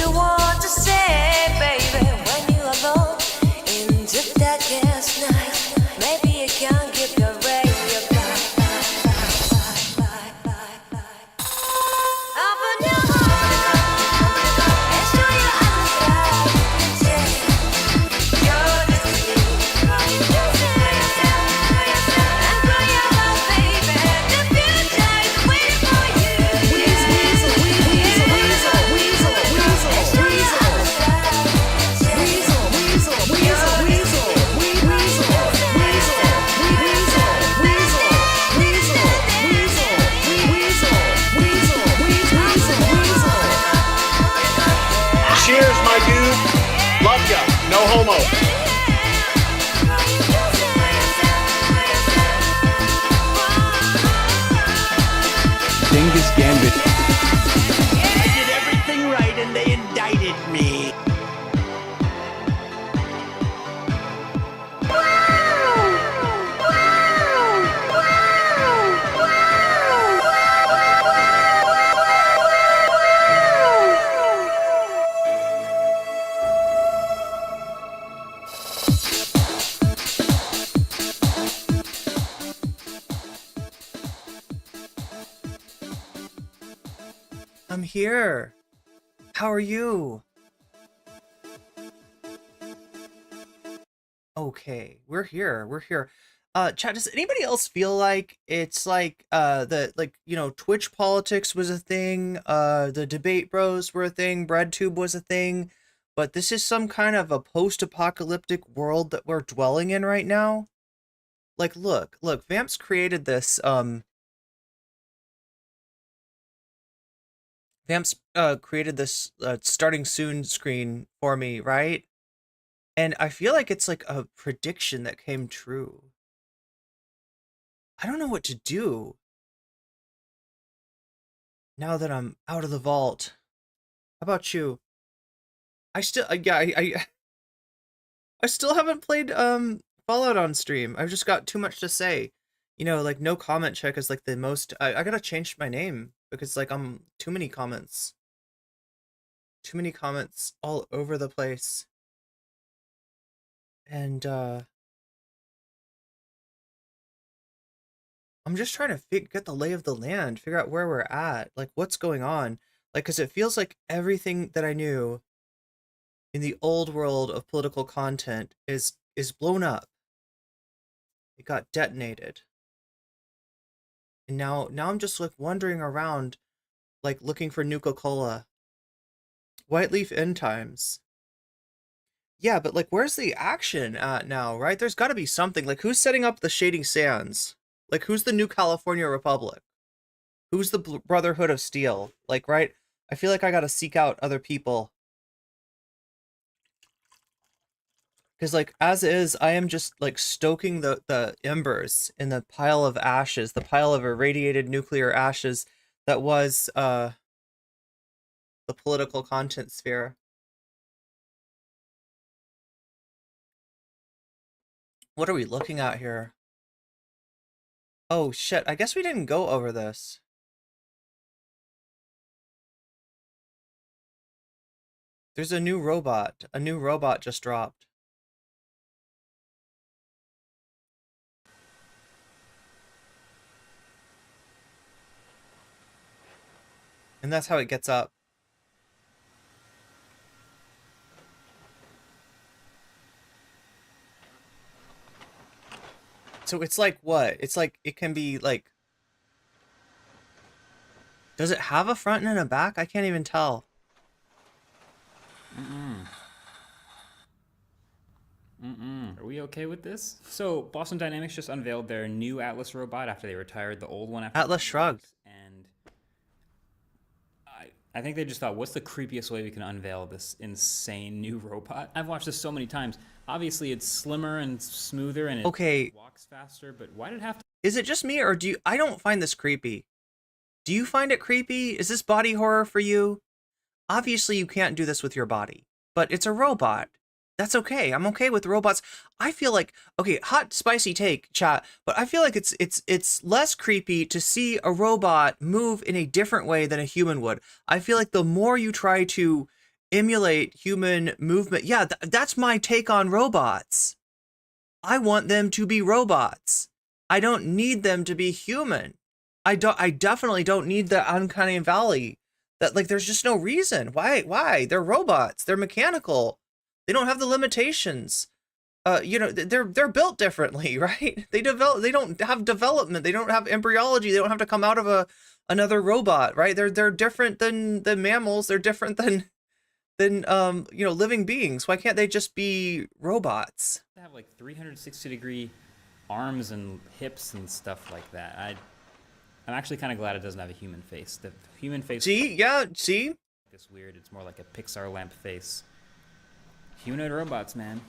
you want to say, baby, when you are alone in the darkest night? Maybe you can give your radio back. Open your heart and show your eyes that you're destiny. And grow your love, baby. The future is waiting for you. Cheers, my dude. Love ya. No homo. Dingus Gambit. I did everything right and they indicted me. I'm here. How are you? Okay, we're here. We're here. Chat, does anybody else feel like it's like Twitch politics was a thing, the debate bros were a thing, BreadTube was a thing, but this is some kind of a post-apocalyptic world that we're dwelling in right now? Like, look, Vamps created this, starting soon screen for me, right? And I feel like it's like a prediction that came true. I don't know what to do now that I'm out of the vault. How about you? I still haven't played Fallout on stream. I've just got too much to say. You know, like no comment check is like the most. I gotta change my name because like I'm too many comments. Too many comments all over the place. And I'm just trying to get the lay of the land, figure out where we're at, like what's going on. Like, cause it feels like everything that I knew in the old world of political content is blown up. It got detonated. And now I'm just like wandering around, like looking for Nuka-Cola. White Leaf End Times. Yeah, but like where's the action at now, right? There's gotta be something. Like who's setting up the Shading Sands? Like who's the New California Republic? Who's the Brotherhood of Steel? Like, right? I feel like I gotta seek out other people. Because like as is, I am just like stoking the embers in the pile of ashes, the pile of irradiated nuclear ashes that was the political content sphere. What are we looking at here? Oh shit, I guess we didn't go over this. There's a new robot. A new robot just dropped. And that's how it gets up. So it's like what? It's like it can be like. Does it have a front and a back? I can't even tell. Are we okay with this? So Boston Dynamics just unveiled their new Atlas robot after they retired the old one. Atlas shrugged. And I think they just thought, what's the creepiest way we can unveil this insane new robot? I've watched this so many times. Obviously, it's slimmer and smoother and it walks faster, but why did it have to... Is it just me or do you... I don't find this creepy. Do you find it creepy? Is this body horror for you? Obviously, you can't do this with your body, but it's a robot. That's okay. I'm okay with robots. I feel like, okay, hot, spicy take, chat, but I feel like it's less creepy to see a robot move in a different way than a human would. I feel like the more you try to emulate human movement. Yeah, that's my take on robots. I want them to be robots. I don't need them to be human. I definitely don't need the uncanny valley. That, like, there's just no reason. Why? They're robots. They're mechanical. They don't have the limitations. You know, they're built differently, right? They don't have development. They don't have embryology. They don't have to come out of another robot, right? They're different than mammals. They're different than you know, living beings. Why can't they just be robots? They have like 360-degree arms and hips and stuff like that. I'm actually kind of glad it doesn't have a human face. The human face. See, It's weird. It's more like a Pixar lamp face. Humanoid robots, man.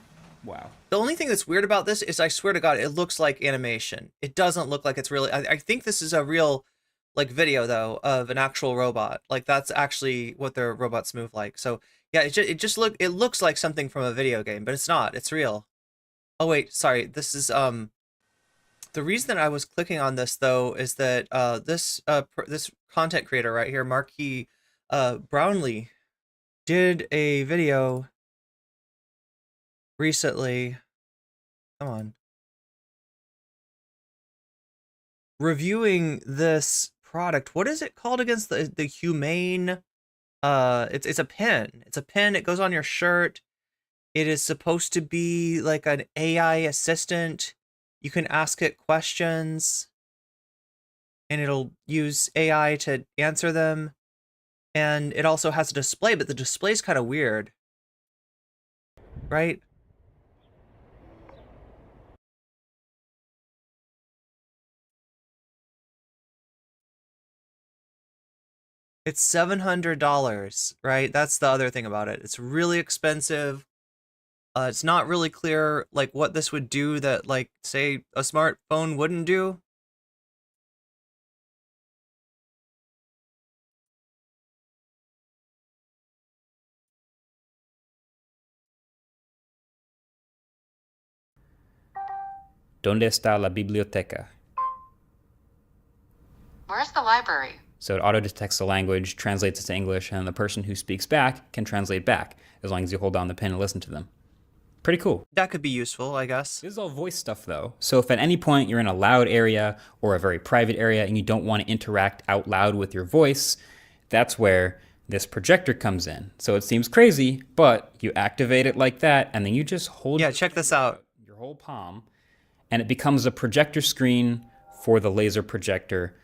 Wow. The only thing that's weird about this is, I swear to God, it looks like animation. It doesn't look like it's really. I think this is a real, like, video though of an actual robot. Like, that's actually what their robots move like. So yeah, it looks like something from a video game, but it's not. It's real. Oh wait, sorry. This is the reason that I was clicking on this though is that this content creator right here, Marquis Brownlee, did a video recently, come on, reviewing this product. What is it called against the humane? It's a pen. It's a pen. It goes on your shirt. It is supposed to be like an AI assistant. You can ask it questions, and it'll use AI to answer them. And it also has a display, but the display's kind of weird, right? It's $700, right? That's the other thing about it. It's really expensive. It's not really clear, like, what this would do that, like, say, a smartphone wouldn't do. ¿Dónde está la biblioteca? Where's the library? So it auto-detects the language, translates it to English, and the person who speaks back can translate back, as long as you hold down the pen and listen to them. Pretty cool. That could be useful, I guess. This is all voice stuff, though. So if at any point you're in a loud area or a very private area and you don't want to interact out loud with your voice, that's where this projector comes in. So it seems crazy, but you activate it like that, and then you just hold check this out. Your whole palm, and it becomes a projector screen for the laser projector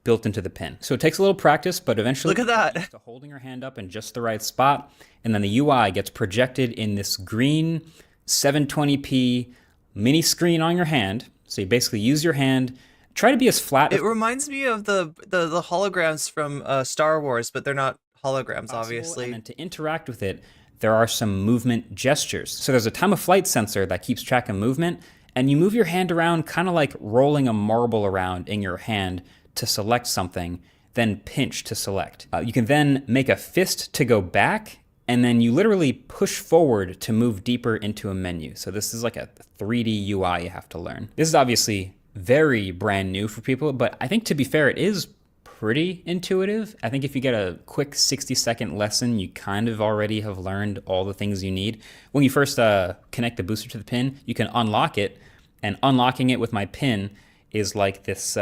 built into the pin. So it takes a little practice, but eventually, look at that. To holding your hand up in just the right spot, and then the UI gets projected in this green 720p mini screen on your hand. So you basically use your hand, try to be as flat. It reminds me of the holograms from Star Wars, but they're not holograms, obviously. And then to interact with it, there are some movement gestures. So there's a time of flight sensor that keeps track of movement, and you move your hand around kind of like rolling a marble around in your hand to select something, then pinch to select. You can then make a fist to go back, and then you literally push forward to move deeper into a menu. So this is like a 3D UI you have to learn. This is obviously very brand new for people, but I think, to be fair, it is pretty intuitive. I think if you get a quick 60-second lesson, you kind of already have learned all the things you need. When you first connect the booster to the pin, you can unlock it, and unlocking it with my pin is like this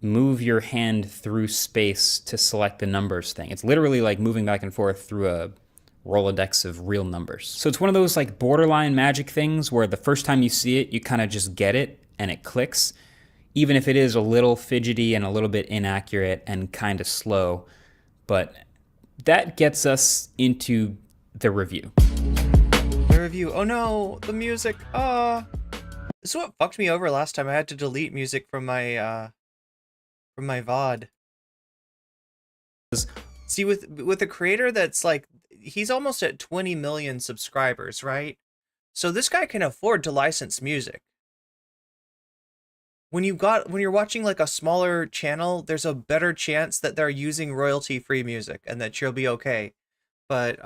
move your hand through space to select the numbers thing. It's literally like moving back and forth through a Rolodex of real numbers. So it's one of those like borderline magic things where the first time you see it, you kind of just get it and it clicks, even if it is a little fidgety and a little bit inaccurate and kind of slow. But that gets us into the review. The review. Oh no, the music. This is what fucked me over last time. I had to delete music from my VOD. See, with a creator that's like, he's almost at 20 million subscribers, right? So this guy can afford to license music. When you're watching like a smaller channel, there's a better chance that they're using royalty-free music and that you'll be okay. But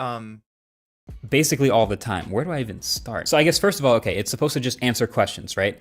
basically all the time. Where do I even start? So I guess first of all, okay, it's supposed to just answer questions, right?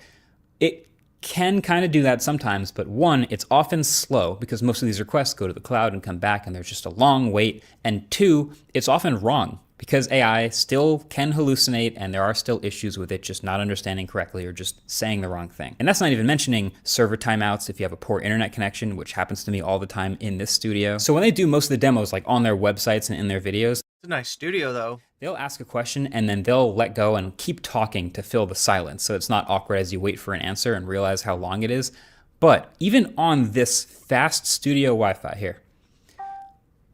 It can kind of do that sometimes, but one, it's often slow because most of these requests go to the cloud and come back and there's just a long wait. And two, it's often wrong because AI still can hallucinate and there are still issues with it just not understanding correctly or just saying the wrong thing. And that's not even mentioning server timeouts if you have a poor internet connection, which happens to me all the time in this studio. So when they do most of the demos, like on their websites and in their videos, It's a nice studio, though. they'll ask a question and then they'll let go and keep talking to fill the silence. So it's not awkward as you wait for an answer and realize how long it is. But even on this fast studio Wi-Fi here,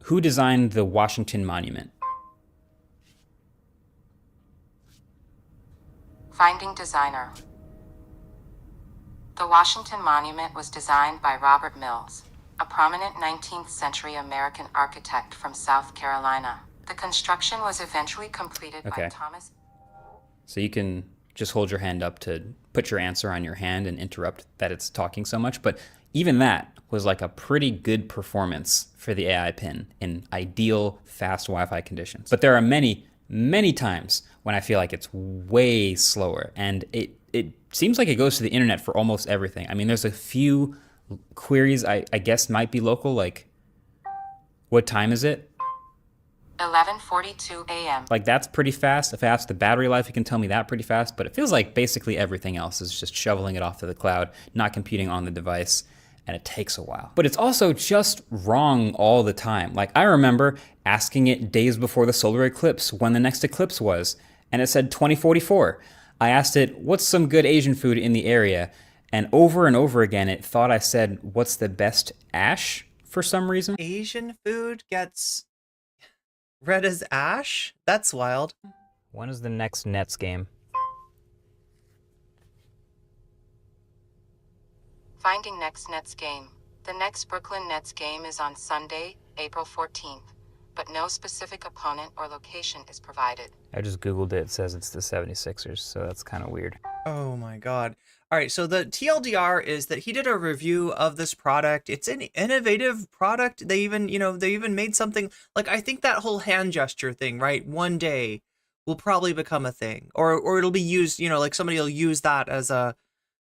who designed the Washington Monument? Finding designer. The Washington Monument was designed by Robert Mills, a prominent 19th century American architect from South Carolina. The construction was eventually completed by Thomas. So you can just hold your hand up to put your answer on your hand and interrupt that it's talking so much. But even that was like a pretty good performance for the AI pin in ideal fast Wi-Fi conditions. But there are many, many times when I feel like it's way slower, and it seems like it goes to the internet for almost everything. I mean, there's a few queries I guess might be local, like, what time is it? 11:42 a.m. Like, that's pretty fast. If I ask the battery life, it can tell me that pretty fast, but it feels like basically everything else is just shoveling it off to the cloud, not computing on the device, and it takes a while. But it's also just wrong all the time. Like, I remember asking it days before the solar eclipse when the next eclipse was, and it said 2044. I asked it, what's some good Asian food in the area? And over again, it thought I said, what's the best ash for some reason? Asian food gets read as ash? That's wild. When is the next Nets game? Finding next Nets game. The next Brooklyn Nets game is on Sunday, April 14th, but no specific opponent or location is provided. I just Googled it. It says it's the 76ers, so that's kind of weird. Oh my god. All right, so the TLDR is that he did a review of this product. It's an innovative product. They even, they even made something like, I think that whole hand gesture thing, right? One day will probably become a thing, or it'll be used, like somebody will use that as a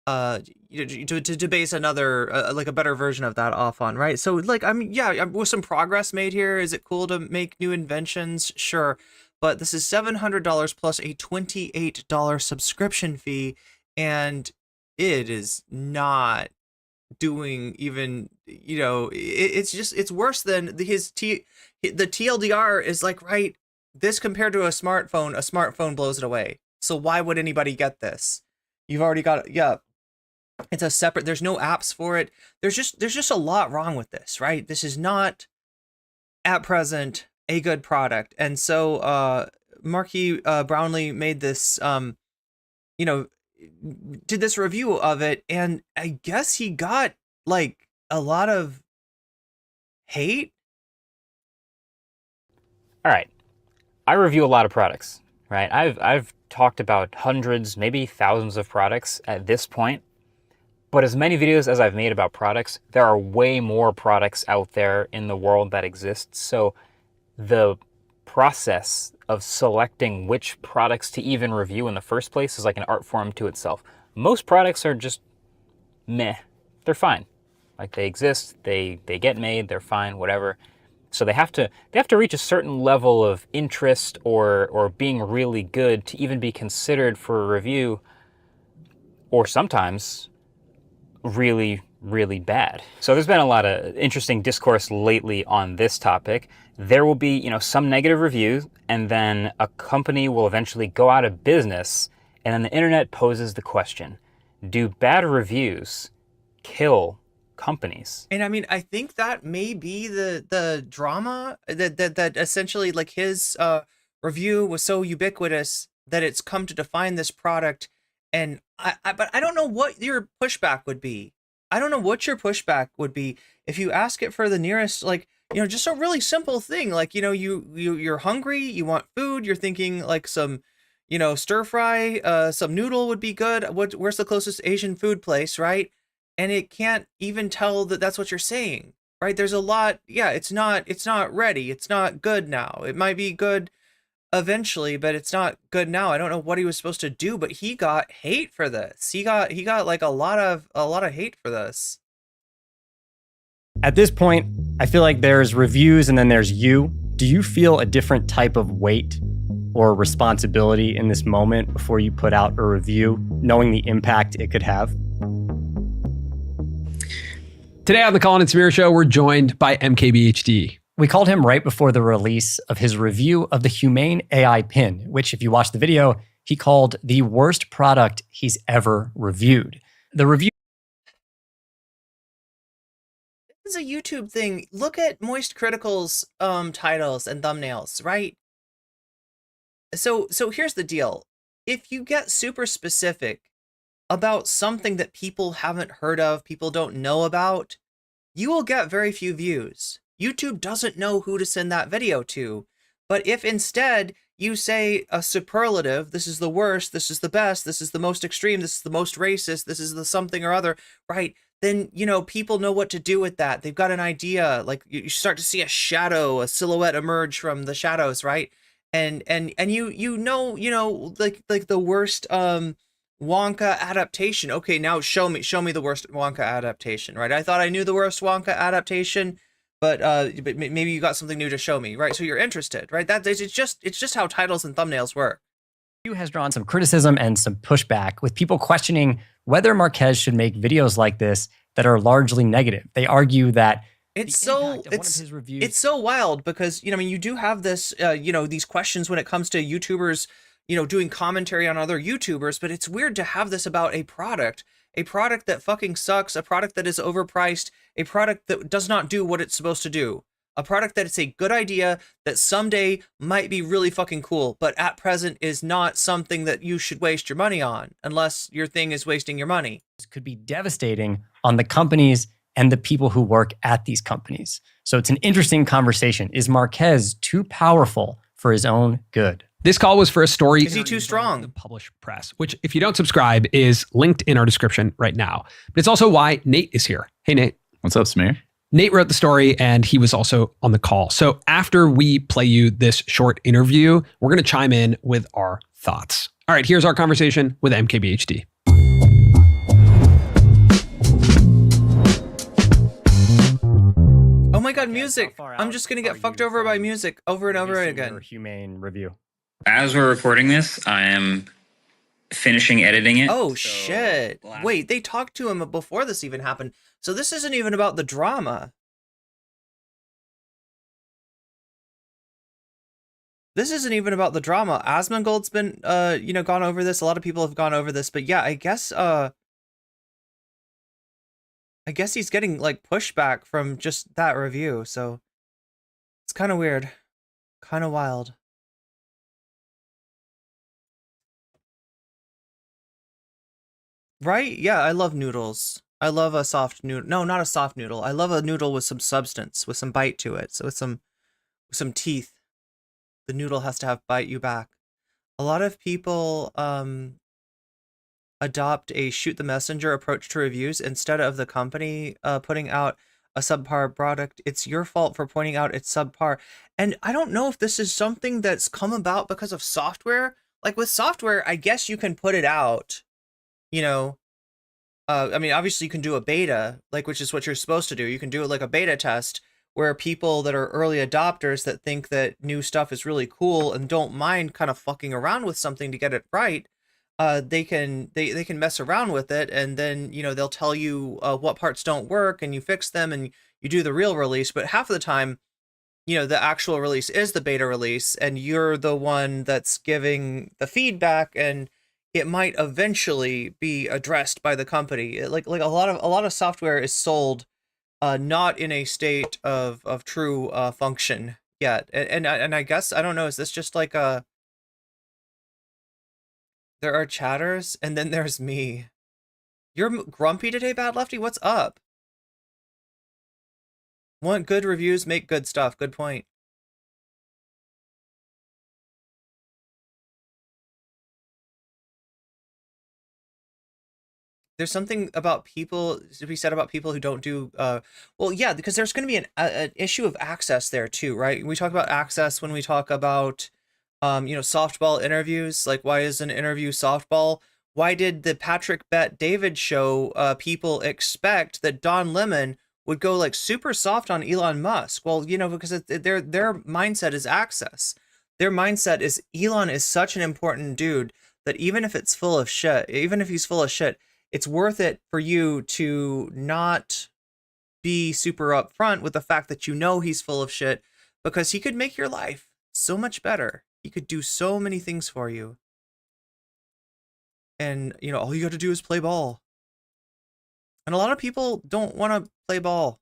to base another like a better version of that off on, right? So like, with some progress made here. Is it cool to make new inventions? Sure, but this is $700 plus a $28 subscription fee, and it is not doing even, it's worse than the TLDR is like, right, this compared to a smartphone blows it away. So why would anybody get this? You've already got it. Yeah. It's a separate, there's no apps for it. There's just a lot wrong with this, right? This is not at present a good product. And so Marky Brownlee made this did this review of it, and I guess he got like a lot of hate. All right. I review a lot of products, right? I've talked about hundreds, maybe thousands of products at this point. But as many videos as I've made about products, there are way more products out there in the world that exist. So the process of selecting which products to even review in the first place is like an art form to itself. Most products are just meh. They're fine. Like, they exist, they get made, they're fine, whatever. So they have to reach a certain level of interest or being really good to even be considered for a review, or sometimes really, really bad. So there's been a lot of interesting discourse lately on this topic. There will be, some negative reviews, and then a company will eventually go out of business, and then the internet poses the question, do bad reviews kill companies? And I mean, I think that may be the drama that essentially, like, his review was so ubiquitous that it's come to define this product. And but I don't know what your pushback would be. I don't know what your pushback would be if you ask it for the nearest, like, just a really simple thing. Like, you're hungry, you want food, you're thinking like some, stir fry, some noodle would be good. Where's the closest Asian food place, right? And it can't even tell that that's what you're saying, right? There's a lot. Yeah, it's not ready. It's not good now. It might be good eventually, but it's not good now. I don't know what he was supposed to do, but he got hate for this. He got like a lot of hate for this. At this point, I feel like there's reviews and then there's you. Do you feel a different type of weight or responsibility in this moment before you put out a review, knowing the impact it could have? Today on the Colin and Samir Show, we're joined by MKBHD. We called him right before the release of his review of the Humane AI pin, which, if you watch the video, he called the worst product he's ever reviewed. The review This is a YouTube thing. Look at Moist Critical's titles and thumbnails, right? So here's the deal. If you get super specific about something that people haven't heard of, people don't know about, you will get very few views. YouTube doesn't know who to send that video to. But if instead you say a superlative, this is the worst, this is the best, this is the most extreme, this is the most racist, this is the something or other, right? Then, you know, people know what to do with that. They've got an idea. Like, you start to see a shadow, a silhouette emerge from the shadows, right? And you know, like the worst Wonka adaptation. Okay, now show me the worst Wonka adaptation, right? I thought I knew the worst Wonka adaptation, but maybe you got something new to show me, right? So you're interested, right? It's just how titles and thumbnails work. has drawn some criticism and some pushback, with people questioning whether Marquez should make videos like this that are largely negative. They argue that it's so wild because, you know, I mean, you do have this, you know, these questions when it comes to YouTubers, you know, doing commentary on other YouTubers, but it's weird to have this about a product that fucking sucks, a product that is overpriced, a product that does not do what it's supposed to do, a product that it's a good idea that someday might be really fucking cool, but at present is not something that you should waste your money on unless your thing is wasting your money. This could be devastating on the companies and the people who work at these companies. So it's an interesting conversation. Is Marquez too powerful for his own good? This call was for a story. Is he too strong? The published press, which, if you don't subscribe, is linked in our description right now. But it's also why Nate is here. Hey, Nate. What's up, Samir? Nate wrote the story and he was also on the call. So after we play you this short interview, we're going to chime in with our thoughts. All right, here's our conversation with MKBHD. Oh my God, music. I'm just going to get fucked over by music over and over again. Humane review. As we're recording this, I am finishing editing it. Oh, shit. Wait, they talked to him before this even happened. So this isn't even about the drama. This isn't even about the drama. Asmongold's been, you know, gone over this. A lot of people have gone over this. But yeah, I guess he's getting, like, pushback from just that review. So it's kind of weird. Kind of wild. Right? Yeah, I love noodles. I love a soft noodle. No, not a soft noodle. I love a noodle with some substance, with some bite to it. So with some teeth. The noodle has to have bite you back. A lot of people adopt a shoot the messenger approach to reviews instead of the company putting out a subpar product. It's your fault for pointing out it's subpar. And I don't know if this is something that's come about because of software. Like with software, I guess you can put it out. You know, I mean, obviously you can do a beta, like, which is what you're supposed to do. You can do it like a beta test where people that are early adopters that think that new stuff is really cool and don't mind kind of fucking around with something to get it right. They can mess around with it, and then, you know, they'll tell you what parts don't work and you fix them and you do the real release. But half of the time, you know, the actual release is the beta release and you're the one that's giving the feedback, and it might eventually be addressed by the company. Like a lot of software is sold not in a state of true function yet. And I guess, I don't know, is this just like there are chatters and then there's me. You're grumpy today, Bad Lefty? What's up? Want good reviews, make good stuff. Good point. There's something about people to be said about people who don't do well, yeah, because there's going to be an issue of access there too, right? We talk about access when we talk about softball interviews. Like, why is an interview softball? Why did the Patrick Bet David show people expect that Don Lemon would go like super soft on Elon Musk? Well, because their mindset is access. Their mindset is Elon is such an important dude that even if he's full of shit, it's worth it for you to not be super upfront with the fact that he's full of shit, because he could make your life so much better. He could do so many things for you. And, all you got to do is play ball. And a lot of people don't want to play ball.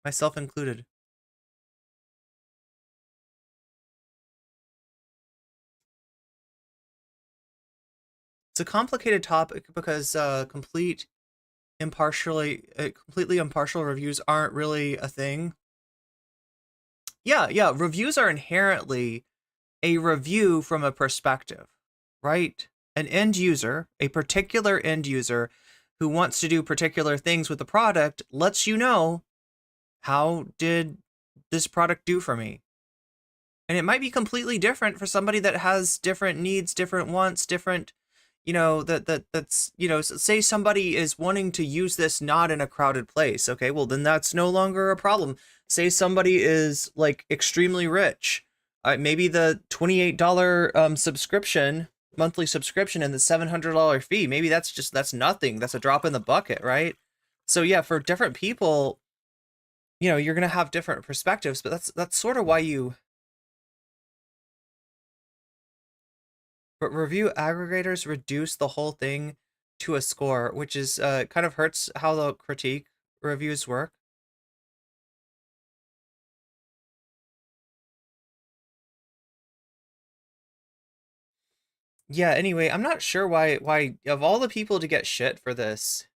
Myself included. It's a complicated topic because completely impartial reviews aren't really a thing. Yeah, reviews are inherently a review from a perspective, right? An end user, a particular end user who wants to do particular things with the product, lets you know, how did this product do for me? And it might be completely different for somebody that has different needs, different wants, different, say somebody is wanting to use this not in a crowded place. Okay, well, then that's no longer a problem. Say somebody is like extremely rich. Maybe the $28 monthly subscription and the $700 fee, maybe that's nothing. That's a drop in the bucket, right? So yeah, for different people, you're gonna have different perspectives, but that's sort of why but review aggregators reduce the whole thing to a score, which is kind of hurts how the critique reviews work. Yeah, anyway, I'm not sure why of all the people to get shit for this,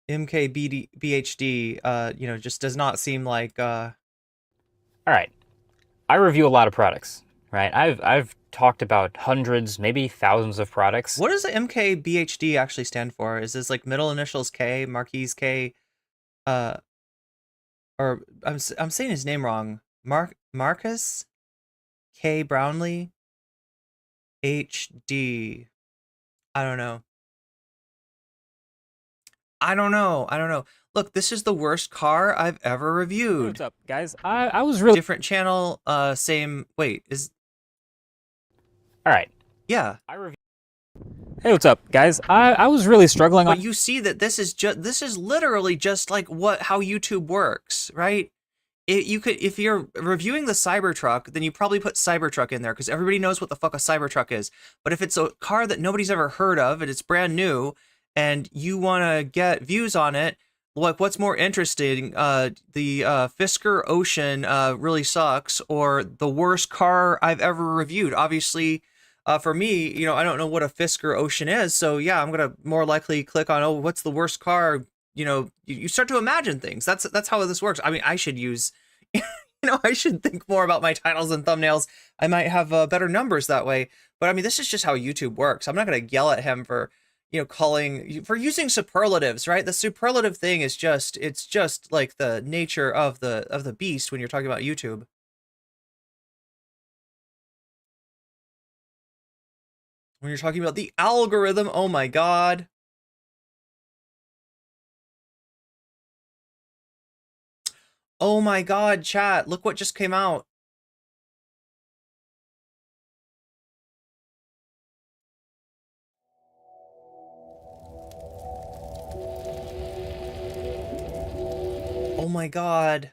MKBHD, just does not seem like All right. I review a lot of products, right? I've talked about hundreds, maybe thousands of products. What does the MKBHD actually stand for? Is this like middle initials K, Marquise K, or I'm saying his name wrong. Marcus K Brownlee HD. I don't know. Look, this is the worst car I've ever reviewed. What's up, guys? I was really different channel, same. Wait, is all right. Yeah. Hey, what's up, guys? I was really struggling. But you see that this is literally just like how YouTube works, right? If you're reviewing the Cybertruck, then you probably put Cybertruck in there because everybody knows what the fuck a Cybertruck is. But if it's a car that nobody's ever heard of and it's brand new, and you want to get views on it, like what's more interesting, the Fisker Ocean really sucks, or the worst car I've ever reviewed? Obviously, for me, I don't know what a Fisker Ocean is, so yeah, I'm gonna more likely click on, what's the worst car? You start to imagine things. That's how this works. I mean, I should use, I should think more about my titles and thumbnails. I might have better numbers that way. But I mean, this is just how YouTube works. I'm not gonna yell at him for for using superlatives, right? The superlative thing is it's just like the nature of the beast when you're talking about YouTube. When you're talking about the algorithm, oh my God. Oh my God, chat, look what just came out. Oh my God.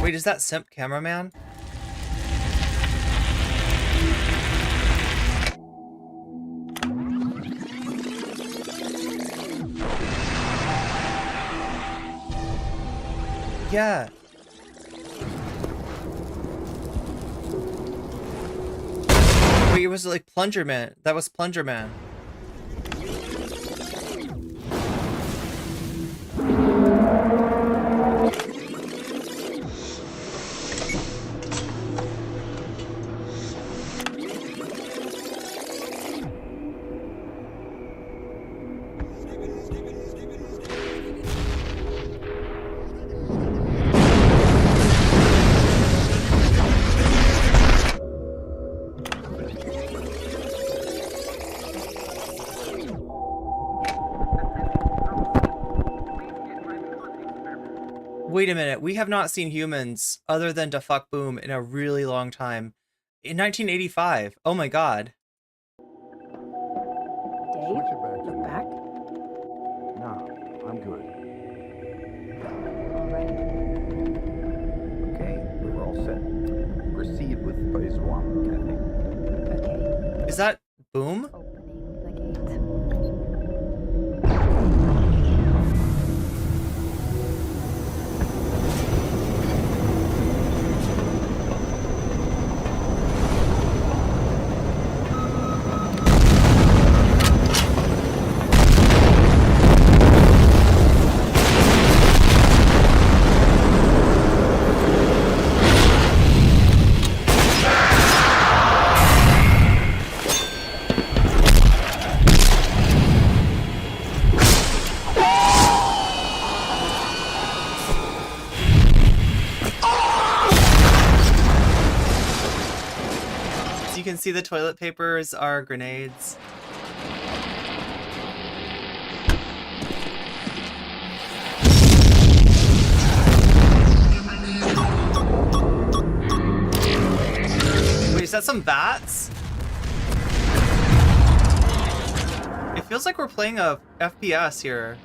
Wait, is that simp cameraman? Yeah. Wait, it was like Plunger Man. That was Plunger Man. Wait a minute. We have not seen humans other than to fuck boom in a really long time. In 1985. Oh my god. Dave, look back. No, I'm good. All right. Okay, we're all set. Proceed with phase 1, Kathy. Okay. Is that boom? Opening the gate. You can see the toilet papers are grenades. Wait, is that some bats? It feels like we're playing a FPS here.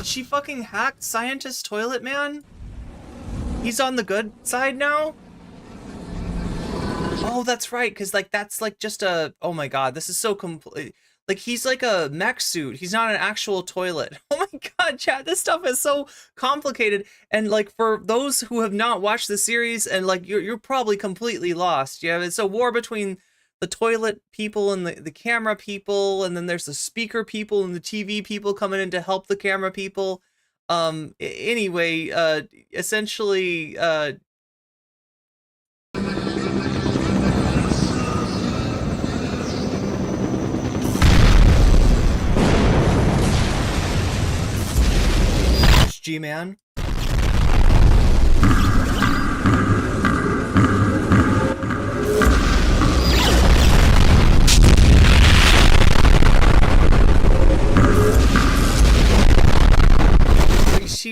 She fucking hacked Scientist Toilet Man? He's on the good side now? Oh, that's right, because like that's like just a, oh my god, this is so complete. Like he's like a mech suit. He's not an actual toilet. Oh my god, chat, this stuff is so complicated. And like for those who have not watched the series and like you're probably completely lost. Yeah, it's a war between the toilet people and the camera people, and then there's the speaker people and the TV people coming in to help the camera people. Anyway, essentially, G-Man.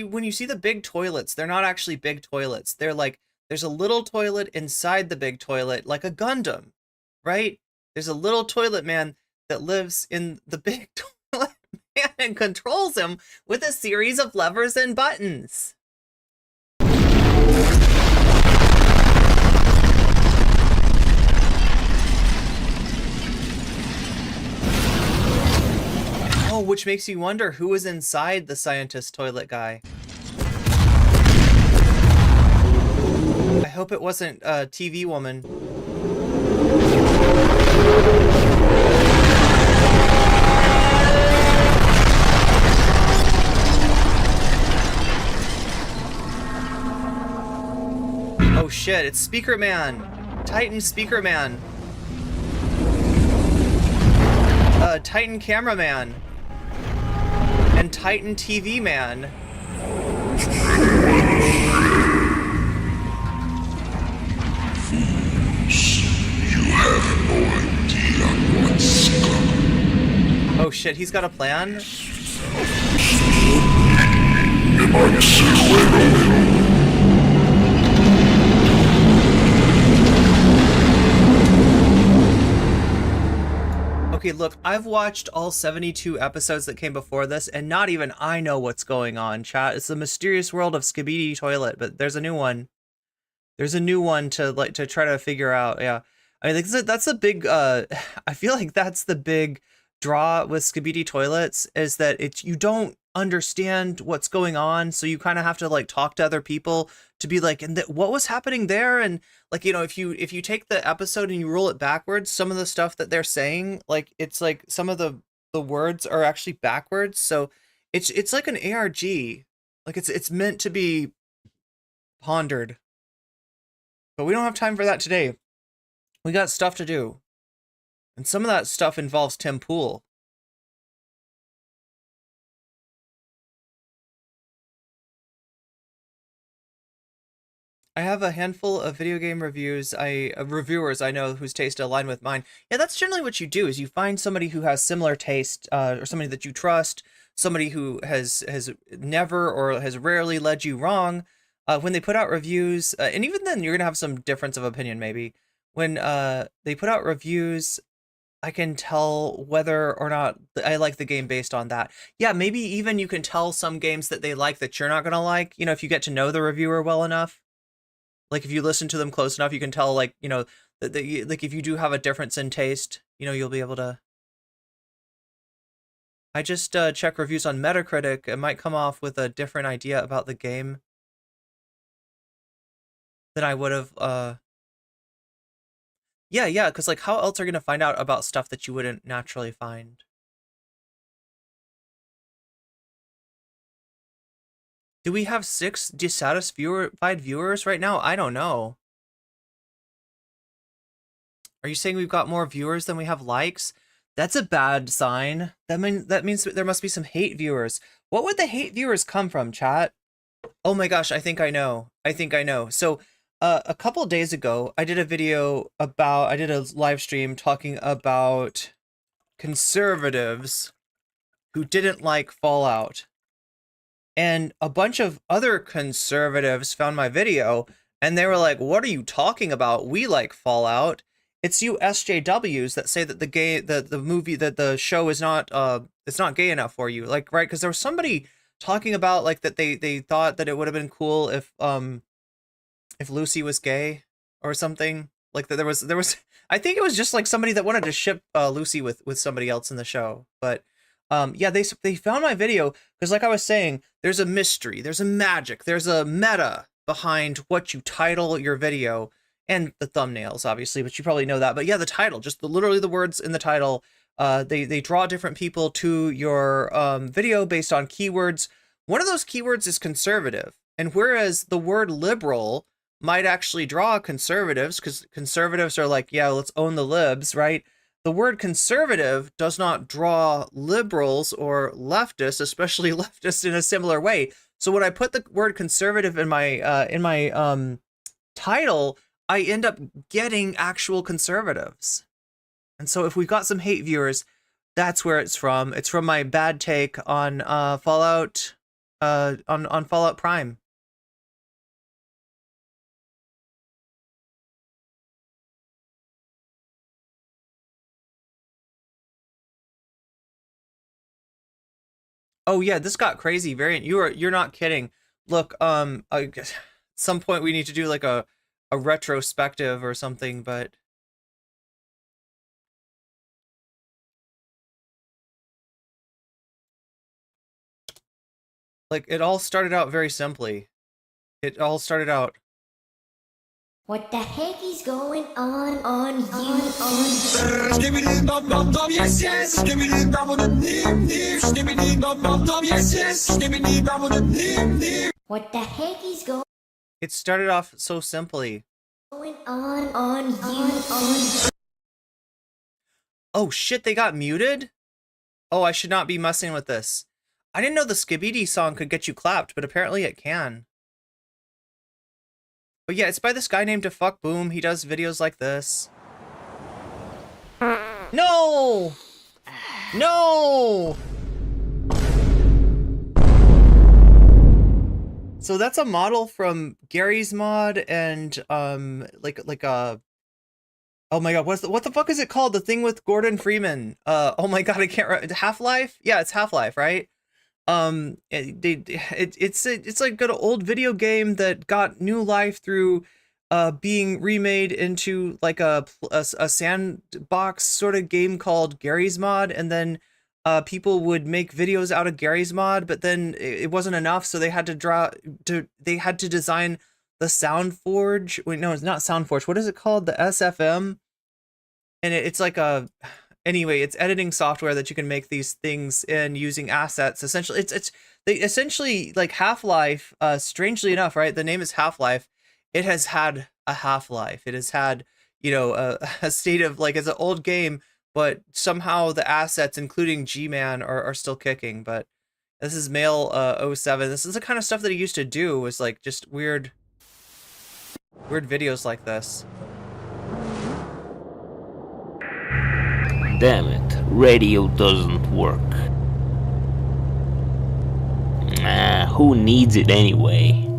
When you see the big toilets, they're not actually big toilets. They're like, there's a little toilet inside the big toilet, like a Gundam, right? There's a little toilet man that lives in the big toilet man and controls him with a series of levers and buttons. Oh, which makes you wonder who was inside the scientist toilet guy. I hope it wasn't a TV woman. Oh shit, it's Speaker Man. Titan Speaker Man. Titan Cameraman. And Titan TV Man. You have no idea what's coming. Oh shit, he's got a plan? Okay, look, I've watched all 72 episodes that came before this, and not even I know what's going on, chat. It's the mysterious world of Skibidi Toilet, but there's a new one. There's a new one to try to figure out. Yeah, I mean, like, that's a big. I feel like that's the big draw with Skibidi Toilets is that you don't understand what's going on, so you kind of have to like talk to other people to be like, and what was happening there, and like, you know, if you take the episode and you roll it backwards, some of the stuff that they're saying, like, it's like some of the the words are actually backwards. So it's like an ARG. Like it's meant to be pondered. But we don't have time for that today. We got stuff to do. And some of that stuff involves Tim Pool. I have a handful of video game reviewers I know whose taste align with mine. Yeah, that's generally what you do, is you find somebody who has similar taste, or somebody that you trust, somebody who has never or has rarely led you wrong. When they put out reviews, and even then you're gonna have some difference of opinion maybe. When they put out reviews, I can tell whether or not I like the game based on that. Yeah, maybe even you can tell some games that they like that you're not gonna like, you know, if you get to know the reviewer well enough. Like if you listen to them close enough, you can tell, like, you know, that like if you do have a difference in taste, you know, you'll be able to. I just check reviews on Metacritic. It might come off with a different idea about the game than I would have. Yeah, because like how else are you gonna find out about stuff that you wouldn't naturally find? Do we have 6 dissatisfied viewers right now? I don't know. Are you saying we've got more viewers than we have likes? That's a bad sign. That means there must be some hate viewers. What would the hate viewers come from, chat? Oh my gosh, I think I know. So, a couple days ago, I did a live stream talking about conservatives who didn't like Fallout. And a bunch of other conservatives found my video and they were like, "What are you talking about? We like Fallout." It's you SJWs that say that the show is not it's not gay enough for you. Like, right? Because there was somebody talking about like that they thought that it would have been cool if Lucy was gay or something. Like that there was I think it was just like somebody that wanted to ship Lucy with somebody else in the show. But yeah, they found my video because, like I was saying, there's a mystery, there's a magic, there's a meta behind what you title your video and the thumbnails, obviously, but you probably know that. But yeah, the title, just literally the words in the title, they draw different people to your video based on keywords. One of those keywords is conservative, and whereas the word liberal might actually draw conservatives, because conservatives are like, yeah, let's own the libs, right? The word conservative does not draw liberals or leftists, especially leftists, in a similar way. So when I put the word conservative in my title, I end up getting actual conservatives. And so if we've got some hate viewers, that's where it's from. It's from my bad take on Fallout, on Fallout Prime. Oh yeah, this got crazy. Variant, you're not kidding. Look, at some point we need to do like a retrospective or something, but like it all started out very simply. It all started out. What the heck is going on you? What the heck is going? It started off so simply. Going on you? Oh shit, they got muted? Oh, I should not be messing with this. I didn't know the Skibidi song could get you clapped, but apparently it can. But yeah, it's by this guy named Fuck Boom. He does videos like this. No! No! So that's a model from Gary's Mod and like a, oh my god, what the fuck is it called? The thing with Gordon Freeman. Oh my god, I can't remember. Half-Life? Yeah, it's Half-Life, right? It's like an old video game that got new life through being remade into like a sandbox sort of game called Gary's Mod, and then people would make videos out of Gary's Mod, but then it wasn't enough, so they had to design the Soundforge. Wait, no, it's not Soundforge. What is it called? The SFM. And it's like a anyway, it's editing software that you can make these things in using assets. Essentially, they essentially like Half-Life. Strangely enough, right? The name is Half-Life. It has had a half-life. It has had, you know, a state of like it's an old game, but somehow the assets, including G-Man, are still kicking. But this is Male 07. This is the kind of stuff that he used to do. Was like just weird videos like this. Damn it, radio doesn't work. Nah, who needs it anyway?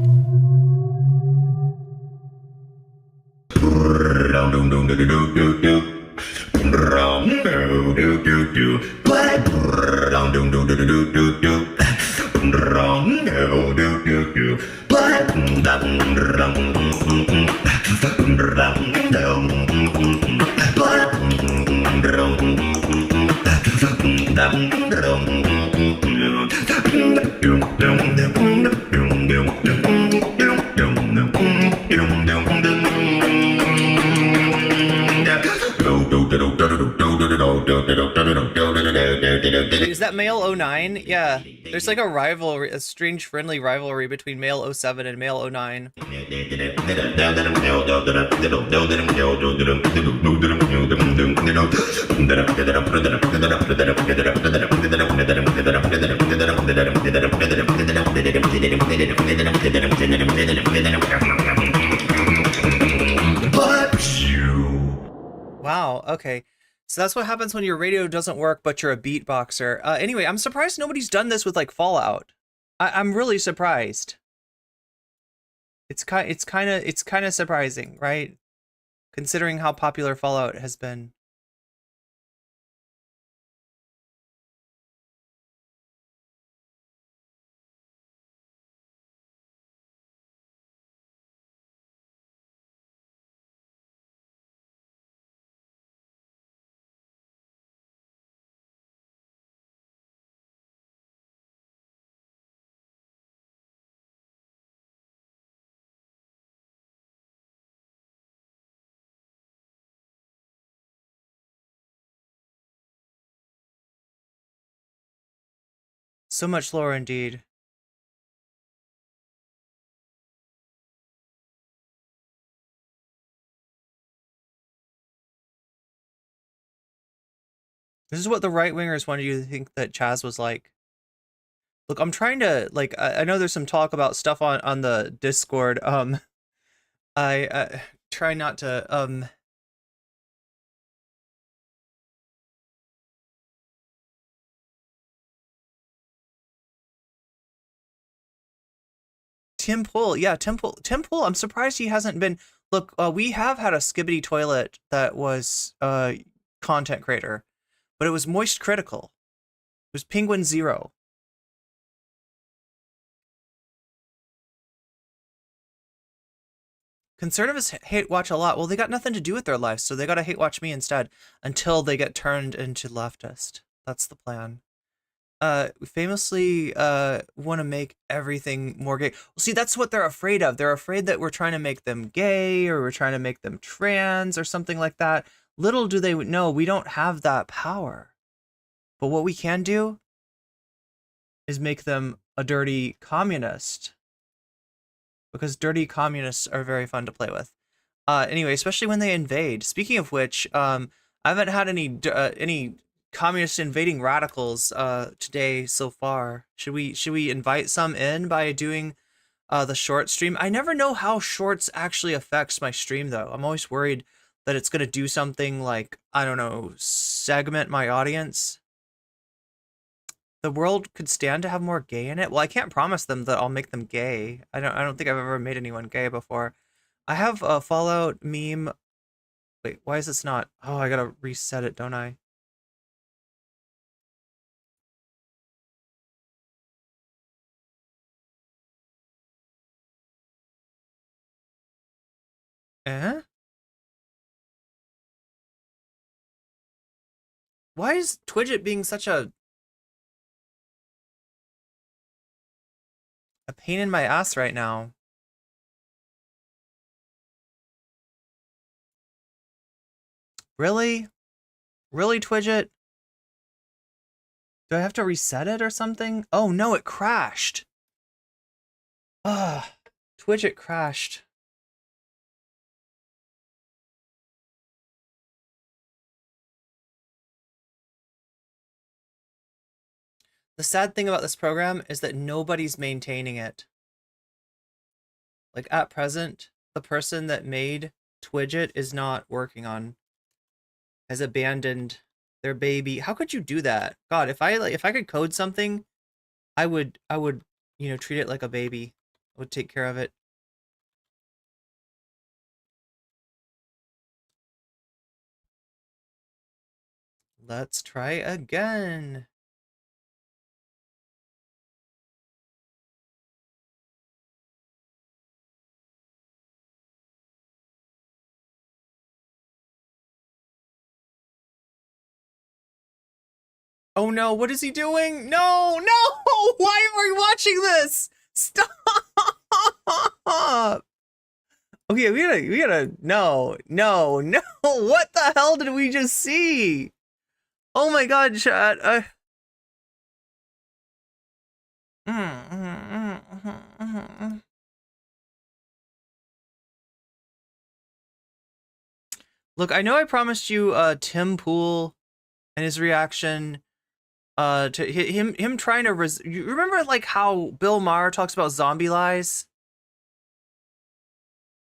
Is that Male 09? Yeah. There's like a rivalry, a strange friendly rivalry between Male 07 and Male 09. Wow, okay. So that's what happens when your radio doesn't work, but you're a beatboxer. Anyway, I'm surprised nobody's done this with like Fallout. I'm really surprised. It's kind of surprising, right? Considering how popular Fallout has been. So much lore indeed. This is what the right-wingers wanted you to think that Chaz was like. Look, I'm trying to, like, I know there's some talk about stuff on the Discord. I try not to, Tim Pool, yeah, Tim Pool, I'm surprised he hasn't been, look, we have had a Skibbity Toilet that was, content creator, but it was Moist Critical. It was Penguin Zero. Conservatives hate watch a lot. Well, they got nothing to do with their lives, so they gotta hate watch me instead until they get turned into leftist. That's the plan. Famously want to make everything more gay. Well, see, that's what they're afraid of. They're afraid that we're trying to make them gay or we're trying to make them trans or something like that. Little do they know we don't have that power. But what we can do is make them a dirty communist. Because dirty communists are very fun to play with. Anyway, especially when they invade. Speaking of which, I haven't had any communist invading radicals today so far. Should we invite some in by doing the short stream? I never know how shorts actually affects my stream though. I'm always worried that it's gonna do something like, I don't know, segment my audience. The world could stand to have more gay in it. Well, I can't promise them that I'll make them gay. I don't think I've ever made anyone gay before. I have a Fallout meme. Wait, why is this not? Oh, I gotta reset it, don't I? Eh? Why is Twidget being such a pain in my ass right now? Really? Really, Twidget? Do I have to reset it or something? Oh no, it crashed. Ah, Twidget crashed. The sad thing about this program is that nobody's maintaining it. Like at present, the person that made Twidget is not working on, has abandoned their baby. How could you do that? God, if I could code something, I would, you know, treat it like a baby. I would take care of it. Let's try again. Oh no, what is he doing? No, no! Why are we watching this? Stop! Okay, we gotta, no. What the hell did we just see? Oh my god, chat. Look, I know I promised you Tim Pool and his reaction to him trying to you remember like how Bill Maher talks about zombie lies?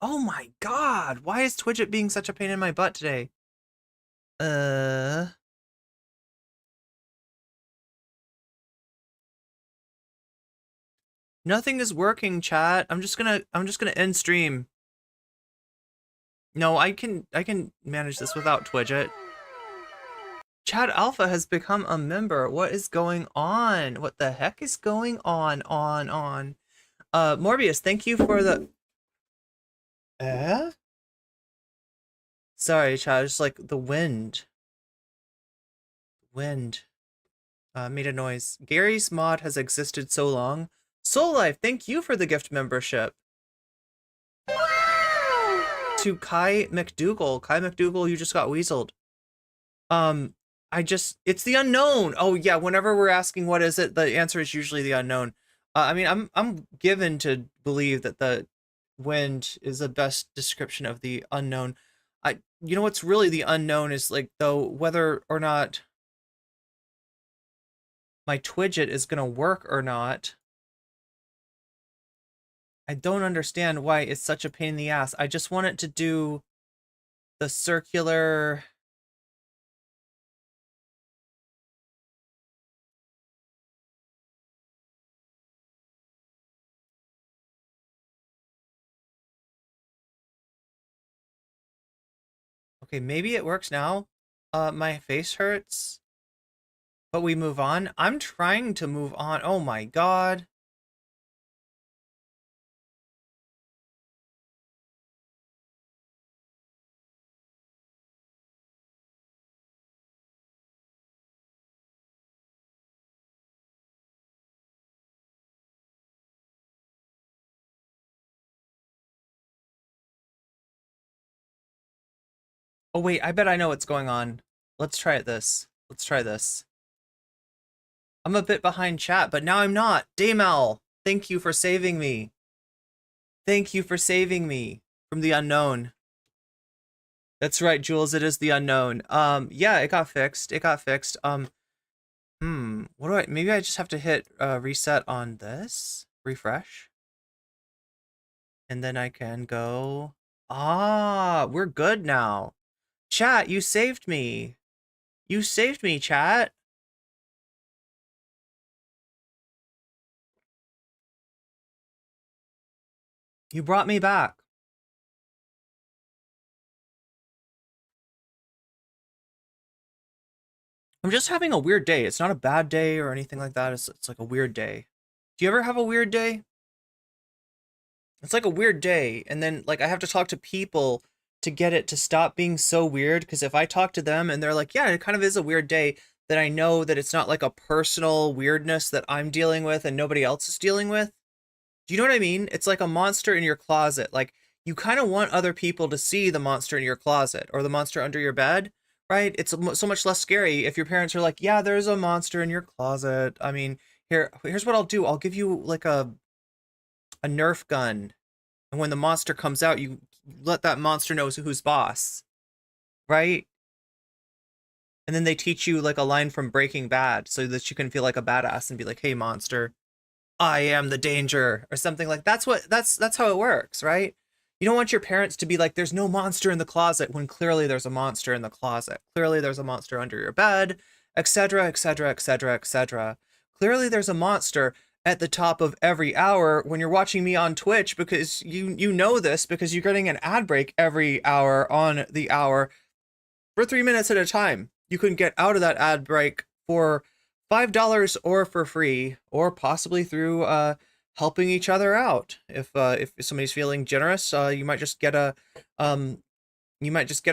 Oh my god, why is Twidget being such a pain in my butt today? Nothing is working, chat. I'm just gonna end stream. No, I can manage this without Twidget. Chad Alpha has become a member. What is going on? What the heck is going on? Morbius, thank you for the Sorry, Chad, it's like the wind. Made a noise. Gary's mod has existed so long. Soul Life, thank you for the gift membership. To Kai McDougal. Kai McDougal, you just got weaseled. It's the unknown. Oh yeah, whenever we're asking what is it, the answer is usually the unknown. I mean, I'm given to believe that the wind is the best description of the unknown. You know what's really the unknown is like though whether or not my Twidget is gonna work or not. I don't understand why it's such a pain in the ass. I just want it to do the circular. Okay, maybe it works now. My face hurts, but we move on. I'm trying to move on. Oh my god. Oh wait, I bet I know what's going on. Let's try this. Let's try this. I'm a bit behind chat, but now I'm not. Daymel, thank you for saving me. Thank you for saving me from the unknown. That's right, Jules, it is the unknown. Yeah, it got fixed. What do maybe I just have to hit reset on this? Refresh. And then I can go. Ah, we're good now. Chat, you saved me. You saved me, chat. You brought me back. I'm just having a weird day. It's not a bad day or anything like that. It's like a weird day. Do you ever have a weird day? It's like a weird day, and then like I have to talk to people to get it to stop being so weird, because if I talk to them and they're like, yeah, it kind of is a weird day, then I know that it's not like a personal weirdness that I'm dealing with and nobody else is dealing with. Do you know what I mean? It's like a monster in your closet. Like, you kind of want other people to see the monster in your closet or the monster under your bed, right? It's so much less scary if your parents are like, yeah, there's a monster in your closet. I mean, here's what I'll do. I'll give you like a Nerf gun. And when the monster comes out, you let that monster know who's boss, right? And then they teach you like a line from Breaking Bad so that you can feel like a badass and be like, hey, monster, I am the danger, or something like that's how it works, right? You don't want your parents to be like, there's no monster in the closet, when clearly there's a monster in the closet. Clearly there's a monster under your bed, etc., etc., etc., etc. Clearly there's a monster at the top of every hour when you're watching me on Twitch, because you know this because you're getting an ad break every hour on the hour for 3 minutes at a time. You can get out of that ad break for $5 or for free, or possibly through helping each other out. If somebody's feeling generous, you might just get a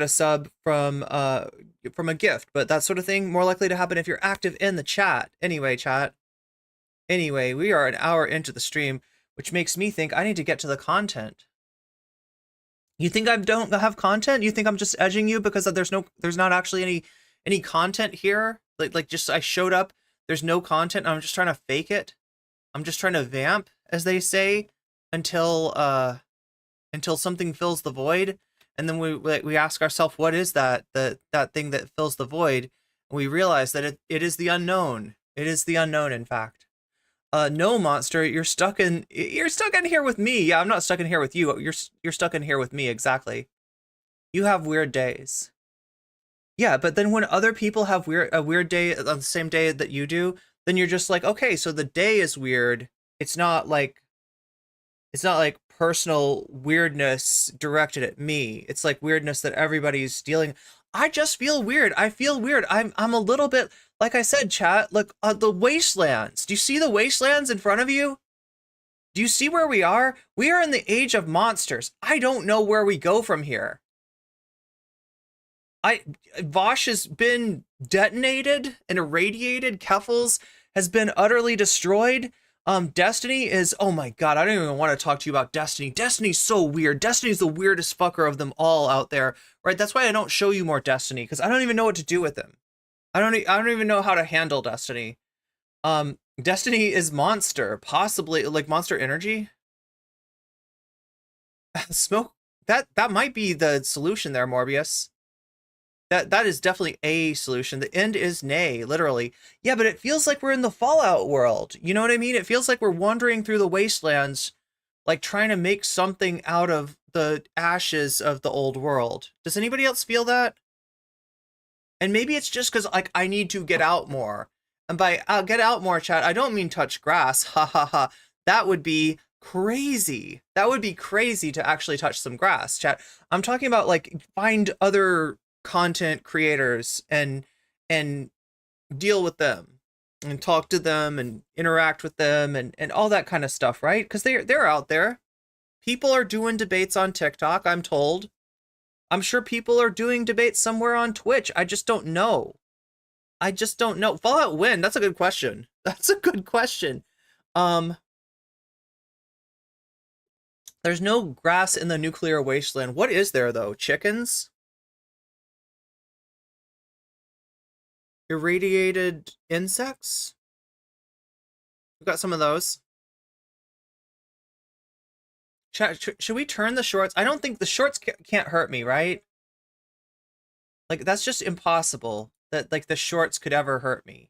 sub from a gift. But that sort of thing more likely to happen if you're active in the chat. Anyway, chat. Anyway, we are an hour into the stream, which makes me think I need to get to the content. You think I don't have content? You think I'm just edging you because there's not actually any content here? Like just I showed up, there's no content, and I'm just trying to fake it. I'm just trying to vamp, as they say, until something fills the void. And then we ask ourselves, what is that thing that fills the void? And we realize that it is the unknown. It is the unknown, in fact. No, monster, you're stuck in here with me. Yeah, I'm not stuck in here with you. You're stuck in here with me, exactly. You have weird days. Yeah, but then when other people have a weird day on the same day that you do, then you're just like, okay, so the day is weird. It's not like personal weirdness directed at me. It's like weirdness that everybody's dealing. I just feel weird. I feel weird. I'm a little bit, like I said, chat, look, the wastelands. Do you see the wastelands in front of you? Do you see where we are? We are in the age of monsters. I don't know where we go from here. Vosh has been detonated and irradiated. Keffels has been utterly destroyed. Destiny is, oh my god, I don't even want to talk to you about Destiny. Destiny's so weird. Destiny's the weirdest fucker of them all out there, right? That's why I don't show you more Destiny, because I don't even know what to do with him. I don't even know how to handle Destiny. Destiny is monster, possibly like Monster Energy. Smoke, that might be the solution there, Morbius. That is definitely a solution. The end is nay, literally. Yeah, but it feels like we're in the Fallout world. You know what I mean? It feels like we're wandering through the wastelands, like trying to make something out of the ashes of the old world. Does anybody else feel that? And maybe it's just because like I need to get out more. And by get out more, chat, I don't mean touch grass. Ha ha ha. That would be crazy. That would be crazy to actually touch some grass, chat. I'm talking about like find other content creators and deal with them and talk to them and interact with them and all that kind of stuff, right? Because they're out there. People are doing debates on TikTok, I'm told. I'm sure people are doing debates somewhere on Twitch. I just don't know. Fallout when? That's a good question. That's a good question. There's no grass in the nuclear wasteland. What is there though? Chickens? Irradiated insects? We've got some of those. Should we turn the shorts? I don't think the shorts can't hurt me, right? Like, that's just impossible that, like, the shorts could ever hurt me.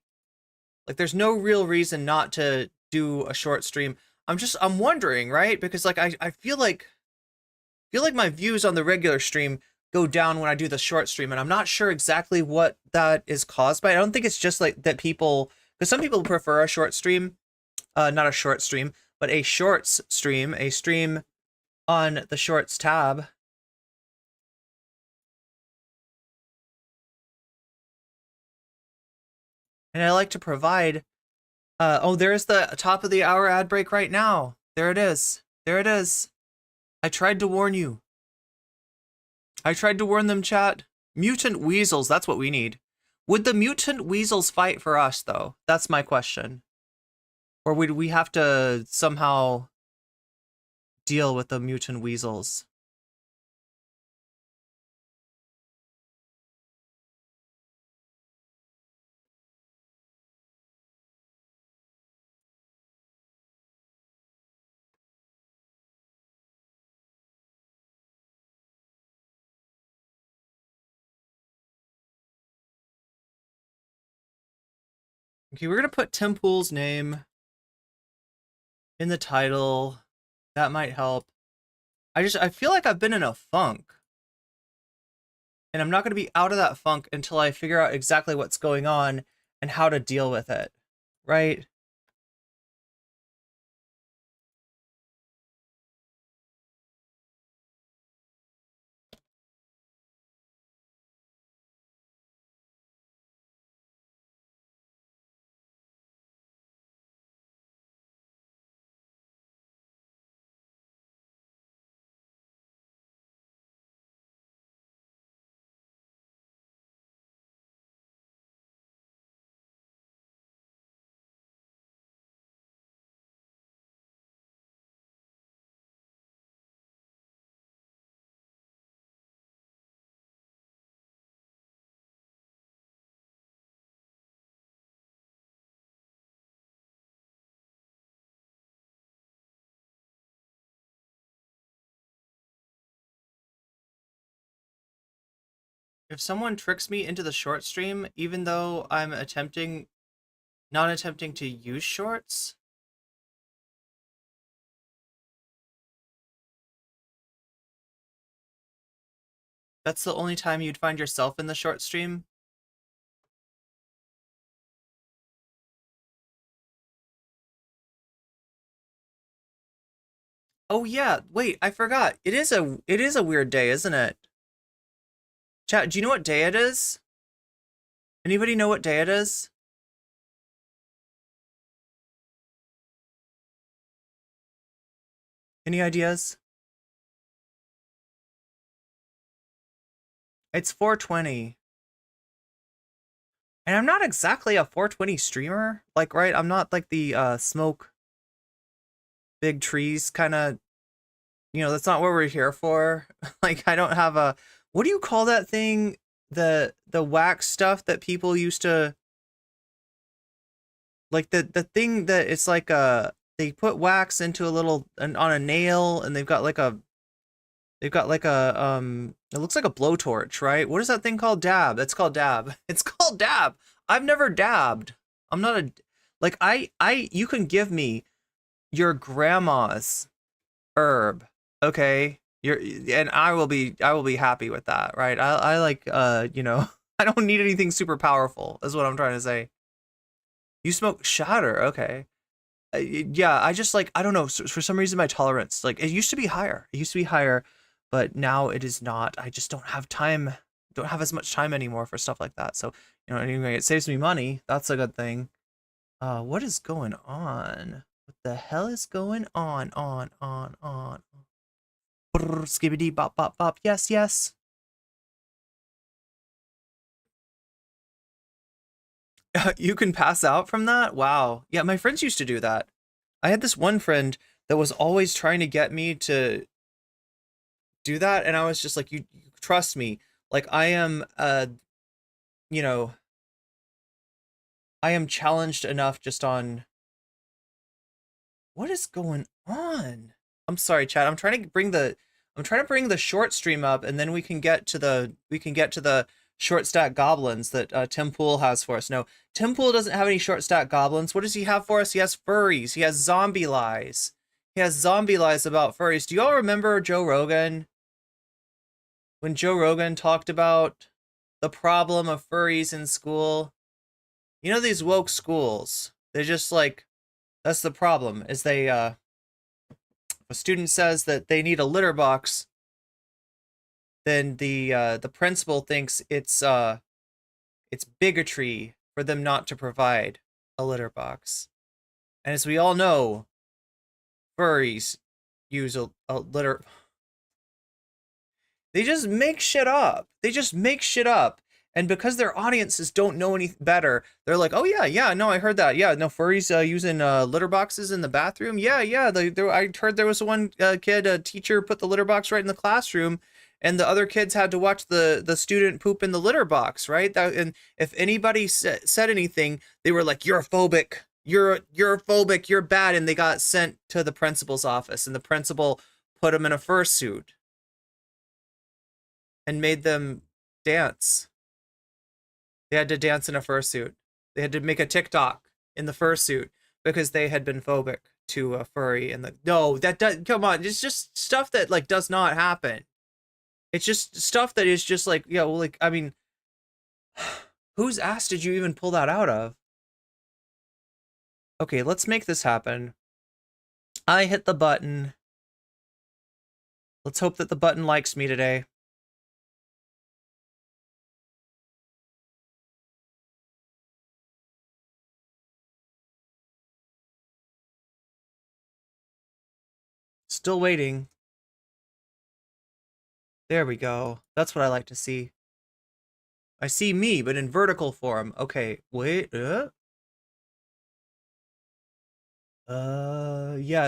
Like, there's no real reason not to do a short stream. I'm wondering, right? Because, like, I feel like my views on the regular stream go down when I do the short stream, and I'm not sure exactly what that is caused by. I don't think it's just like that people, because some people prefer a short stream, not a short stream, but a shorts stream, a stream on the shorts tab. And I like to provide, oh, there's the top of the hour ad break right now. There it is. There it is. I tried to warn you. I tried to warn them, chat. Mutant weasels, that's what we need. Would the mutant weasels fight for us, though? That's my question. Or would we have to somehow deal with the mutant weasels? Okay, we're gonna put Tim Pool's name in the title. That might help. I feel like I've been in a funk. And I'm not gonna be out of that funk until I figure out exactly what's going on and how to deal with it. Right? If someone tricks me into the short stream, even though I'm not attempting to use shorts, that's the only time you'd find yourself in the short stream? Oh yeah, wait, I forgot. It is a weird day, isn't it? Chat, do you know what day it is? Anybody know what day it is? Any ideas? It's 420. And I'm not exactly a 420 streamer. Like, right? I'm not like the smoke big trees kind of, that's not what we're here for. Like, I don't have a, what do you call that thing? The wax stuff that people used to, like the thing that it's like they put wax into a little on a nail, and they've got like a it looks like a blowtorch, right? What is that thing called? Dab. It's called dab. It's called dab. I've never dabbed. I'm not a, like, you can give me your grandma's herb, okay? And I will be happy with that, right? I like, I don't need anything super powerful, is what I'm trying to say. You smoke shatter, okay. Yeah, I just, like, I don't know, for some reason my tolerance, like, it used to be higher. But now it is not. I just don't have time, don't have as much time anyway for stuff like that. So, anyway, it saves me money. That's a good thing. What is going on? What the hell is going on? Brr, skibbity bop bop bop. Yes, yes. You can pass out from that? Wow. Yeah, my friends used to do that. I had this one friend that was always trying to get me to do that, and I was just like, you trust me. Like, I am I am challenged enough just on, what is going on? I'm sorry, chat. I'm trying to bring the short stream up, and then we can get to the short stack goblins that Tim Pool has for us. No, Tim Pool doesn't have any short stack goblins. What does he have for us? He has furries. He has zombie lies. He has zombie lies about furries. Do y'all remember Joe Rogan? When Joe Rogan talked about the problem of furries in school? You know, these woke schools, they're just like, that's the problem, is they, if a student says that they need a litter box, then the principal thinks it's bigotry for them not to provide a litter box. And as we all know, furries use a litter. They just make shit up. And because their audiences don't know any better, they're like, oh yeah, no, I heard that. Yeah, no, furries using litter boxes in the bathroom. Yeah, I heard there was one kid, a teacher put the litter box right in the classroom, and the other kids had to watch the student poop in the litter box, right? And if anybody said anything, they were like, you're phobic, you're phobic, you're bad, and they got sent to the principal's office, and the principal put them in a fursuit and made them dance. They had to dance in a fursuit. They had to make a TikTok in the fursuit because they had been phobic to a furry. And come on, it's just stuff that like does not happen. It's just stuff that is just like, yeah, well, like, I mean, whose ass did you even pull that out of? Okay, let's make this happen. I hit the button. Let's hope that the button likes me today. Still waiting. There we go. That's what I like to see. I see me, but in vertical form. Okay, wait. Yeah,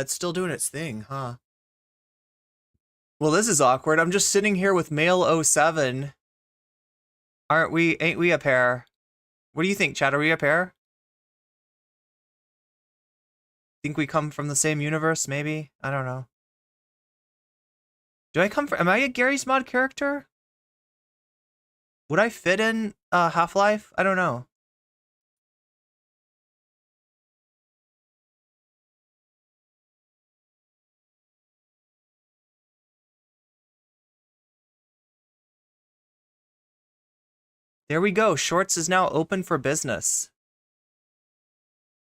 it's still doing its thing, huh? Well, this is awkward. I'm just sitting here with male 07. Aren't we? Ain't we a pair? What do you think, Chad? Are we a pair? Think we come from the same universe, maybe? I don't know. Do I come from... Am I a Gary's Mod character? Would I fit in Half-Life? I don't know. There we go. Shorts is now open for business.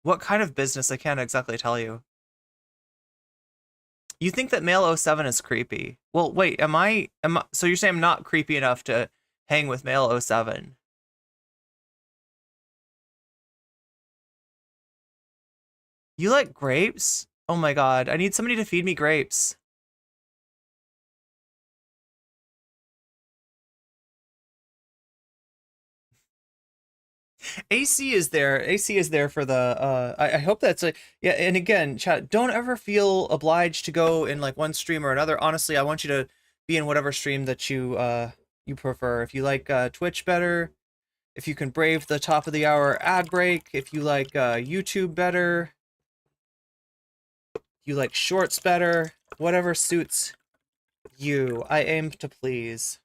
What kind of business? I can't exactly tell you. You think that male 07 is creepy? Well, wait, am I so you're saying I'm not creepy enough to hang with male 07? You like grapes? Oh my god, I need somebody to feed me grapes. AC is there. AC is there for the I hope that's a yeah, and again, chat, don't ever feel obliged to go in like one stream or another. Honestly, I want you to be in whatever stream that you prefer. If you like Twitch better, if you can brave the top of the hour ad break, if you like YouTube better, if you like shorts better, whatever suits you. I aim to please.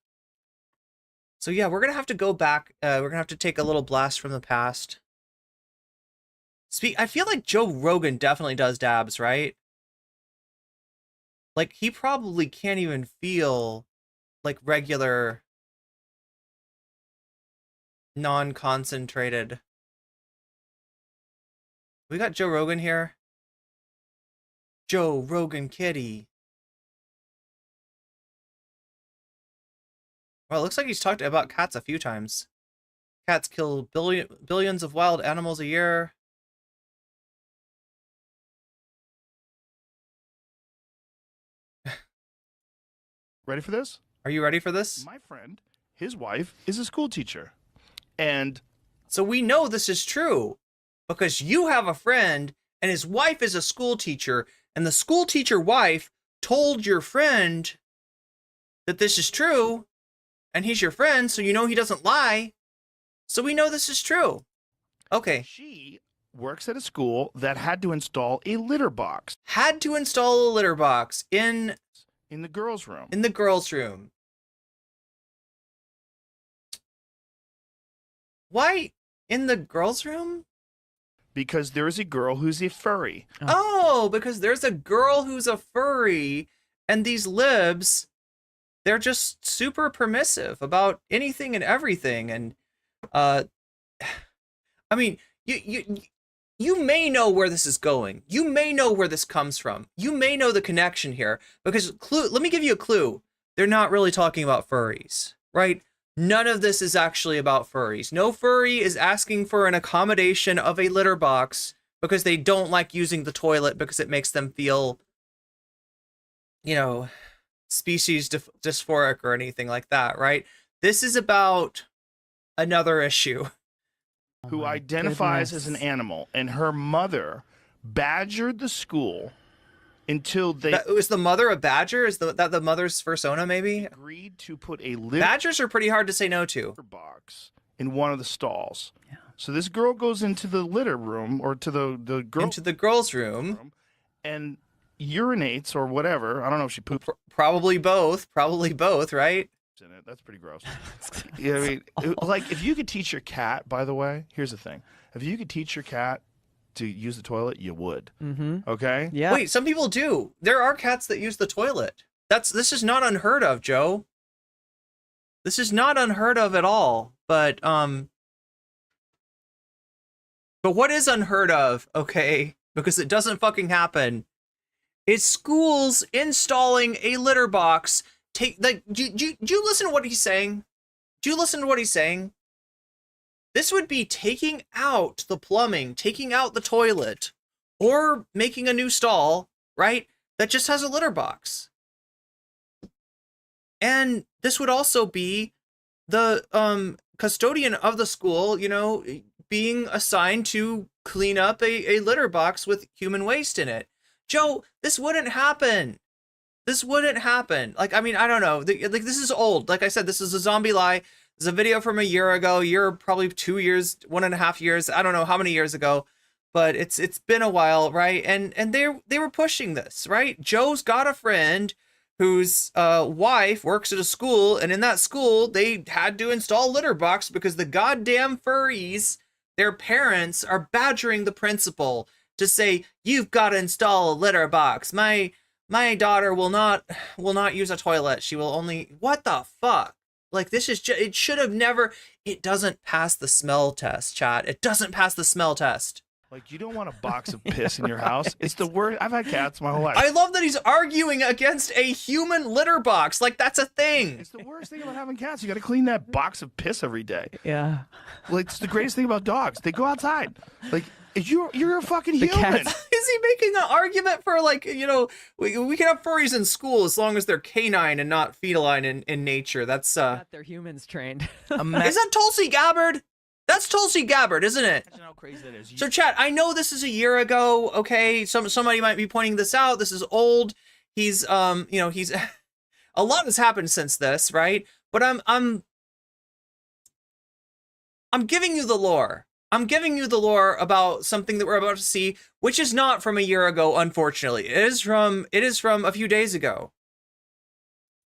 So yeah, we're gonna have to go back. We're gonna have to take a little blast from the past. I feel like Joe Rogan definitely does dabs, right? Like, he probably can't even feel like regular non-concentrated. We got Joe Rogan here. Joe Rogan kitty. Well, it looks like he's talked about cats a few times. Cats kill billions of wild animals a year. Ready for this? Are you ready for this? My friend, his wife, is a school teacher. And so we know this is true because you have a friend and his wife is a school teacher, and the school teacher wife told your friend that this is true. And he's your friend, so you know he doesn't lie. So we know this is true. Okay. She works at a school that had to install a litter box. Had to install a litter box in the girls' room. In the girls' room. Why in the girls' room? Because there is a girl who's a furry. Oh, because there's a girl who's a furry, and these libs, they're just super permissive about anything and everything. And I mean, you may know where this is going. You may know where this comes from. You may know the connection here, because let me give you a clue. They're not really talking about furries, right? None of this is actually about furries. No furry is asking for an accommodation of a litter box because they don't like using the toilet because it makes them feel, you know, species dysphoric or anything like that, right? This is about another issue. Who identifies as an animal, and her mother badgered the school until they... Was the mother a badger? Is that the mother's persona, maybe? Agreed to put a litter... Badgers are pretty hard to say no to. ...box in one of the stalls. Yeah. So this girl goes into the litter room, or to the into the girls' room, and urinates or whatever. I don't know if she pooped. Probably both, right? in it. That's pretty gross. Yeah, I mean, like if you could teach your cat, by the way, here's the thing. If you could teach your cat to use the toilet, you would. Okay? Yeah. Wait, some people do. There are cats that use the toilet. This is not unheard of, Joe. This is not unheard of at all. But what is unheard of, okay, because it doesn't fucking happen, is schools installing a litter box. Do you listen to what he's saying? Do you listen to what he's saying? This would be taking out the plumbing, taking out the toilet, or making a new stall, right, that just has a litter box. And this would also be the custodian of the school, you know, being assigned to clean up a litter box with human waste in it. Joe, this wouldn't happen. This wouldn't happen. Like, I mean, I don't know. Like, this is old. Like I said, this is a zombie lie. There's a video from a year ago. You're probably 2 years, 1.5 years. I don't know how many years ago, but it's been a while, right? And they were pushing this, right? Joe's got a friend whose wife works at a school, and in that school, they had to install litter box because the goddamn furries, their parents, are badgering the principal to say, you've got to install a litter box. My daughter will not use a toilet. She will only, what the fuck? Like, this is just, it should have never, it doesn't pass the smell test, chat. It doesn't pass the smell test. Like, you don't want a box of piss in your house. It's the worst. I've had cats my whole life. I love that he's arguing against a human litter box. Like, that's a thing. It's the worst thing about having cats. You got to clean that box of piss every day. Yeah. Like, it's the greatest thing about dogs. They go outside. Like, you're a fucking human. Is he making an argument for, like, you know, we can have furries in school as long as they're canine and not feline in nature? That's They're humans trained. Is that Tulsi Gabbard? That's Tulsi Gabbard, isn't it? Imagine how crazy that is. So, chat, I know this is a year ago. Okay, somebody might be pointing this out. This is old. He's he's a lot has happened since this, right? But I'm giving you the lore. I'm giving you the lore about something that we're about to see, which is not from a year ago, unfortunately. It is from a few days ago.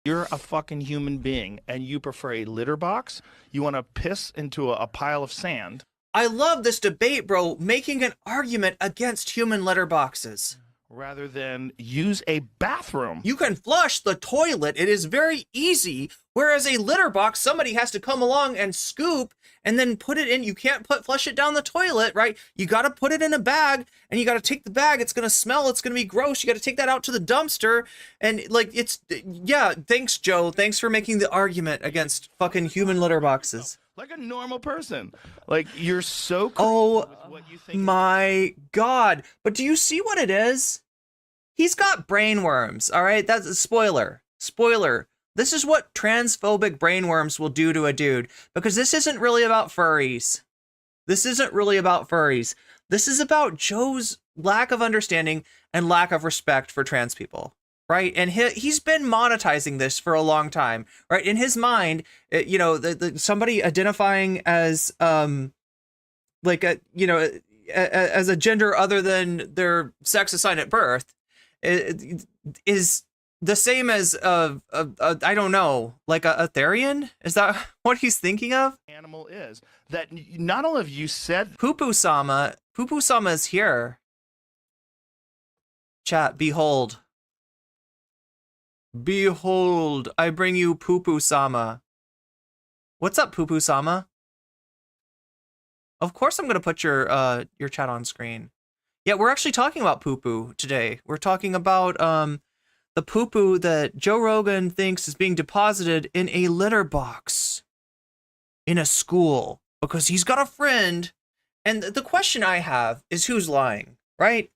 You're a fucking human being, and you prefer a litter box? You want to piss into a pile of sand? I love this debate, bro, making an argument against human litter boxes. Rather than use a bathroom. You can flush the toilet. It is very easy. Whereas a litter box, somebody has to come along and scoop and then put it in. You can't flush it down the toilet, right? You got to put it in a bag, and you got to take the bag. It's going to smell. It's going to be gross. You got to take that out to the dumpster. And like, yeah, thanks, Joe. Thanks for making the argument against fucking human litter boxes. Like a normal person. Like, you're so crazy with what you think. My God. But do you see what it is? He's got brain worms, all right? That's a spoiler. Spoiler. This is what transphobic brain worms will do to a dude, because this isn't really about furries. This isn't really about furries. This is about Joe's lack of understanding and lack of respect for trans people, right? And he's been monetizing this for a long time, right? In his mind, you know, somebody identifying as like a, you know, as a gender other than their sex assigned at birth is the same as I don't know, like a Therian? Is that what he's thinking of? Animal is that not only have you said Poo-Poo-sama is here. Chat, behold, I bring you Poo-Poo-sama. What's up, Poo-Poo-sama? Of course I'm gonna put your chat on screen. Yeah, we're actually talking about poo-poo today. We're talking about the poo-poo that Joe Rogan thinks is being deposited in a litter box in a school because he's got a friend. And the question I have is, who's lying, right?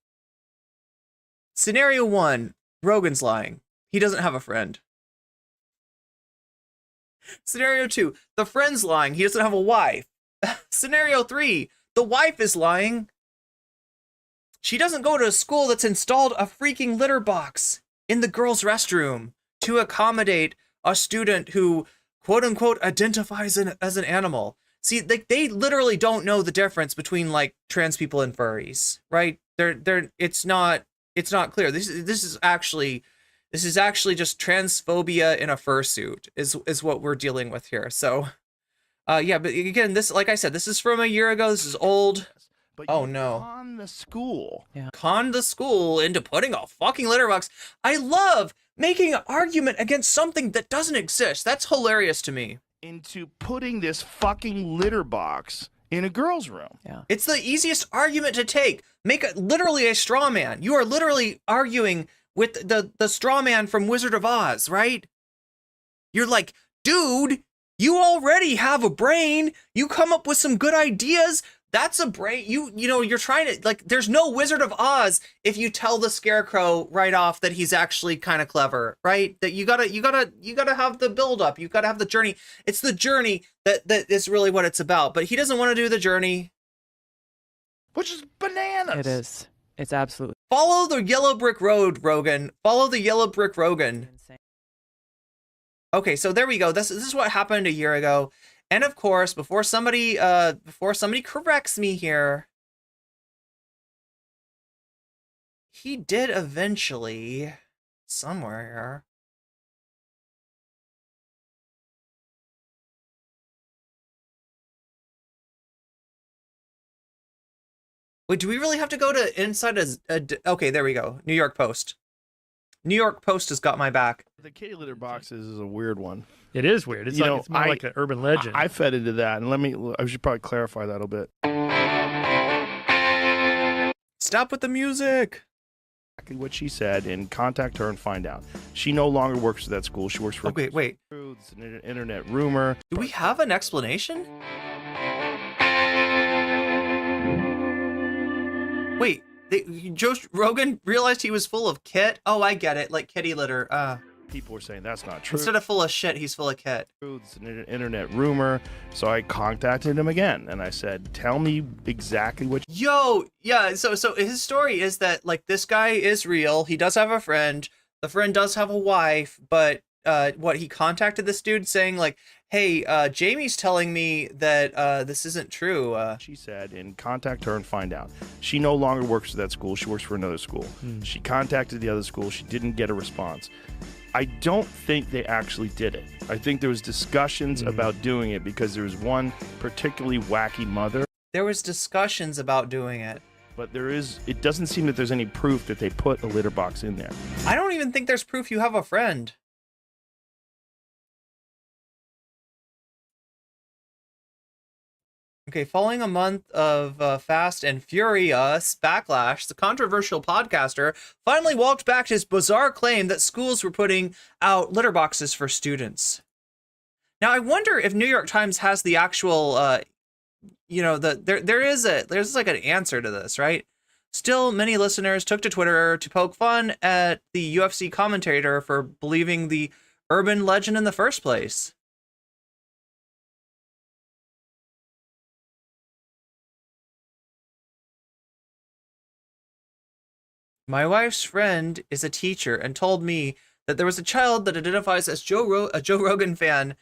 Scenario 1, Rogan's lying. He doesn't have a friend. Scenario 2, the friend's lying. He doesn't have a wife. Scenario 3, the wife is lying. She doesn't go to a school that's installed a freaking litter box in the girls' restroom to accommodate a student who, quote unquote, identifies as an animal. See, they literally don't know the difference between like trans people and furries, right? It's not clear. This is This is actually just transphobia in a fursuit is what we're dealing with here. So, yeah, but again, this, like I said, this is from a year ago. This is old. But oh you no. Con the school. Yeah. Con the school into putting a fucking litter box. I love making an argument against something that doesn't exist. That's hilarious to me. Into putting this fucking litter box in a girl's room. Yeah. It's the easiest argument to take. Make literally a straw man. You are literally arguing with the straw man from Wizard of Oz, right? You're like, dude, you already have a brain. You come up with some good ideas. That's a brain. You know, you're trying to, like, there's no Wizard of Oz if you tell the Scarecrow right off that he's actually kind of clever, right? That you gotta have the build up. You gotta have the journey. It's the journey that is really what it's about. But he doesn't want to do the journey, which is bananas. It is. It's absolutely. Follow the yellow brick road, Rogan. Follow the yellow brick Rogan. Okay, so there we go. This is what happened a year ago. And of course, before somebody corrects me here, he did eventually, somewhere here. Wait, do we really have to go to inside okay, there we go. New York Post. New York Post has got my back. The kitty litter boxes is a weird one. It is weird. It's, it's more like an urban legend. I fed into that, and I should probably clarify that a bit. Stop with the music. Exactly what she said, and contact her and find out. She no longer works at that school. She works for. Okay, wait. It's an internet rumor. Do we have an explanation? Wait, Joe Rogan realized he was full of kit? Oh, I get it, like kitty litter. People were saying that's not true. Instead of full of shit, he's full of kit. It's an internet rumor. So I contacted him again, and I said, tell me exactly what... Yo, yeah, so his story is that, like, this guy is real. He does have a friend. The friend does have a wife, but he contacted this dude saying, like, hey, Jamie's telling me that this isn't true. She said, and contact her and find out. She no longer works at that school. She works for another school. She contacted the other school. She didn't get a response. I don't think they actually did it. I think there was discussions about doing it because there was one particularly wacky mother. There was discussions about doing it. But it doesn't seem that there's any proof that they put a litter box in there. I don't even think there's proof you have a friend. Okay, following a month of Fast and Furious backlash, the controversial podcaster finally walked back his bizarre claim that schools were putting out litter boxes for students. Now, I wonder if New York Times has the actual, there's like an answer to this, right? Still, many listeners took to Twitter to poke fun at the UFC commentator for believing the urban legend in the first place. My wife's friend is a teacher and told me that there was a child that identifies as a Joe Rogan fan.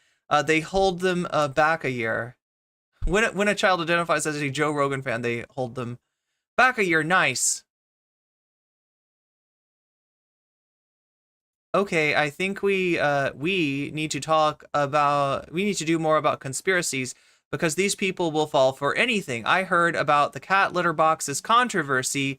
They hold them back a year. When a child identifies as a Joe Rogan fan, they hold them back a year. Nice. Okay, I think we need to do more about conspiracies because these people will fall for anything. I heard about the cat litter boxes controversy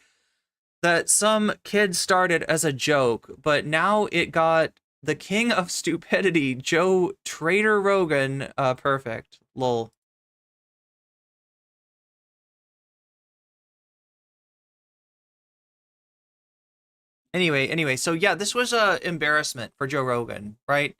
that some kid started as a joke, but now it got the king of stupidity, Joe Trader Rogan, perfect. Lol. Anyway, so yeah, this was a embarrassment for Joe Rogan, right?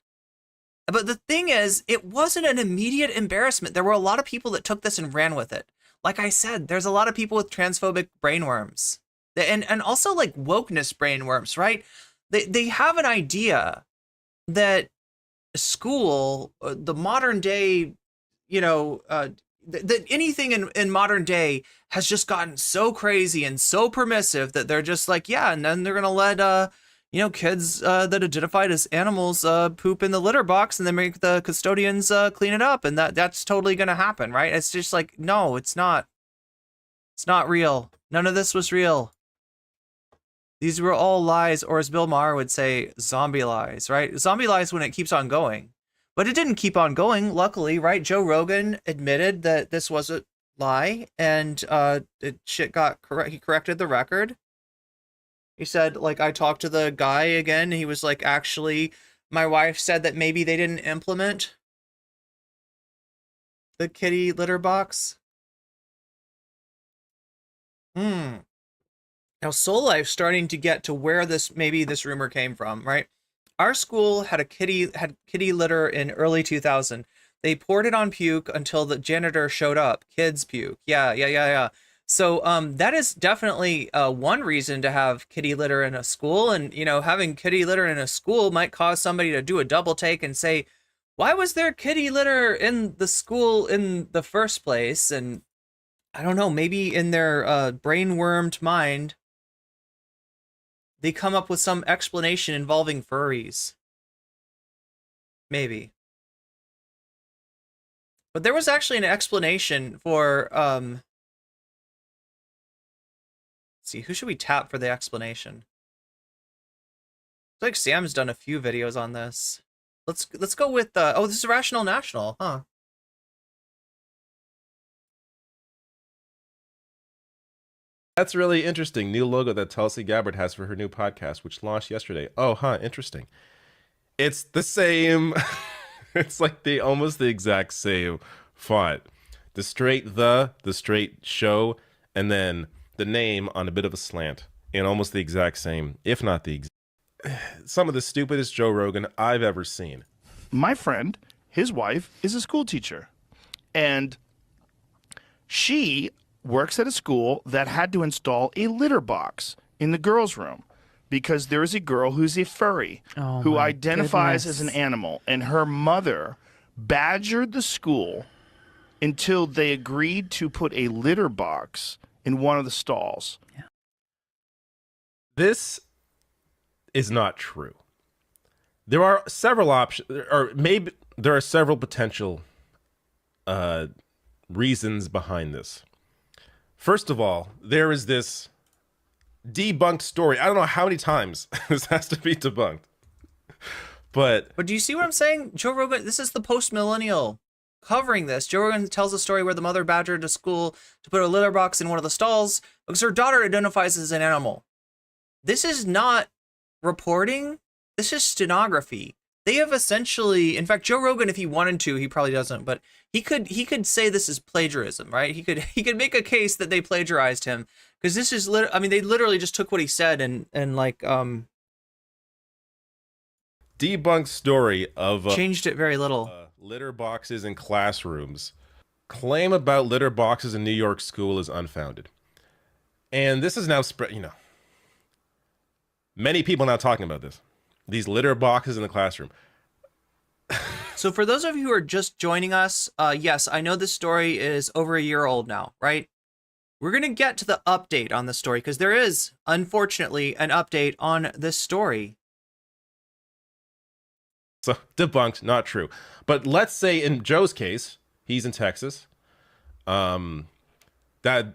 But the thing is, it wasn't an immediate embarrassment. There were a lot of people that took this and ran with it. Like I said, there's a lot of people with transphobic brainworms. And also like wokeness brainworms, right? They have an idea that school, the modern day, that anything in modern day has just gotten so crazy and so permissive that they're just like, yeah, and then they're gonna let kids that identified as animals poop in the litter box and then make the custodians clean it up, and that's totally gonna happen, right? It's just like, no, it's not. It's not real. None of this was real. These were all lies, or as Bill Maher would say, zombie lies, right? Zombie lies when it keeps on going. But it didn't keep on going, luckily, right? Joe Rogan admitted that this was a lie, and shit got correct. He corrected the record. He said, like, I talked to the guy again, and he was like, actually, my wife said that maybe they didn't implement the kitty litter box. Now, Soul Life's starting to get to where this rumor came from, right? Our school had kitty litter in early 2000. They poured it on puke until the janitor showed up. Kids puke. Yeah. So that is definitely one reason to have kitty litter in a school. And, you know, having kitty litter in a school might cause somebody to do a double take and say, why was there kitty litter in the school in the first place? And I don't know, maybe in their brain-wormed mind, they come up with some explanation involving furries. Maybe. But there was actually an explanation for, let's see, who should we tap for the explanation? I feel like Sam's done a few videos on this. Let's go with, oh, this is Rational National, huh? That's really interesting. New logo that Tulsi Gabbard has for her new podcast, which launched yesterday. Oh, huh, interesting. It's the same. It's like almost the exact same font. The straight show, and then the name on a bit of a slant. And almost the exact same, if not the exact. Some of the stupidest Joe Rogan I've ever seen. My friend, his wife, is a school teacher. And she works at a school that had to install a litter box in the girls' room because there is a girl who's a furry who identifies as an animal, and her mother badgered the school until they agreed to put a litter box in one of the stalls. Yeah. This is not true. There are several options, or maybe there are several potential reasons behind this. First of all, there is this debunked story. I don't know how many times this has to be debunked. But do you see what I'm saying? Joe Rogan, this is the post-millennial covering this. Joe Rogan tells a story where the mother badgered a school to put a litter box in one of the stalls because her daughter identifies as an animal. This is not reporting. This is stenography. They have essentially, in fact, Joe Rogan, if he wanted to, he probably doesn't, but he could say this is plagiarism, right? He could make a case that they plagiarized him because this is I mean, they literally just took what he said and like debunked story of changed it very little. Litter boxes in classrooms. Claim about litter boxes in New York school is unfounded. And this is now spread, you know. Many people now talking about this. These litter boxes in the classroom. So for those of you who are just joining us, yes, I know this story is over a year old now, right? We're going to get to the update on the story because there is, unfortunately, an update on this story. So debunked, not true. But let's say in Joe's case, he's in Texas. That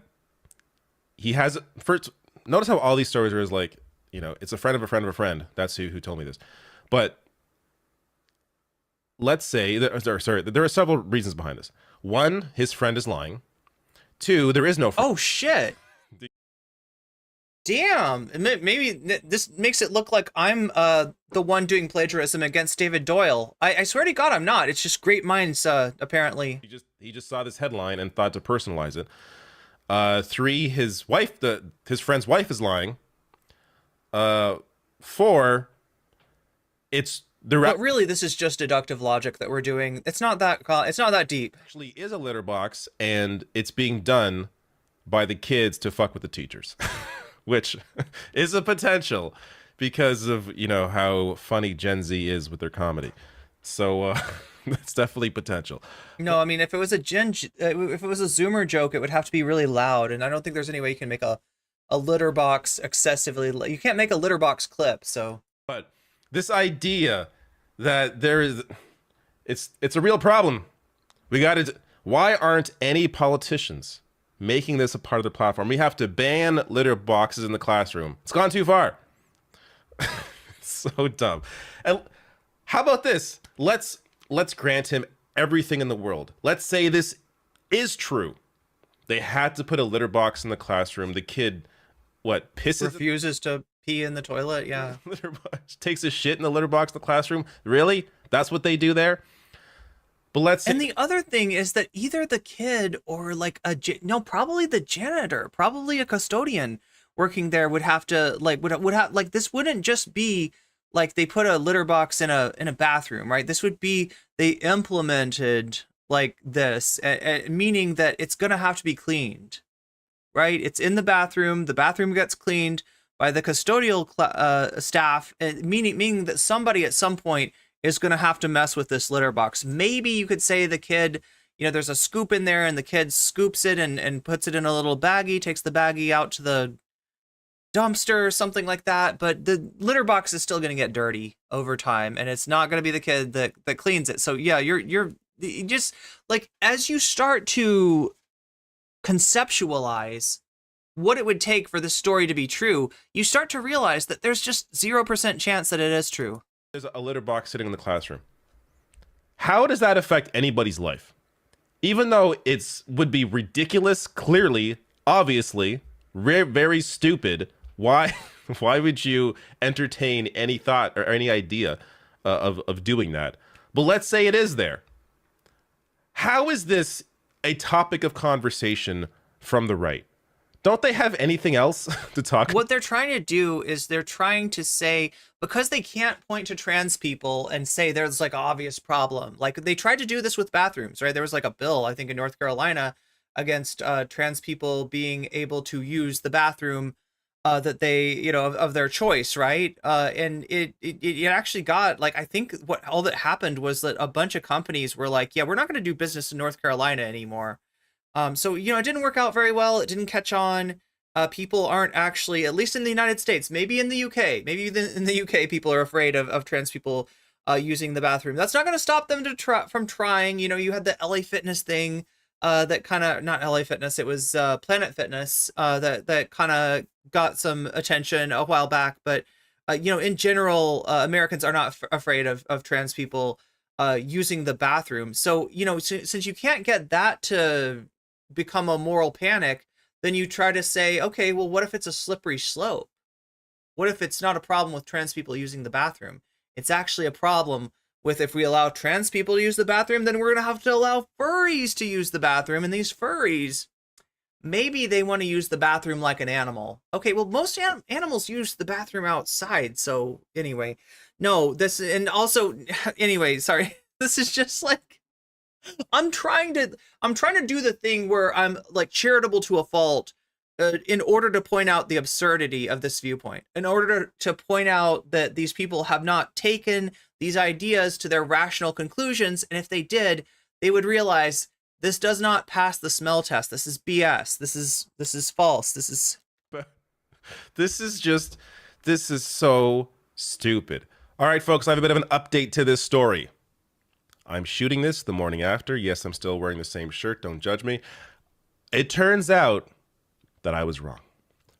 he has first. Notice how all these stories are like, you know, it's a friend of a friend of a friend. That's who told me this. But let's say there are several reasons behind this. One, his friend is lying. Two, there is no friend. Oh shit. Damn, maybe this makes it look like I'm the one doing plagiarism against David Doyle. I swear to God, I'm not. It's just great minds, apparently. He just saw this headline and thought to personalize it. Three, his friend's wife is lying. Four, but really, this is just deductive logic that we're doing. It's not that deep. Actually, is a litter box, and it's being done by the kids to fuck with the teachers. Which is a potential because of, you know, how funny Gen Z is with their comedy. So that's definitely potential. No, I mean, if it was a Zoomer joke, it would have to be really loud. And I don't think there's any way you can make a litter box excessively. You can't make a litter box clip. So, but this idea that it's a real problem. Why aren't any politicians making this a part of the platform. We have to ban litter boxes in the classroom. It's gone too far. So dumb. And how about this? Let's grant him everything in the world. Let's say this is true. They had to put a litter box in the classroom. The kid, refuses to pee in the toilet. Yeah. Litter box, takes a shit in the litter box in the classroom. Really? That's what they do there? But and the other thing is that either the kid or like probably the janitor, probably a custodian working there would have to would have this wouldn't just be like they put a litter box in a bathroom, right? This would be they implemented like this, meaning that it's going to have to be cleaned, right? It's in the bathroom gets cleaned by the custodial staff, meaning that somebody at some point is going to have to mess with this litter box. Maybe you could say the kid, there's a scoop in there and the kid scoops it and puts it in a little baggie, takes the baggie out to the dumpster or something like that. But the litter box is still going to get dirty over time, and it's not going to be the kid that cleans it. So yeah, you're just like, as you start to conceptualize what it would take for this story to be true, you start to realize that there's just 0% chance that it is true. There's a litter box sitting in the classroom. How does that affect anybody's life? Even though would be ridiculous, clearly, obviously, very stupid, why would you entertain any thought or any idea of doing that? But let's say it is there. How is this a topic of conversation from the right? Don't they have anything else to talk about? What they're trying to do is they're trying to say, because they can't point to trans people and say there's like an obvious problem. Like they tried to do this with bathrooms, right? There was like a bill, I think in North Carolina, against trans people being able to use the bathroom that they, of their choice, right? And it actually got, like, I think what all that happened was that a bunch of companies were like, yeah, we're not going to do business in North Carolina anymore. So, it didn't work out very well. It didn't catch on. People aren't actually, at least in the United States, maybe in the UK, in the UK, people are afraid of trans people using the bathroom. That's not going to stop them from trying. You had the LA Fitness thing that kind of, not LA Fitness, it was Planet Fitness that kind of got some attention a while back. But, in general, Americans are not afraid of trans people using the bathroom. So, since you can't get that to become a moral panic, then you try to say, okay, well, what if it's a slippery slope? What if it's not a problem with trans people using the bathroom? It's actually a problem with, if we allow trans people to use the bathroom, then we're going to have to allow furries to use the bathroom. And these furries, maybe they want to use the bathroom like an animal. Okay, well, most animals use the bathroom outside. So anyway, no, anyway, sorry. This is just like, I'm trying to do the thing where I'm like charitable to a fault in order to point out the absurdity of this viewpoint, in order to point out that these people have not taken these ideas to their rational conclusions. And if they did, they would realize this does not pass the smell test. This is BS. This is false. This is so stupid. All right, folks, I have a bit of an update to this story. I'm shooting this the morning after. Yes, I'm still wearing the same shirt. Don't judge me. It turns out that I was wrong.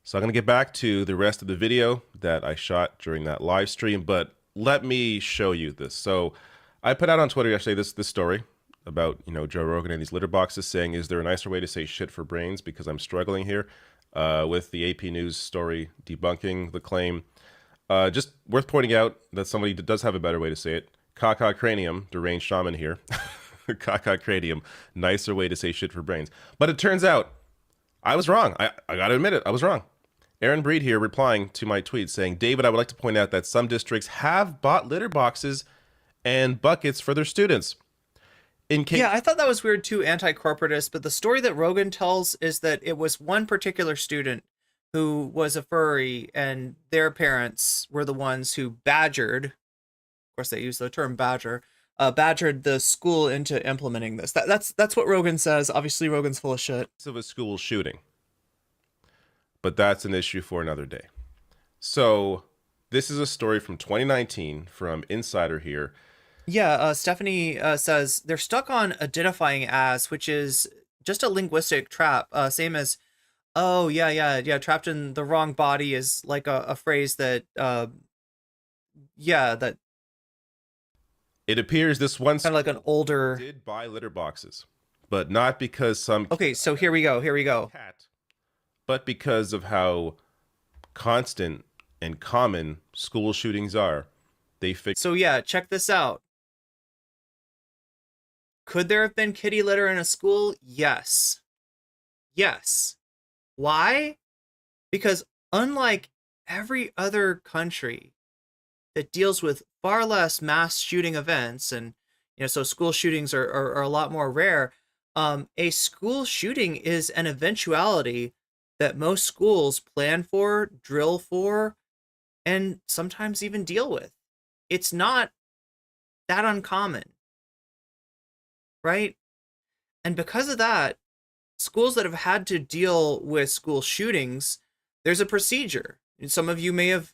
So I'm going to get back to the rest of the video that I shot during that live stream, but let me show you this. So I put out on Twitter yesterday this story about, Joe Rogan and these litter boxes, saying, is there a nicer way to say shit for brains? Because I'm struggling here with the AP News story debunking the claim. Just worth pointing out that somebody does have a better way to say it. Caca cranium, deranged shaman here. Caca cranium, nicer way to say shit for brains. But it turns out I was wrong. I gotta admit it, I was wrong. Aaron Breed here replying to my tweet saying, David, I would like to point out that some districts have bought litter boxes and buckets for their students. Yeah, I thought that was weird too, anti-corporatist, but the story that Rogan tells is that it was one particular student who was a furry and their parents were the ones who badgered, of course they use the term badgered the school into implementing this. That's what Rogan says. Obviously Rogan's full of shit. Of a school shooting. But that's an issue for another day. So this is a story from 2019 from Insider here. Yeah, Stephanie says they're stuck on identifying as, which is just a linguistic trap. Same as, oh yeah, trapped in the wrong body is like a phrase that that it appears this one kind of like an older did buy litter boxes, but not because some okay. So here we go. But because of how constant and common school shootings are, they fix. So yeah, check this out. Could there have been kitty litter in a school? Yes. Why? Because unlike every other country that deals with far less mass shooting events, and so school shootings are a lot more rare, a school shooting is an eventuality that most schools plan for, drill for, and sometimes even deal with. It's not that uncommon, right? And because of that, schools that have had to deal with school shootings, there's a procedure. And some of you may have,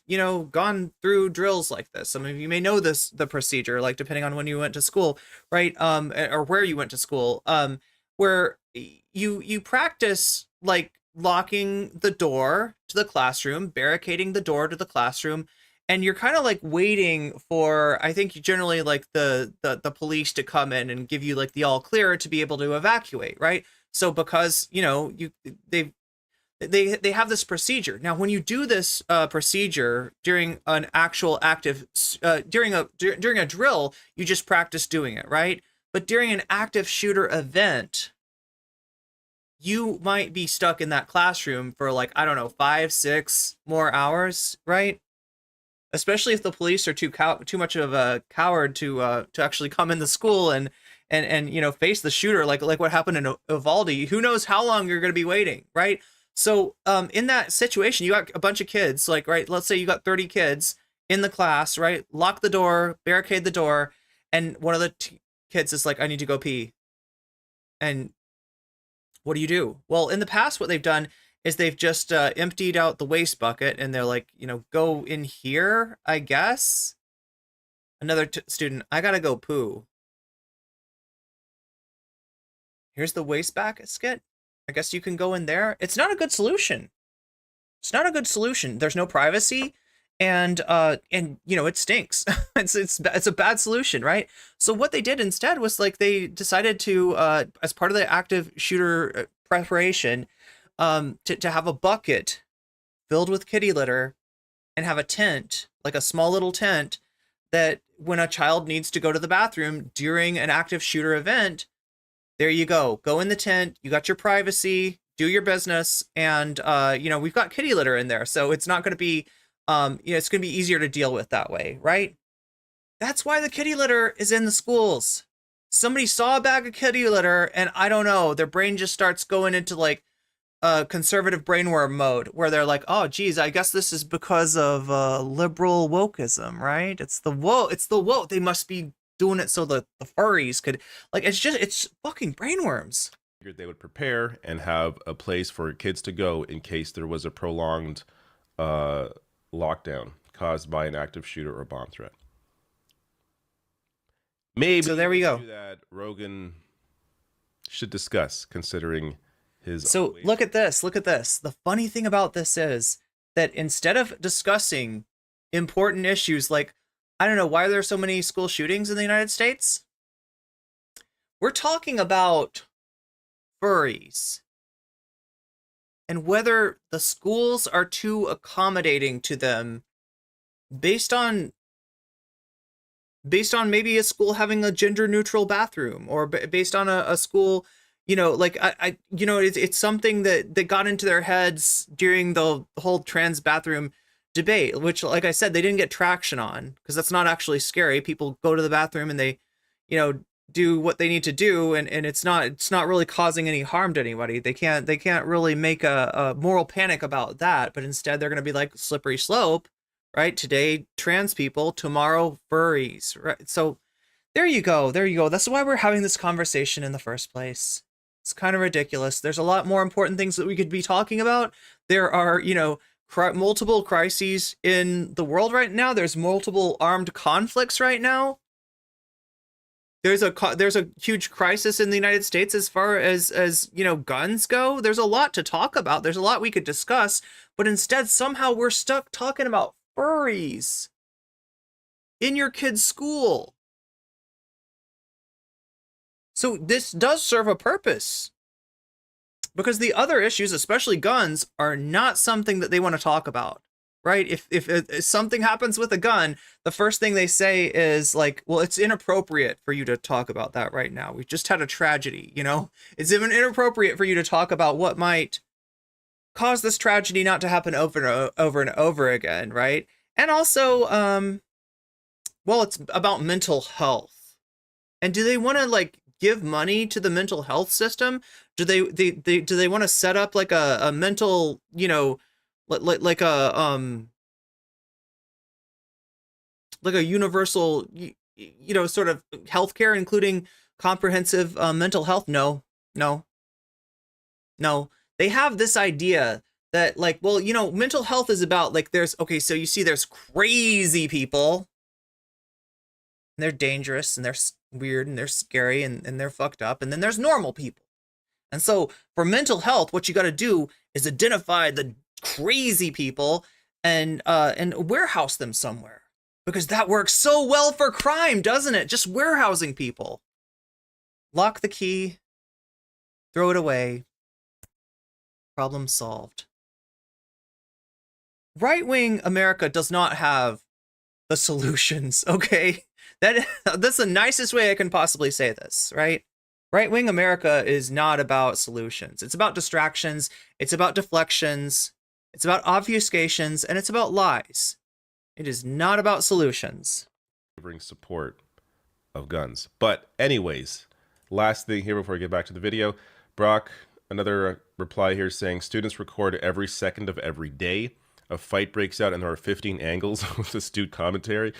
gone through drills like this. Some of you may know the procedure, like depending on when you went to school, right? Or where you went to school, where you practice like locking the door to the classroom, barricading the door to the classroom, and you're kind of like waiting for, I think you generally like the police to come in and give you like the all clear to be able to evacuate, right? So because they have this procedure. Now, when you do this procedure during an actual active during a drill, you just practice doing it, right? But during an active shooter event, you might be stuck in that classroom for like, I don't know, 5-6 more hours, right? Especially if the police are too much of a coward to actually come in the school and face the shooter, like what happened in Uvalde. Who knows how long you're going to be waiting, right? So in that situation, you got a bunch of kids, like, right, let's say you got 30 kids in the class, right? Lock the door, barricade the door, and one of the kids is like, I need to go pee. And what do? Well, in the past, what they've done is they've just emptied out the waste bucket, and they're like, go in here, I guess. Another student, I gotta go poo. Here's the waste basket. I guess you can go in there. It's not a good solution. There's no privacy, and it stinks. It's a bad solution, right? So what they did instead was like they decided to, as part of the active shooter preparation, to have a bucket filled with kitty litter and have a tent, like a small little tent, that when a child needs to go to the bathroom during an active shooter event, there you go. Go in the tent. You got your privacy. Do your business. And, we've got kitty litter in there. So it's not going to be, it's going to be easier to deal with that way, right? That's why the kitty litter is in the schools. Somebody saw a bag of kitty litter, and I don't know, their brain just starts going into like conservative brainworm mode, where they're like, oh, geez, I guess this is because of liberal wokeism, right? It's the woke. They must be doing it so the furries could, like, it's fucking brainworms. They would prepare and have a place for kids to go in case there was a prolonged lockdown caused by an active shooter or bomb threat. Maybe so there we go. That Rogan should discuss, considering his. So look at this. The funny thing about this is that instead of discussing important issues like, I don't know, why are there so many school shootings in the United States? We're talking about furries and whether the schools are too accommodating to them based on maybe a school having a gender neutral bathroom, or based on a school, it's something that got into their heads during the whole trans bathroom debate, which, like I said, they didn't get traction on, because that's not actually scary. People go to the bathroom and they, do what they need to do, and it's not really causing any harm to anybody. They can't really make a moral panic about that, but instead they're going to be like slippery slope, right? Today trans people, tomorrow furries, right? So there you go. That's why we're having this conversation in the first place. It's kind of ridiculous. There's a lot more important things that we could be talking about. There are, multiple crises in the world right now. There's multiple armed conflicts right now. there's a huge crisis in the United States as far as guns go. There's a lot to talk about. There's a lot we could discuss, but instead somehow we're stuck talking about furries in your kid's school. So this does serve a purpose, because the other issues, especially guns, are not something that they want to talk about. Right? If something happens with a gun, the first thing they say is like, well, it's inappropriate for you to talk about that right now. We just had a tragedy, It's even inappropriate for you to talk about what might cause this tragedy not to happen over and over again, right? And also, well, it's about mental health. And do they want to give money to the mental health system? Do they want to set up like a mental, like a universal, sort of healthcare, including comprehensive mental health? No. They have this idea that mental health is about so you see there's crazy people, and they're dangerous, and they're weird, and they're scary, and they're fucked up, and then there's normal people. And so for mental health, what you got to do is identify the crazy people and warehouse them somewhere, because that works so well for crime, doesn't it? Just warehousing people. Lock the key, throw it away, problem solved. Right-wing America does not have the solutions, okay? That's the nicest way I can possibly say this, right? Right-wing America is not about solutions. It's about distractions, it's about deflections, it's about obfuscations, and it's about lies. It is not about solutions. Bring support of guns. But anyways, last thing here before I get back to the video, Brock, another reply here saying students record every second of every day. A fight breaks out and there are 15 angles with astute commentary,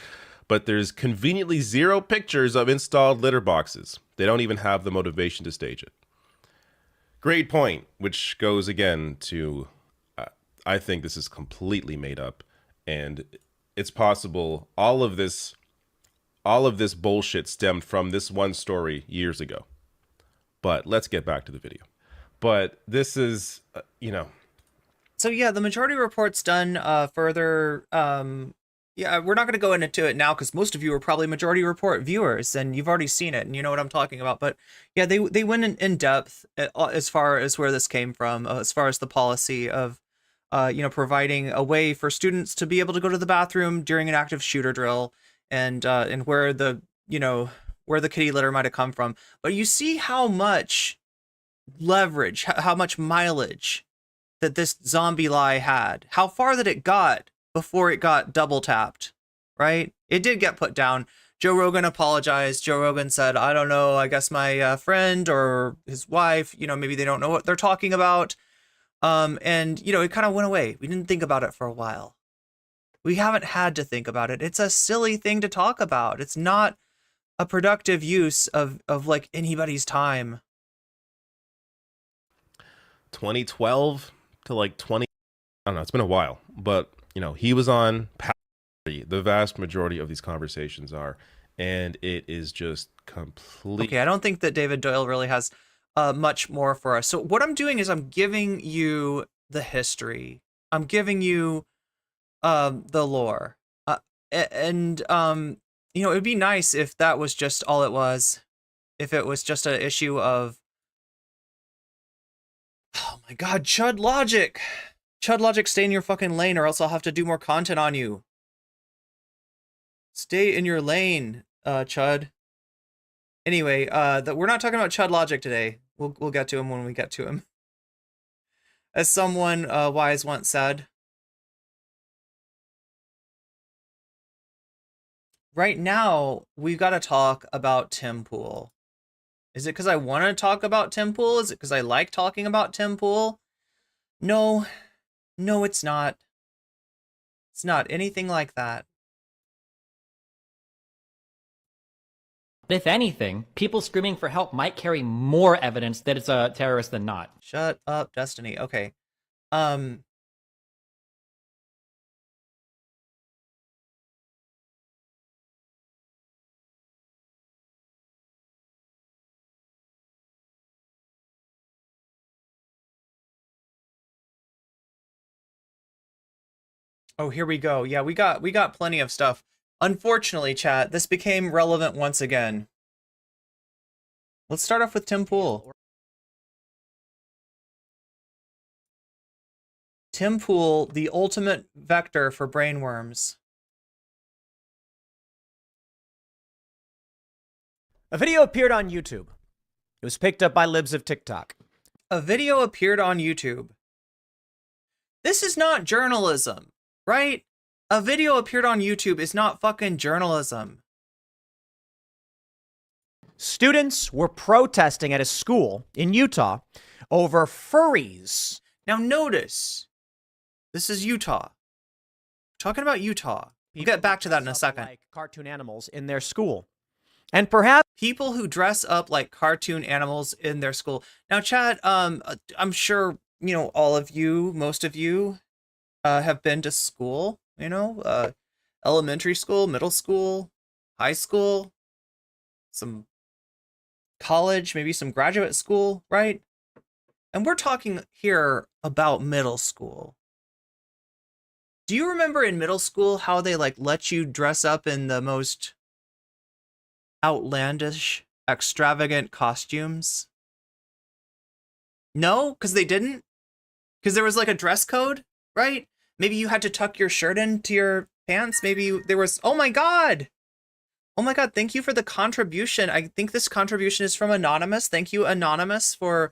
but there's conveniently 0 pictures of installed litter boxes. They don't even have the motivation to stage it. Great point, which goes again to, I think this is completely made up, and it's possible all of this bullshit stemmed from this one story years ago. But let's get back to the video. But this is, So yeah, the majority report's done further. Yeah, we're not going to go into it now because most of you are probably majority report viewers and you've already seen it and you know what I'm talking about. But yeah, they went in depth as far as where this came from, as far as the policy of, providing a way for students to be able to go to the bathroom during an active shooter drill, and where the kitty litter might have come from. But you see how much leverage, how much mileage that this zombie lie had, how far that it got before it got double tapped, right? It did get put down. Joe Rogan apologized. Joe Rogan said, I don't know, I guess my friend or his wife, maybe they don't know what they're talking about. And it kind of went away. We didn't think about it for a while. We haven't had to think about it. It's a silly thing to talk about. It's not a productive use of anybody's time. 2012 to 20, I don't know, it's been a while, but he was on the vast majority of these conversations are, and it is just complete. Okay, I don't think that David Doyle really has much more for us. So what I'm doing is I'm giving you the history. I'm giving you the lore. And it would be nice if that was just all it was. If it was just an issue of, oh my god, Chud Logic! Chud Logic, stay in your fucking lane or else I'll have to do more content on you. Stay in your lane, Chud. Anyway, we're not talking about Chud Logic today. We'll get to him when we get to him. As someone wise once said, right now, we've got to talk about Tim Pool. Is it because I want to talk about Tim Pool? Is it because I like talking about Tim Pool? No, it's not. It's not anything like that. If anything, people screaming for help might carry more evidence that it's a terrorist than not. Shut up, Destiny. Okay. Oh, here we go. Yeah, we got plenty of stuff. Unfortunately, chat, this became relevant once again. Let's start off with Tim Pool. Tim Pool, the ultimate vector for brainworms. A video appeared on YouTube. It was picked up by libs of TikTok. A video appeared on YouTube. This is not journalism, right? A video appeared on YouTube is not fucking journalism. Students were protesting at a school in Utah over furries. Now notice, this is Utah. We're talking about Utah. We'll get back to that in a second. Like cartoon animals in their school. And perhaps people who dress up like cartoon animals in their school. Now, chat, I'm sure, you know, all of you, most of you have been to school, you know, elementary school, middle school, high school, some college, maybe some graduate school, right? And we're talking here about middle school. Do you remember in middle school how they like let you dress up in the most outlandish, extravagant costumes? No, because they didn't? Because there was like a dress code, right? Maybe you had to tuck your shirt into your pants. Maybe there was, oh my God. Oh my God, thank you for the contribution. I think this contribution is from Anonymous. Thank you, Anonymous, for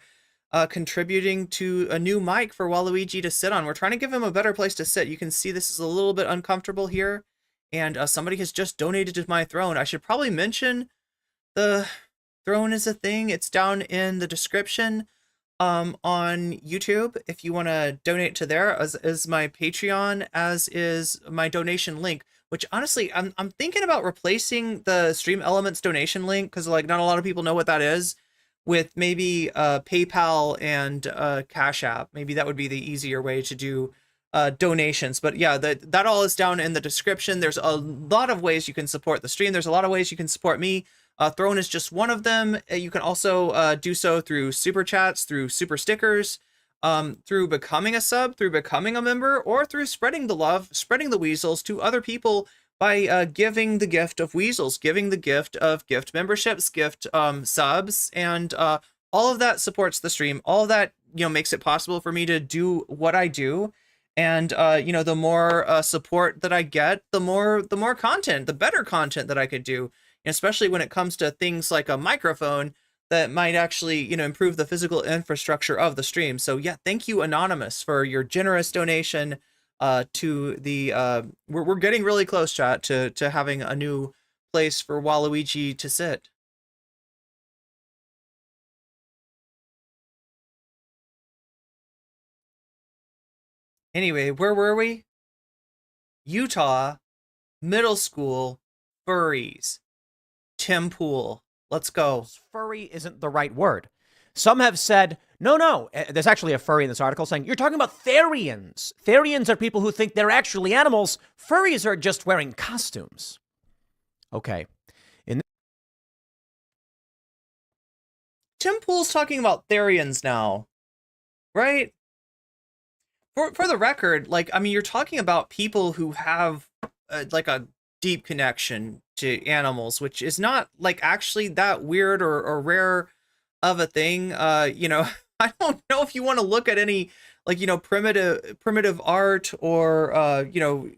contributing to a new mic for Waluigi to sit on. We're trying to give him a better place to sit. You can see this is a little bit uncomfortable here. And somebody has just donated to my throne. I should probably mention the throne is a thing. It's down in the description on YouTube. If you want to donate to there, as is my Patreon, as is my donation link. Which honestly, I'm thinking about replacing the Stream Elements donation link because like not a lot of people know what that is, with maybe PayPal and Cash App. Maybe that would be the easier way to do donations. But yeah, that all is down in the description. There's a lot of ways you can support the stream. There's a lot of ways you can support me. Throne is just one of them. You can also do so through super chats, through super stickers, through becoming a sub, through becoming a member, or through spreading the love, spreading the weasels to other people by giving the gift of weasels, giving the gift of gift memberships, gift subs, and all of that supports the stream. All of that, you know, makes it possible for me to do what I do. And you know, the more support that I get, the more content, the better content that I could do, and especially when it comes to things like a microphone that might actually, you know, improve the physical infrastructure of the stream. So yeah, thank you, Anonymous, for your generous donation to the we're getting really close, chat, to having a new place for Waluigi to sit. Anyway, where were we? Utah, middle school, furries. Tim Pool. Let's go. Furry isn't the right word. Some have said, no. There's actually a furry in this article saying, you're talking about Therians. Therians are people who think they're actually animals. Furries are just wearing costumes. Okay. Tim Pool's talking about Therians now, right? For the record, like, I mean, you're talking about people who have like a deep connection to animals, which is not like actually that weird or rare of a thing. You know, I don't know if you want to look at any like, you know, primitive art or you know,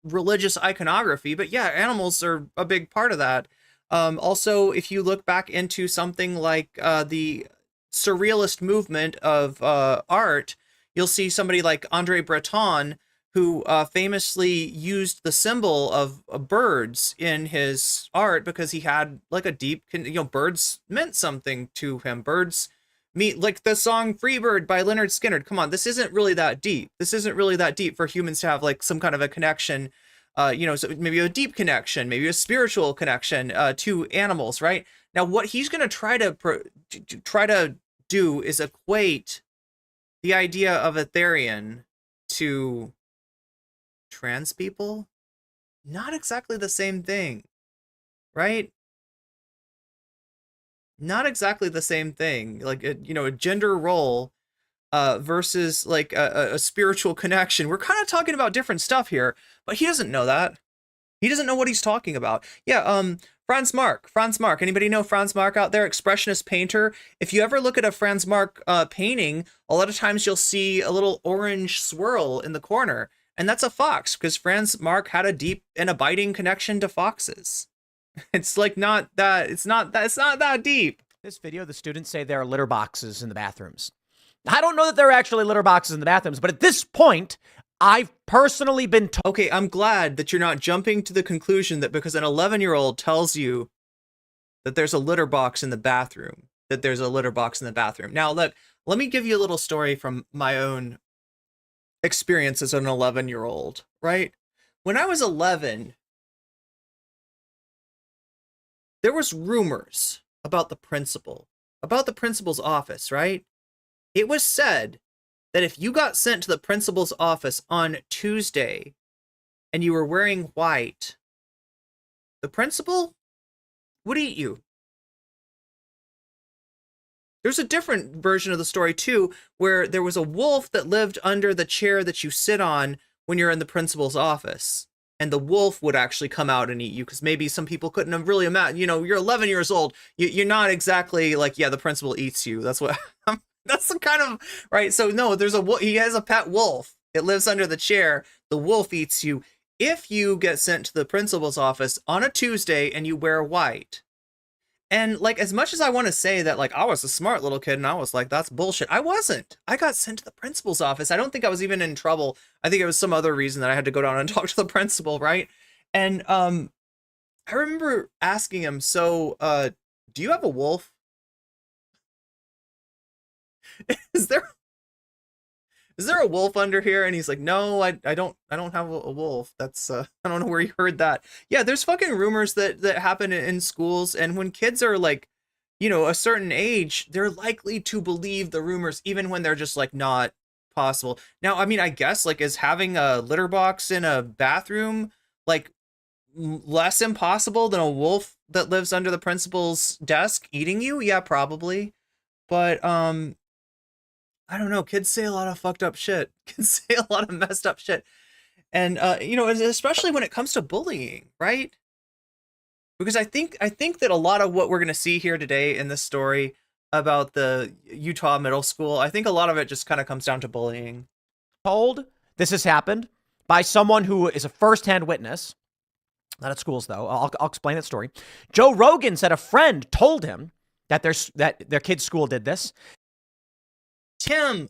religious iconography, but yeah, animals are a big part of that. Also, if you look back into something like the surrealist movement of art, you'll see somebody like Andre Breton, who famously used the symbol of birds in his art because he had like a deep, you know, birds meant something to him. Birds mean, like the song Free Bird by Leonard Skinner. Come on, this isn't really that deep. This isn't really that deep for humans to have like some kind of a connection, you know, so maybe a deep connection, maybe a spiritual connection to animals, right? Now, what he's going to try to do is equate the idea of a Therian to trans people. Not exactly the same thing, right? Not exactly the same thing. Like, you know, a gender role versus like a spiritual connection. We're kind of talking about different stuff here, but he doesn't know that. He doesn't know what he's talking about. Yeah, Franz Marc. Anybody know Franz Marc out there? Expressionist painter. If you ever look at a Franz Marc painting, a lot of times you'll see a little orange swirl in the corner, and that's a fox, because Franz Marc had a deep and abiding connection to foxes. It's like not that deep. This video, the students say there are litter boxes in the bathrooms. I don't know that there are actually litter boxes in the bathrooms, but at this point, I've personally been told. Okay, I'm glad that you're not jumping to the conclusion that because an 11-year-old tells you that there's a litter box in the bathroom, that there's a litter box in the bathroom. Now, look, let me give you a little story from my own experience as an 11-year-old, right? When I was 11, there was rumors about the principal's office, right? It was said that if you got sent to the principal's office on Tuesday and you were wearing white, the principal would eat you. There's a different version of the story too, where there was a wolf that lived under the chair that you sit on when you're in the principal's office. And the wolf would actually come out and eat you, because maybe some people couldn't have really imagined, you're 11 years old. You're not exactly like, yeah, the principal eats you. That's what, that's the kind of, right? So no, he has a pet wolf. It lives under the chair. The wolf eats you if you get sent to the principal's office on a Tuesday and you wear white. And like, as much as I want to say that, like, I was a smart little kid and I was like, that's bullshit, I wasn't. I got sent to the principal's office. I don't think I was even in trouble. I think it was some other reason that I had to go down and talk to the principal, right? And I remember asking him, so do you have a wolf? Is there a wolf under here? And he's like, no, I don't have a wolf. That's I don't know where you heard that. Yeah, there's fucking rumors that happen in schools, and when kids are like, a certain age, they're likely to believe the rumors even when they're just like not possible. Now, I mean, I guess, like, is having a litter box in a bathroom like less impossible than a wolf that lives under the principal's desk eating you? Yeah, probably. But I don't know. Kids say a lot of fucked up shit. Kids say a lot of messed up shit. And, especially when it comes to bullying, right? Because I think that a lot of what we're going to see here today in this story about the Utah middle school, I think a lot of it just kind of comes down to bullying. Told this has happened by someone who is a firsthand witness. Not at schools, though. I'll explain that story. Joe Rogan said a friend told him that their kid's school did this. Tim,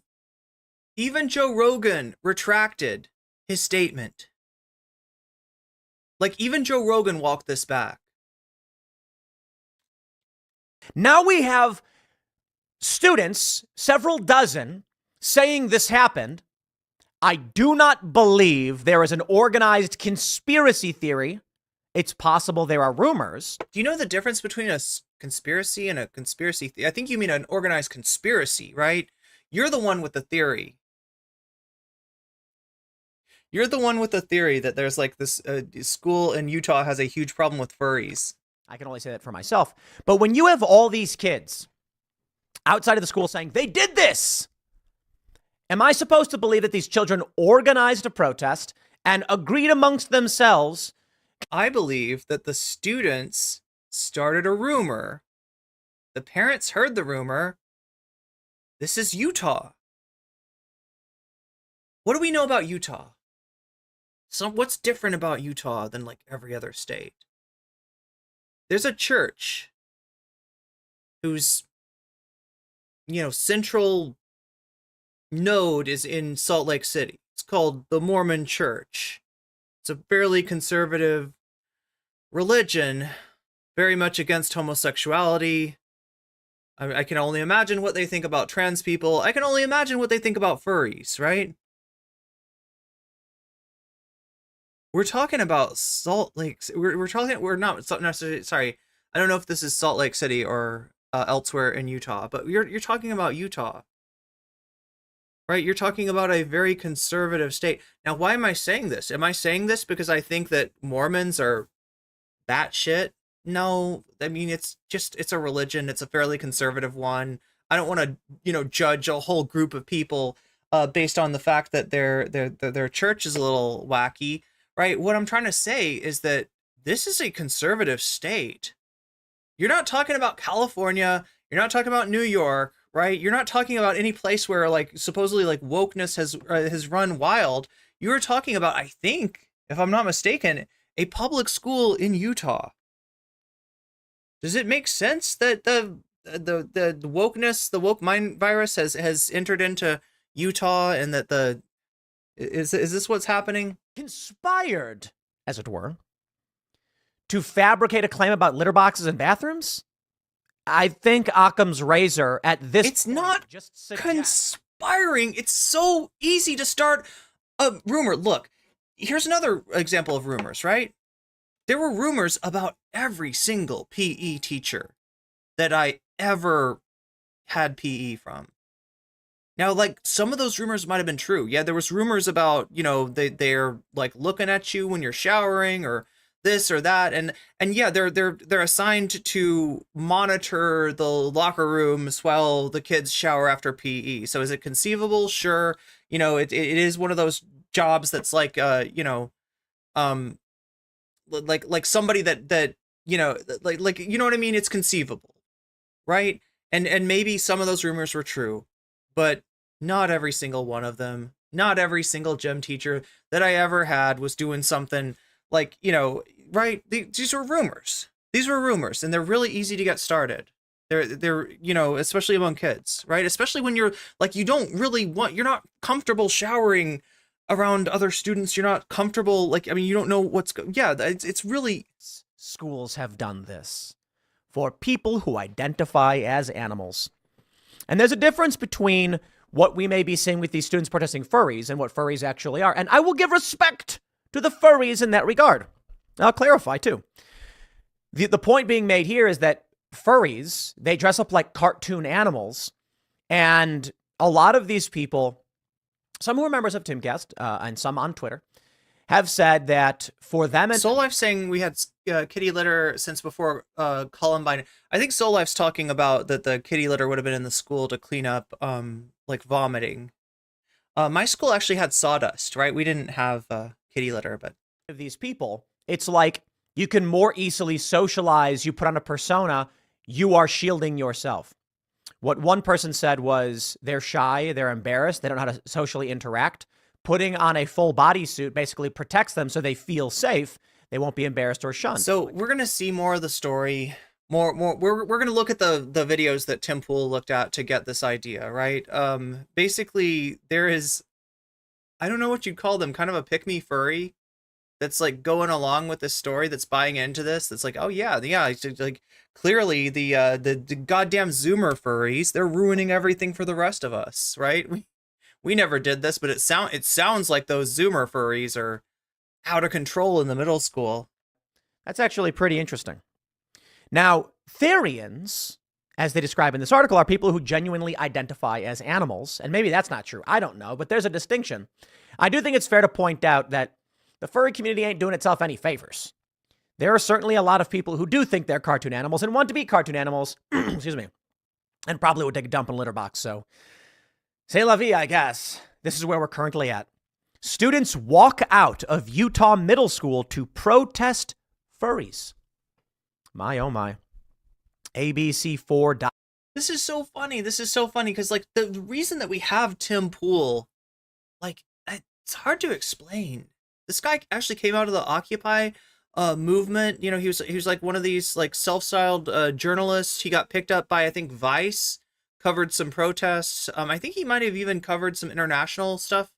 even Joe Rogan retracted his statement. Like, even Joe Rogan walked this back. Now we have students, several dozen, saying this happened. I do not believe there is an organized conspiracy theory. It's possible there are rumors. Do you know the difference between a conspiracy and a conspiracy? I think you mean an organized conspiracy, right? You're the one with the theory. You're the one with the theory that there's like this school in Utah has a huge problem with furries. I can only say that for myself. But when you have all these kids outside of the school saying they did this, am I supposed to believe that these children organized a protest and agreed amongst themselves? I believe that the students started a rumor. The parents heard the rumor. This is Utah. What do we know about Utah? So what's different about Utah than like every other state? There's a church whose, central node is in Salt Lake City. It's called the Mormon Church. It's a fairly conservative religion, very much against homosexuality. I can only imagine what they think about trans people. I can only imagine what they think about furries, right? We're talking about Salt Lake. We're not necessarily, sorry. I don't know if this is Salt Lake City or elsewhere in Utah, but you're talking about Utah, right? You're talking about a very conservative state. Now, why am I saying this? Am I saying this because I think that Mormons are batshit? No, I mean, it's a religion. It's a fairly conservative one. I don't want to, you know, judge a whole group of people based on the fact that their church is a little wacky, right? What I'm trying to say is that this is a conservative state. You're not talking about California. You're not talking about New York, right? You're not talking about any place where like supposedly like wokeness has run wild. You're talking about, I think, if I'm not mistaken, a public school in Utah. Does it make sense that the wokeness, the woke mind virus has entered into Utah, and that is this what's happening? Conspired, as it were, to fabricate a claim about litter boxes and bathrooms? I think Occam's razor at this It's not just conspiring. It's so easy to start a rumor. Look, here's another example of rumors, right? There were rumors about every single PE teacher that I ever had PE from. Now, like, some of those rumors might have been true. Yeah, there was rumors about, you know, they're like looking at you when you're showering or this or that, and yeah, they're assigned to monitor the locker rooms while the kids shower after PE. So is it conceivable? Sure. You know, it is one of those jobs that's like you know, like somebody that you know, like you know what I mean? It's conceivable, right? And maybe some of those rumors were true, but not every single one of them. Not every single gym teacher that I ever had was doing something like, you know, right? These were rumors. These were rumors, and they're really easy to get started. They're you know, especially among kids, right? Especially when you're like, you're not comfortable showering around other students. You're not comfortable, like, I mean, you don't know it's really. Schools have done this for people who identify as animals. And there's a difference between what we may be seeing with these students protesting furries and what furries actually are. And I will give respect to the furries in that regard. I'll clarify too. The point being made here is that furries, they dress up like cartoon animals. And a lot of these people, some who are members of Timcast and some on Twitter, have said that for them and Soul Life saying we had kitty litter since before Columbine. I think Soul Life's talking about that the kitty litter would have been in the school to clean up like vomiting. My school actually had sawdust, right? We didn't have kitty litter, but of these people, it's like you can more easily socialize. You put on a persona, you are shielding yourself. What one person said was they're shy, they're embarrassed, they don't know how to socially interact. Putting on a full bodysuit basically protects them so they feel safe. They won't be embarrassed or shunned. So we're going to see more of the story. We're going to look at the videos that Tim Pool looked at to get this idea, right? Basically, there is, I don't know what you'd call them, kind of a pick-me furry that's like going along with this story, that's buying into this. That's like, oh yeah, it's like clearly the goddamn Zoomer furries, they're ruining everything for the rest of us, right? We never did this, but it sounds like those Zoomer furries are out of control in the middle school. That's actually pretty interesting. Now, Therians, as they describe in this article, are people who genuinely identify as animals. And maybe that's not true. I don't know, but there's a distinction. I do think it's fair to point out that the furry community ain't doing itself any favors. There are certainly a lot of people who do think they're cartoon animals and want to be cartoon animals, excuse me, and probably would take a dump in a litter box. So, c'est la vie, I guess. This is where we're currently at. Students walk out of Utah middle school to protest furries. My, oh my. ABC4. This is so funny. This is so funny because, like, the reason that we have Tim Pool, like, it's hard to explain. This guy actually came out of the Occupy movement. You know, he was like one of these like self-styled journalists. He got picked up by, I think, Vice, covered some protests. I think he might have even covered some international stuff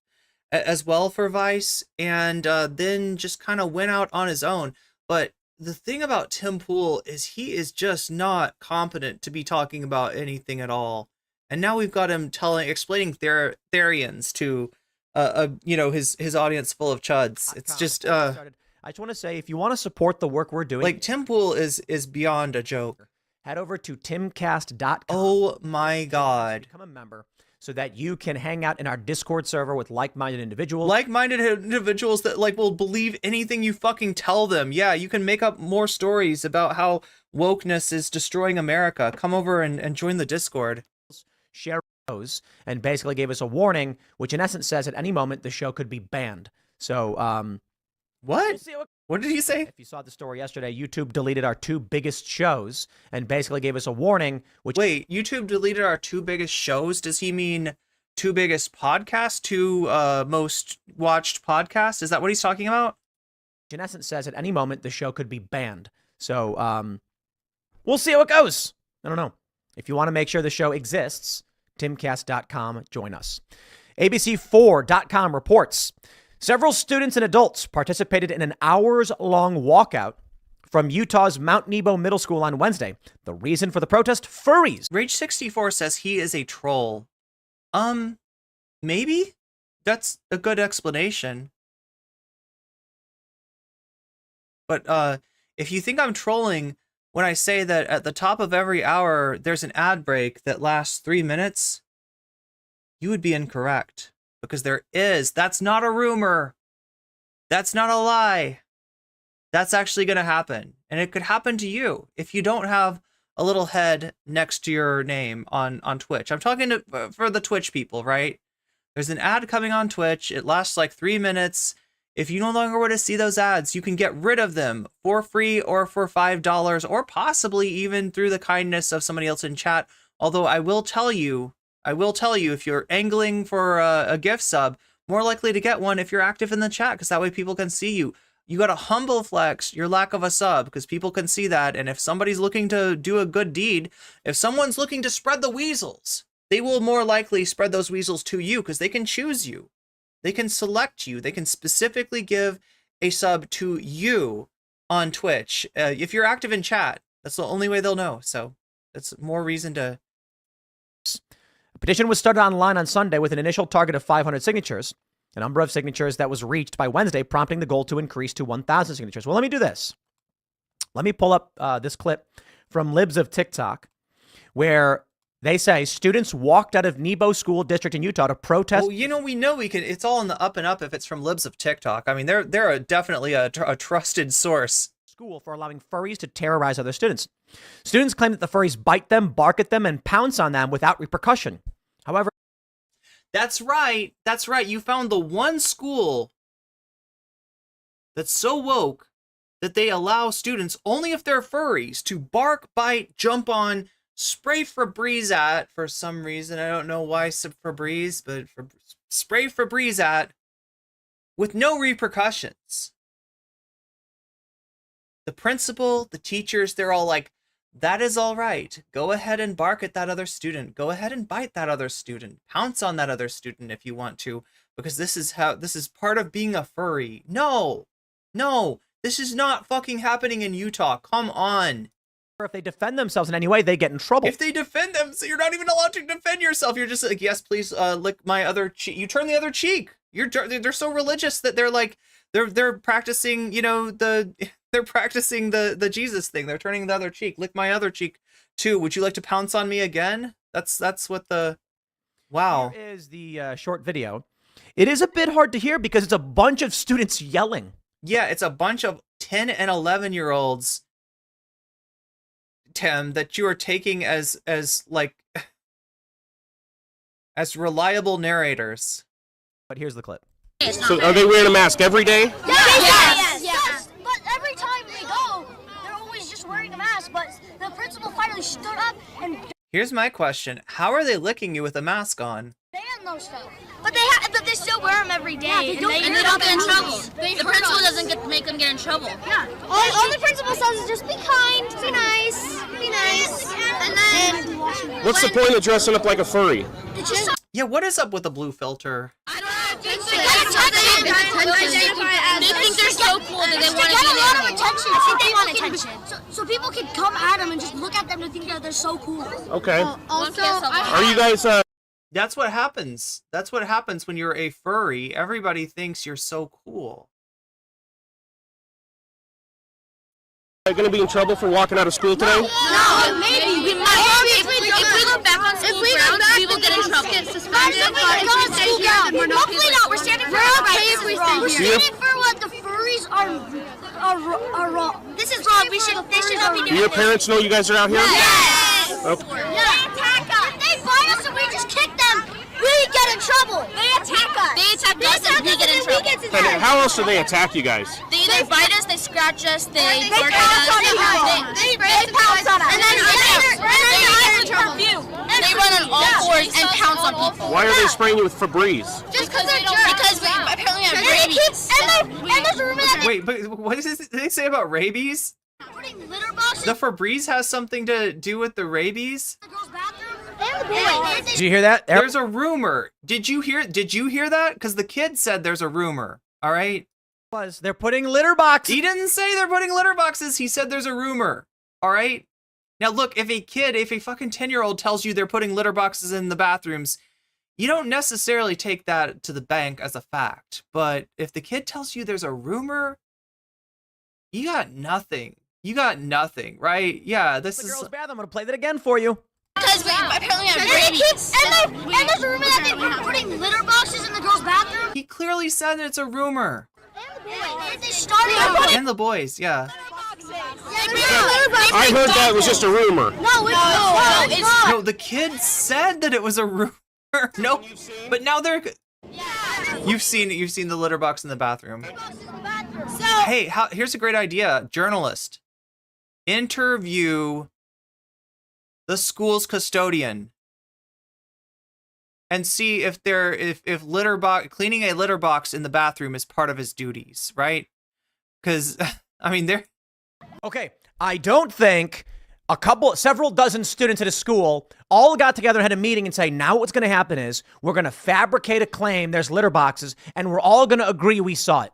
as well for Vice, and then just kind of went out on his own. But the thing about Tim Pool is he is just not competent to be talking about anything at all. And now we've got him explaining Therians to you know, his audience full of chuds. It's just I just want to say, if you want to support the work we're doing, like, Tim Pool is beyond a joke. Head over to timcast.com. Oh my God. Become a member so that you can hang out in our Discord server with like-minded individuals. Like-minded individuals that like will believe anything you fucking tell them. Yeah, you can make up more stories about how wokeness is destroying America. Come over and join the Discord. share shows and basically gave us a warning, which in essence says at any moment the show could be banned. So, what? What did he say? If you saw the story yesterday, YouTube deleted our 2 biggest shows and basically gave us a warning. Which Wait, YouTube deleted our 2 biggest shows? Does he mean 2 biggest podcasts, 2 most watched podcasts? Is that what he's talking about? In essence says at any moment the show could be banned. So we'll see how it goes. I don't know. If you want to make sure the show exists, timcast.com, join us. ABC4.com reports several students and adults participated in an hours-long walkout from Utah's Mount Nebo Middle School on Wednesday. The reason for the protest? Furries. Rage64 says he is a troll. Maybe? That's a good explanation. But if you think I'm trolling when I say that at the top of every hour there's an ad break that lasts 3 minutes, you would be incorrect. Because there is. That's not a rumor. That's not a lie. That's actually going to happen. And it could happen to you if you don't have a little head next to your name on Twitch. I'm talking for the Twitch people, right? There's an ad coming on Twitch. It lasts like 3 minutes. If you no longer want to see those ads, you can get rid of them for free or for $5 or possibly even through the kindness of somebody else in chat. Although I will tell you, if you're angling for a gift sub, more likely to get one if you're active in the chat, because that way people can see you. You got to humble flex your lack of a sub because people can see that. And if somebody's looking to do a good deed, if someone's looking to spread the weasels, they will more likely spread those weasels to you because they can choose you. They can select you. They can specifically give a sub to you on Twitch. If you're active in chat, that's the only way they'll know. So that's more reason to... A petition was started online on Sunday with an initial target of 500 signatures, a number of signatures that was reached by Wednesday, prompting the goal to increase to 1,000 signatures. Well, let me do this. Let me pull up this clip from Libs of TikTok, where they say students walked out of Nebo School District in Utah to protest. Well, we know we can. It's all in the up and up if it's from Libs of TikTok. I mean, they're definitely a trusted source. School for allowing furries to terrorize other students. Students claim that the furries bite them, bark at them, and pounce on them without repercussion. However, that's right. That's right. You found the one school that's so woke that they allow students, only if they're furries, to bark, bite, jump on, spray Febreze at, for some reason. I don't know why Febreze, but spray Febreze at with no repercussions. The principal, the teachers, they're all like, that is all right. Go ahead and bark at that other student. Go ahead and bite that other student. Pounce on that other student if you want to, because this is part of being a furry. No, this is not fucking happening in Utah. Come on. If they defend themselves in any way, they get in trouble. If they defend them, so you're not even allowed to defend yourself. You're just like, yes, please lick my other cheek. You turn the other cheek. They're so religious that they're like, they're practicing, they're practicing the Jesus thing. They're turning the other cheek. Lick my other cheek too. Would you like to pounce on me again? That's what the... Wow. Here is the short video. It is a bit hard to hear because it's a bunch of students yelling. Yeah, it's a bunch of 10 and 11-year-olds, Tim, that you are taking as reliable narrators. But here's the clip. So are they wearing a mask every day? Yes. But every time they go, they're always just wearing a mask. But the principal finally stood up and... Here's my question. How are they licking you with a mask on? ban those stuff. But they still wear them every day. Yeah, and they don't get in trouble. The principal doesn't make them get in trouble. Yeah. All the principal says is just be kind, be nice, be nice. And then... What's the point of dressing up like a furry? It's just... Yeah, what is up with the blue filter? I don't know. They think they're so cool that they want to get a lot of attention. I think they want attention. So people can come at them and just look at them and think that they're so cool. Okay. Also, are you guys... That's what happens. That's what happens when you're a furry. Everybody thinks you're so cool. Are you going to be in trouble for walking out of school today? No, maybe. If we go back on school grounds, we will get in trouble. Hopefully not. We're standing for our rights. We're standing for what the furries are wrong. This is wrong. They should not be doing this. Do your parents know you guys are out here? Yes. Okay. They attack us. They bite us and we get in trouble. They attack us. They attack us and we get in trouble. And how else do they attack you guys? They either bite us, they scratch us, they bark pounce at on us. us. They pounce on us. And then they run on all fours and pounce on people. Why are they spraying you with Febreze? Just because they're jerks. Because we apparently have rabies. And there's a rumor that Wait, but what did they say about rabies? putting litter boxes The Febreze has something to do with the rabies? in the girls' bathroom. And the boys. Did you hear that? There's a rumor. Did you hear that? Because the kid said there's a rumor. All right. They're putting litter boxes. He didn't say they're putting litter boxes. He said there's a rumor. All right. Now look, if a fucking 10-year-old tells you they're putting litter boxes in the bathrooms, you don't necessarily take that to the bank as a fact. But if the kid tells you there's a rumor, you got nothing. You got nothing, right? Yeah, this is. The girls' bathroom. I'm gonna play that again for you. Because we apparently have rabies. And there's a rumor that they were putting litter boxes in the girls' bathroom. He clearly said it's a rumor. And they started And the boys, yeah. I heard that was just a rumor. No, it's not. No, the kid said that it was a rumor. No, but now they're. You've seen the litter box in the bathroom. Hey, here's a great idea, journalist. Interview the school's custodian and see if cleaning a litter box in the bathroom is part of his duties, right? Because I mean, they're okay. I don't think several dozen students at a school all got together and had a meeting and say, now what's going to happen is we're going to fabricate a claim. There's litter boxes, and we're all going to agree we saw it.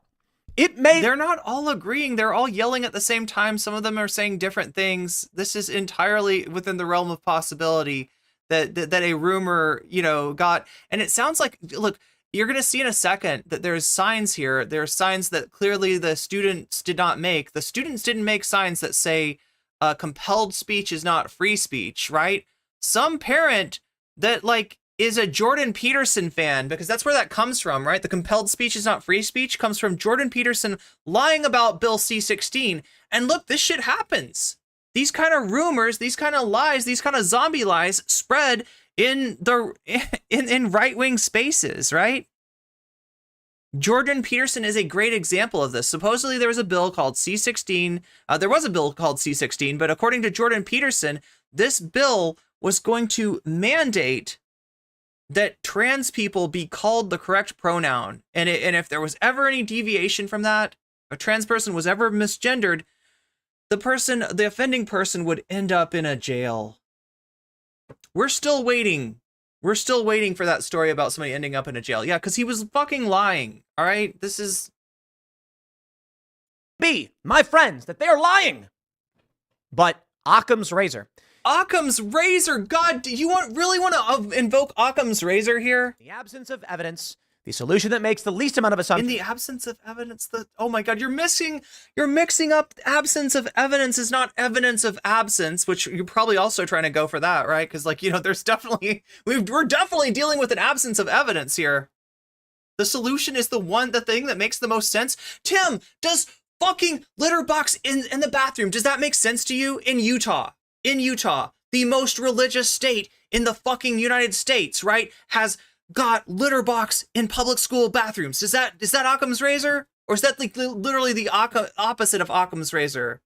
They're not all agreeing. They're all yelling at the same time. Some of them are saying different things. This is entirely within the realm of possibility that a rumor, got. And it sounds like, look, you're going to see in a second that there's signs here. There are signs that clearly the students did not make. The students didn't make signs that say compelled speech is not free speech, right? Some parent that is a Jordan Peterson fan, because that's where that comes from, right? The compelled speech is not free speech comes from Jordan Peterson lying about Bill C-16. And look, this shit happens. These kind of rumors, these kind of lies, these kind of zombie lies spread in right-wing spaces, right? Jordan Peterson is a great example of this. Supposedly there was a bill called C-16. There was a bill called C-16, but according to Jordan Peterson, this bill was going to mandate that trans people be called the correct pronoun. And if there was ever any deviation from that, a trans person was ever misgendered, the offending person would end up in a jail. We're still waiting. We're still waiting for that story about somebody ending up in a jail. Yeah, because he was fucking lying. All right? This is... my friends, that they're lying. But Occam's razor. Occam's razor. God, do you really want to invoke Occam's razor here? The absence of evidence, the solution that makes the least amount of assumptions. In the absence of evidence, oh my God, you're mixing up absence of evidence is not evidence of absence, which you're probably also trying to go for that, right? Because there's definitely, we're definitely dealing with an absence of evidence here. The solution is the thing that makes the most sense. Tim, does fucking litter box in the bathroom, does that make sense to you? In Utah, the most religious state in the fucking United States, right, has got litter box in public school bathrooms. Is that Occam's razor? Or is that literally the opposite of Occam's razor?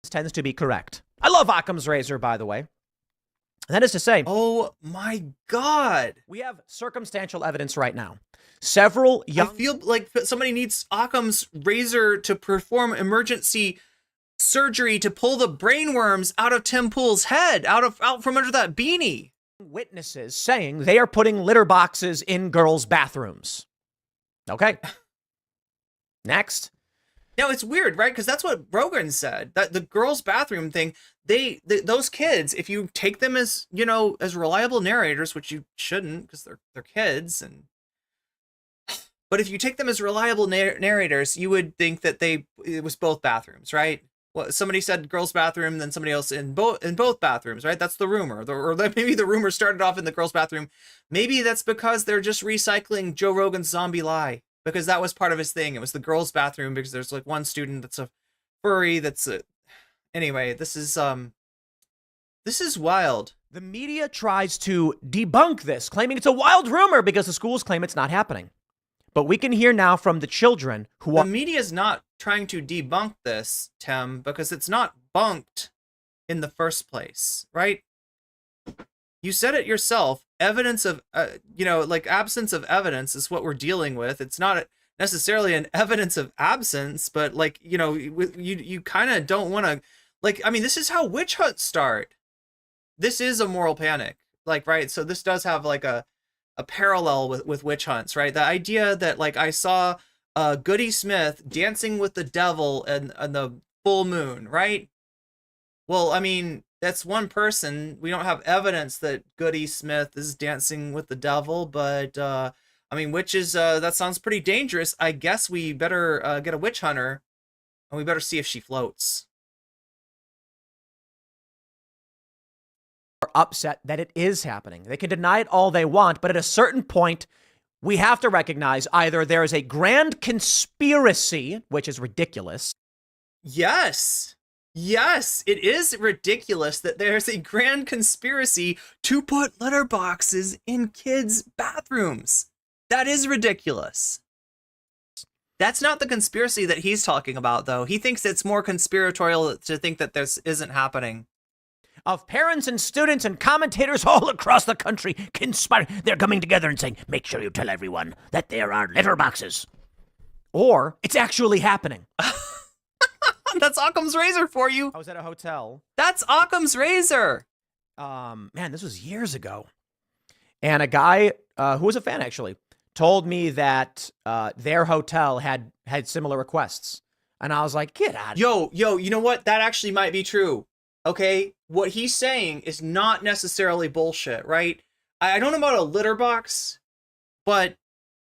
This tends to be correct. I love Occam's razor, by the way. And that is to say... Oh my God. We have circumstantial evidence right now. Several young... I feel like somebody needs Occam's razor to perform emergency surgery to pull the brainworms out of Tim Pool's head, out from under that beanie. Witnesses saying they are putting litter boxes in girls' bathrooms. Okay. Next. Now it's weird, right? Because that's what Rogan said. That the girls' bathroom thing, those kids, if you take them as as reliable narrators, which you shouldn't, because they're kids, but if you take them as reliable narrators, you would think that it was both bathrooms, right? Well, somebody said girls' bathroom, then somebody else in both bathrooms, right? That's the rumor. Or maybe the rumor started off in the girls' bathroom. Maybe that's because they're just recycling Joe Rogan's zombie lie, because that was part of his thing. It was the girls' bathroom because there's one student that's a furry. Anyway, this is wild. The media tries to debunk this, claiming it's a wild rumor because the schools claim it's not happening. But we can hear now from the children who The media is not trying to debunk this, Tim, because it's not bunked in the first place, right? You said it yourself. Evidence of, like absence of evidence is what we're dealing with. It's not necessarily an evidence of absence, but like, you kind of don't want to, like, I mean, this is how witch hunts start. This is a moral panic, like, right? So this does have like a parallel with witch hunts, right? The idea that like I saw Goody Smith dancing with the devil and the full moon, right? Well, I mean, that's one person. We don't have evidence that Goody Smith is dancing with the devil, but I mean, witches, that sounds pretty dangerous. I guess we better get a witch hunter and we better see if she floats. are upset that it is happening. They can deny it all they want, but at a certain point, we have to recognize either there is a grand conspiracy, which is ridiculous. Yes. Yes, it is ridiculous that there's a grand conspiracy to put litter boxes in kids' bathrooms. That is ridiculous. That's not the conspiracy that he's talking about, though. He thinks it's more conspiratorial to think that this isn't happening. Of parents and students and commentators all across the country conspire. They're coming together and saying, make sure you tell everyone that there are litter boxes. Or it's actually happening. That's Occam's razor for you. I was at a hotel. That's Occam's razor. Man, this was years ago. And a guy who was a fan, actually, told me that their hotel had similar requests. And I was like, get out of here. Yo, you know what? That actually might be true. Okay? What he's saying is not necessarily bullshit, right? I don't know about a litter box, but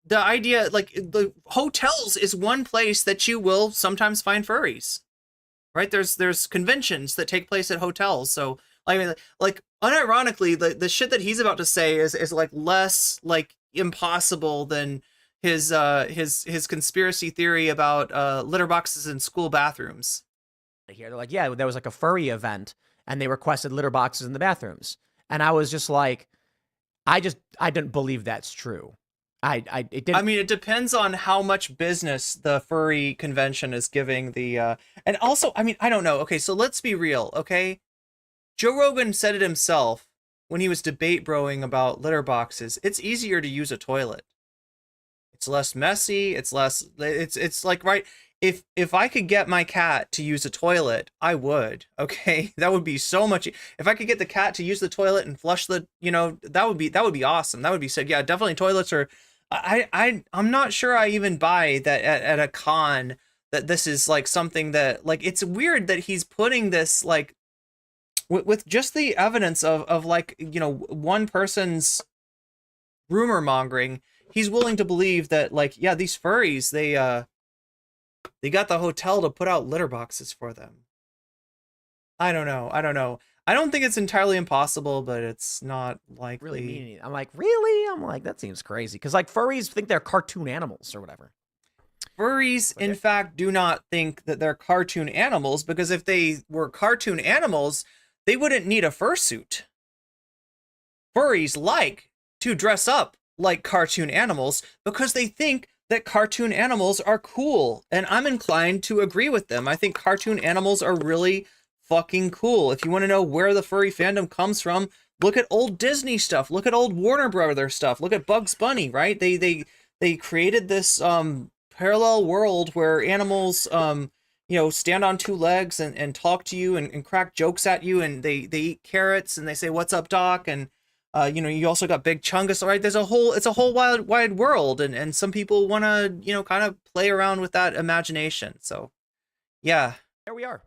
the idea, like, the hotels is one place that you will sometimes find furries. Right? There's conventions that take place at hotels. So, I mean, like, unironically, the shit that he's about to say is like less like impossible than his conspiracy theory about litter boxes in school bathrooms. Here they're like, yeah, there was like a furry event and they requested litter boxes in the bathrooms. And I was just like, I didn't believe that's true. It didn't. I mean, it depends on how much business the furry convention is giving the, and also, I mean, I don't know. Okay, so let's be real, okay? Joe Rogan said it himself when he was debate broing about litter boxes. It's easier to use a toilet. It's less messy. It's like, right? If I could get my cat to use a toilet, I would, okay? That would be so much. If I could get the cat to use the toilet and flush the, that would be awesome. That would be sick. Yeah, definitely toilets are, I'm not sure I even buy that at a con that this is like something that, like, it's weird that he's putting this, like, with just the evidence of like, one person's rumor mongering, he's willing to believe that, like, yeah, these furries, they got the hotel to put out litter boxes for them. I don't know. I don't think it's entirely impossible, but it's not likely. Really mean. I'm like, really? I'm like, that seems crazy. Because, like, furries think they're cartoon animals or whatever. Furries, in fact, do not think that they're cartoon animals, because if they were cartoon animals, they wouldn't need a fursuit. Furries like to dress up like cartoon animals because they think that cartoon animals are cool. And I'm inclined to agree with them. I think cartoon animals are really fucking cool. If you want to know where the furry fandom comes from, look at old Disney stuff. Look at old Warner Brothers stuff. Look at Bugs Bunny, right? They created this parallel world where animals stand on two legs and talk to you and crack jokes at you, and they eat carrots and they say, "What's up, Doc?" And you also got Big Chungus, right? It's a whole wide world, and some people want to, kind of play around with that imagination. So, yeah. There we are.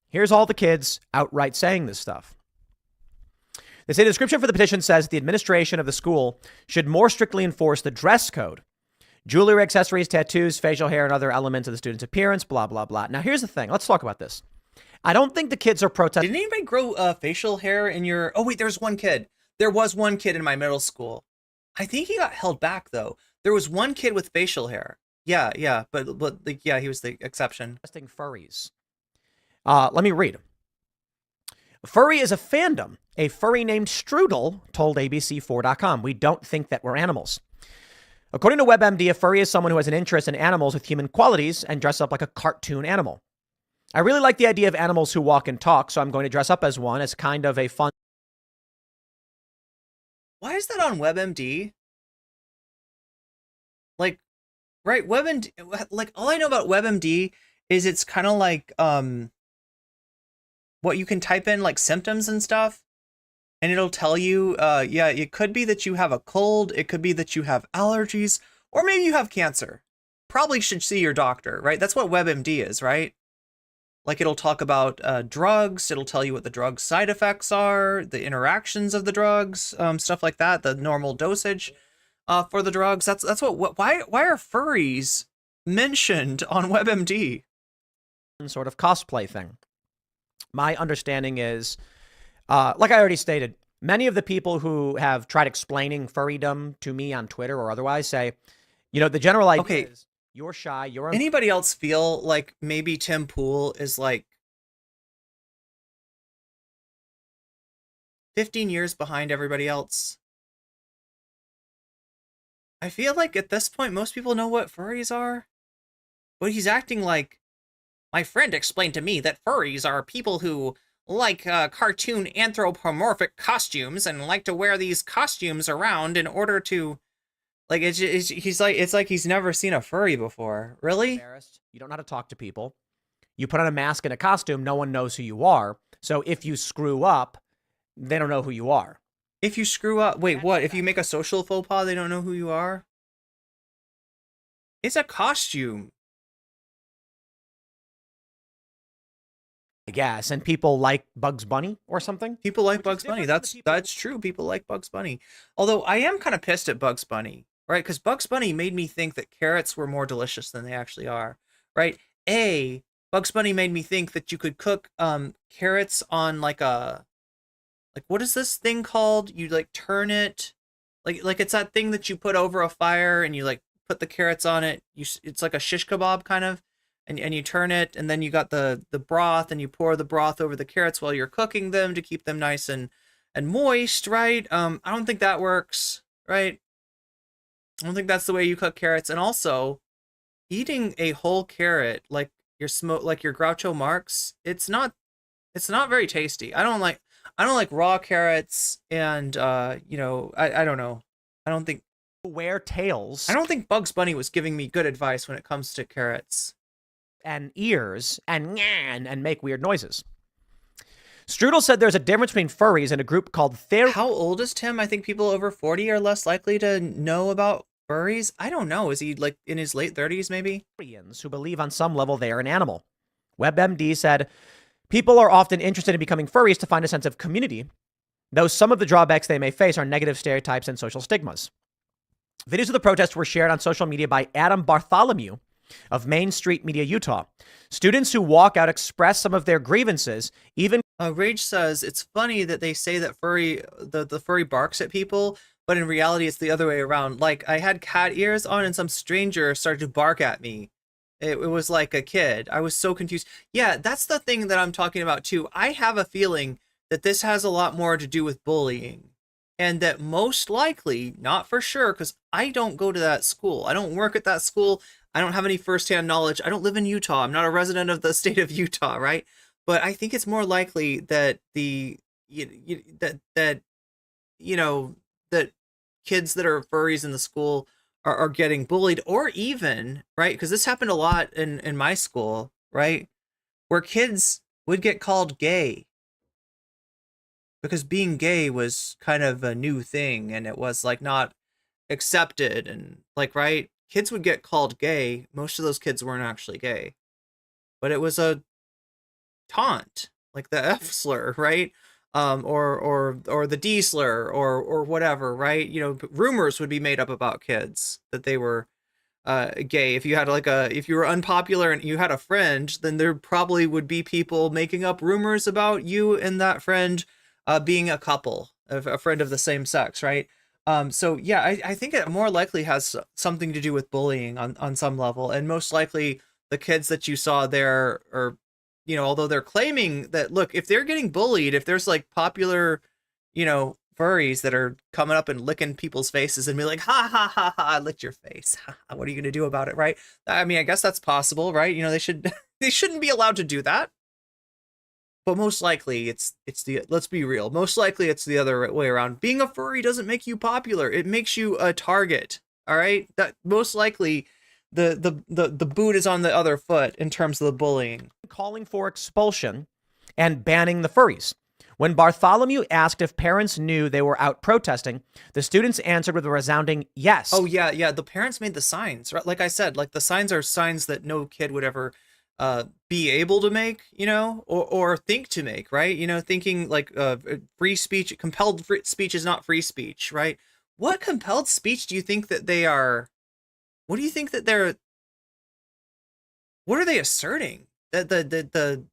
Here's all the kids outright saying this stuff. They say the description for the petition says the administration of the school should more strictly enforce the dress code. Jewelry, accessories, tattoos, facial hair, and other elements of the student's appearance, blah, blah, blah. Now, here's the thing. Let's talk about this. I don't think the kids are protesting. Did anybody grow facial hair in your... Oh, wait, there's one kid. There was one kid in my middle school. I think he got held back, though. There was one kid with facial hair. Yeah, but he was the exception. Furries. Let me read. Furry is a fandom. A furry named Strudel told ABC4.com. We don't think that we're animals. According to WebMD, a furry is someone who has an interest in animals with human qualities and dress up like a cartoon animal. I really like the idea of animals who walk and talk, so I'm going to dress up as one as kind of a fun. Why is that on WebMD? Like, right, WebMD, like, all I know about WebMD is it's kind of like, what you can type in, like, symptoms and stuff, and it'll tell you, yeah, it could be that you have a cold, it could be that you have allergies, or maybe you have cancer. Probably should see your doctor, right? That's what WebMD is, right? Like, it'll talk about drugs, it'll tell you what the drug side effects are, the interactions of the drugs, stuff like that, the normal dosage for the drugs. That's what why are furries mentioned on WebMD? Sort of cosplay thing. My understanding is, like I already stated, many of the people who have tried explaining furrydom to me on Twitter or otherwise say, you know, the general idea is you're shy, you're... Anybody else feel like maybe Tim Pool is like 15 years behind everybody else? I feel like at this point, most people know what furries are, but he's acting like, my friend explained to me that furries are people who like cartoon anthropomorphic costumes and like to wear these costumes around in order to, like, it's like he's never seen a furry before. Really? You don't know how to talk to people. You put on a mask and a costume, no one knows who you are. So if you screw up, they don't know who you are. If you screw up, wait, what? If you make a social faux pas, they don't know who you are? It's a costume. I guess, and people like Bugs Bunny or something. People like Bugs Bunny. That's true. People like Bugs Bunny. Although I am kind of pissed at Bugs Bunny, right? Because Bugs Bunny made me think that carrots were more delicious than they actually are, right? Bugs Bunny made me think that you could cook carrots on like what is this thing called? You like turn it, like it's that thing that you put over a fire and you like put the carrots on it. It's like a shish kebab kind of. And you turn it, and then you got the broth, and you pour the broth over the carrots while you're cooking them to keep them nice and moist, right? I don't think that works, right? I don't think that's the way you cook carrots. And also, eating a whole carrot like your Groucho Marx, it's not very tasty. I don't like raw carrots, and you know, I don't know. I don't think wear tails. I don't think Bugs Bunny was giving me good advice when it comes to carrots. And ears and make weird noises. Strudel said there's a difference between furries and a group called How old is Tim? I think people over 40 are less likely to know about furries. I don't know. Is he like in his late 30s maybe? Who believe on some level they are an animal. WebMD said people are often interested in becoming furries to find a sense of community, though some of the drawbacks they may face are negative stereotypes and social stigmas. Videos of the protests were shared on social media by Adam Bartholomew of Main Street Media, Utah. Students who walk out express some of their grievances, even... Rage says, it's funny that they say that the furry barks at people, but in reality it's the other way around. Like, I had cat ears on and some stranger started to bark at me. It was like a kid. I was so confused. Yeah, that's the thing that I'm talking about too. I have a feeling that this has a lot more to do with bullying. And that most likely, not for sure, because I don't go to that school. I don't work at that school. I don't have any firsthand knowledge. I don't live in Utah. I'm not a resident of the state of Utah, right? But I think it's more likely that that kids that are furries in the school are getting bullied, or even, right? Because this happened a lot in my school, right? Where kids would get called gay. Because being gay was kind of a new thing, and it was like not accepted, and like, right? Kids would get called gay. Most of those kids weren't actually gay, but it was a taunt, like the F slur, right? Or the D slur, or whatever, right? You know, rumors would be made up about kids that they were gay. If you had if you were unpopular and you had a friend, then there probably would be people making up rumors about you and that friend being a couple, a friend of the same sex, right? So yeah, I think it more likely has something to do with bullying on some level, and most likely the kids that you saw there, or although they're claiming that, look, if they're getting bullied, if there's like popular, furries that are coming up and licking people's faces and be like, ha ha ha ha, I licked your face. What are you going to do about it, right? I mean, I guess that's possible, right? They shouldn't be allowed to do that. But most likely let's be real. Most likely it's the other way around. Being a furry doesn't make you popular. It makes you a target. All right? That most likely the boot is on the other foot in terms of the bullying. Calling for expulsion and banning the furries. When Bartholomew asked if parents knew they were out protesting, the students answered with a resounding yes. Oh, yeah. The parents made the signs, right? Like I said, like the signs are signs that no kid would ever be able to make, or think to make, right? Thinking like free speech, compelled free speech is not free speech, right? What compelled speech do you think that they are? What do you think that what are they asserting? That the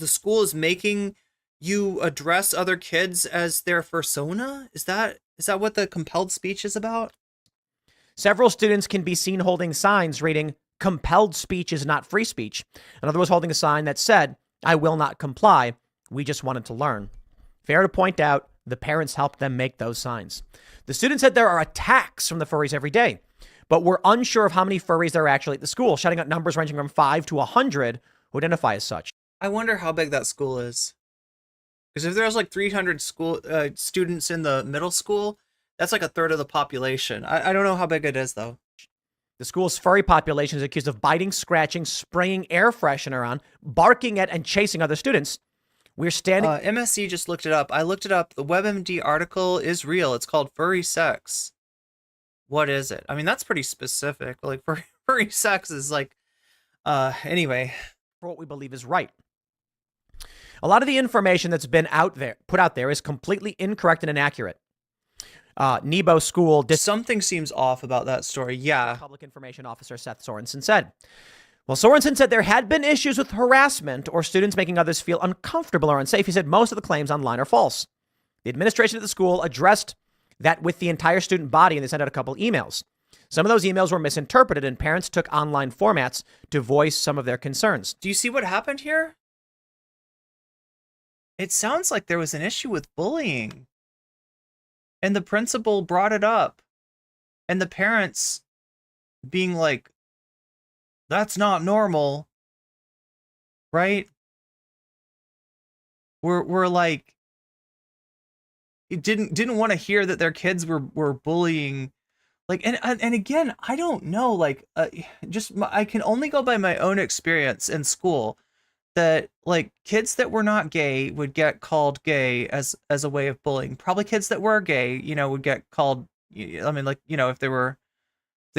school is making you address other kids as their persona? Is that what the compelled speech is about? Several students can be seen holding signs reading, "Compelled speech is not free speech." Another was holding a sign that said, "I will not comply. We just wanted to learn." Fair to point out, the parents helped them make those signs. The students said there are attacks from the furries every day, but we're unsure of how many furries there are actually at the school, shouting out numbers ranging from 5 to 100 who identify as such. I wonder how big that school is. Because if there's like 300 students in the middle school, that's like a third of the population. I don't know how big it is, though. The school's furry population is accused of biting, scratching, spraying air freshener on, barking at, and chasing other students. We're standing... MSC just looked it up. I looked it up. The WebMD article is real. It's called Furry Sex. What is it? I mean, that's pretty specific. Like, furry sex is like... Anyway. For what we believe is right. A lot of the information that's been put out there is completely incorrect and inaccurate. Nebo School... Something seems off about that story, yeah. Public Information Officer Seth Sorensen said. Well, Sorensen said there had been issues with harassment or students making others feel uncomfortable or unsafe. He said most of the claims online are false. The administration of the school addressed that with the entire student body, and they sent out a couple emails. Some of those emails were misinterpreted, and parents took online formats to voice some of their concerns. Do you see what happened here? It sounds like there was an issue with bullying. And the principal brought it up. And the parents being like, that's not normal. Right? We're like, it didn't want to hear that their kids were bullying. Like, and again, I don't know, like, I can only go by my own experience in school. That like kids that were not gay would get called gay as a way of bullying. Probably kids that were gay, would get called. I mean, like, if they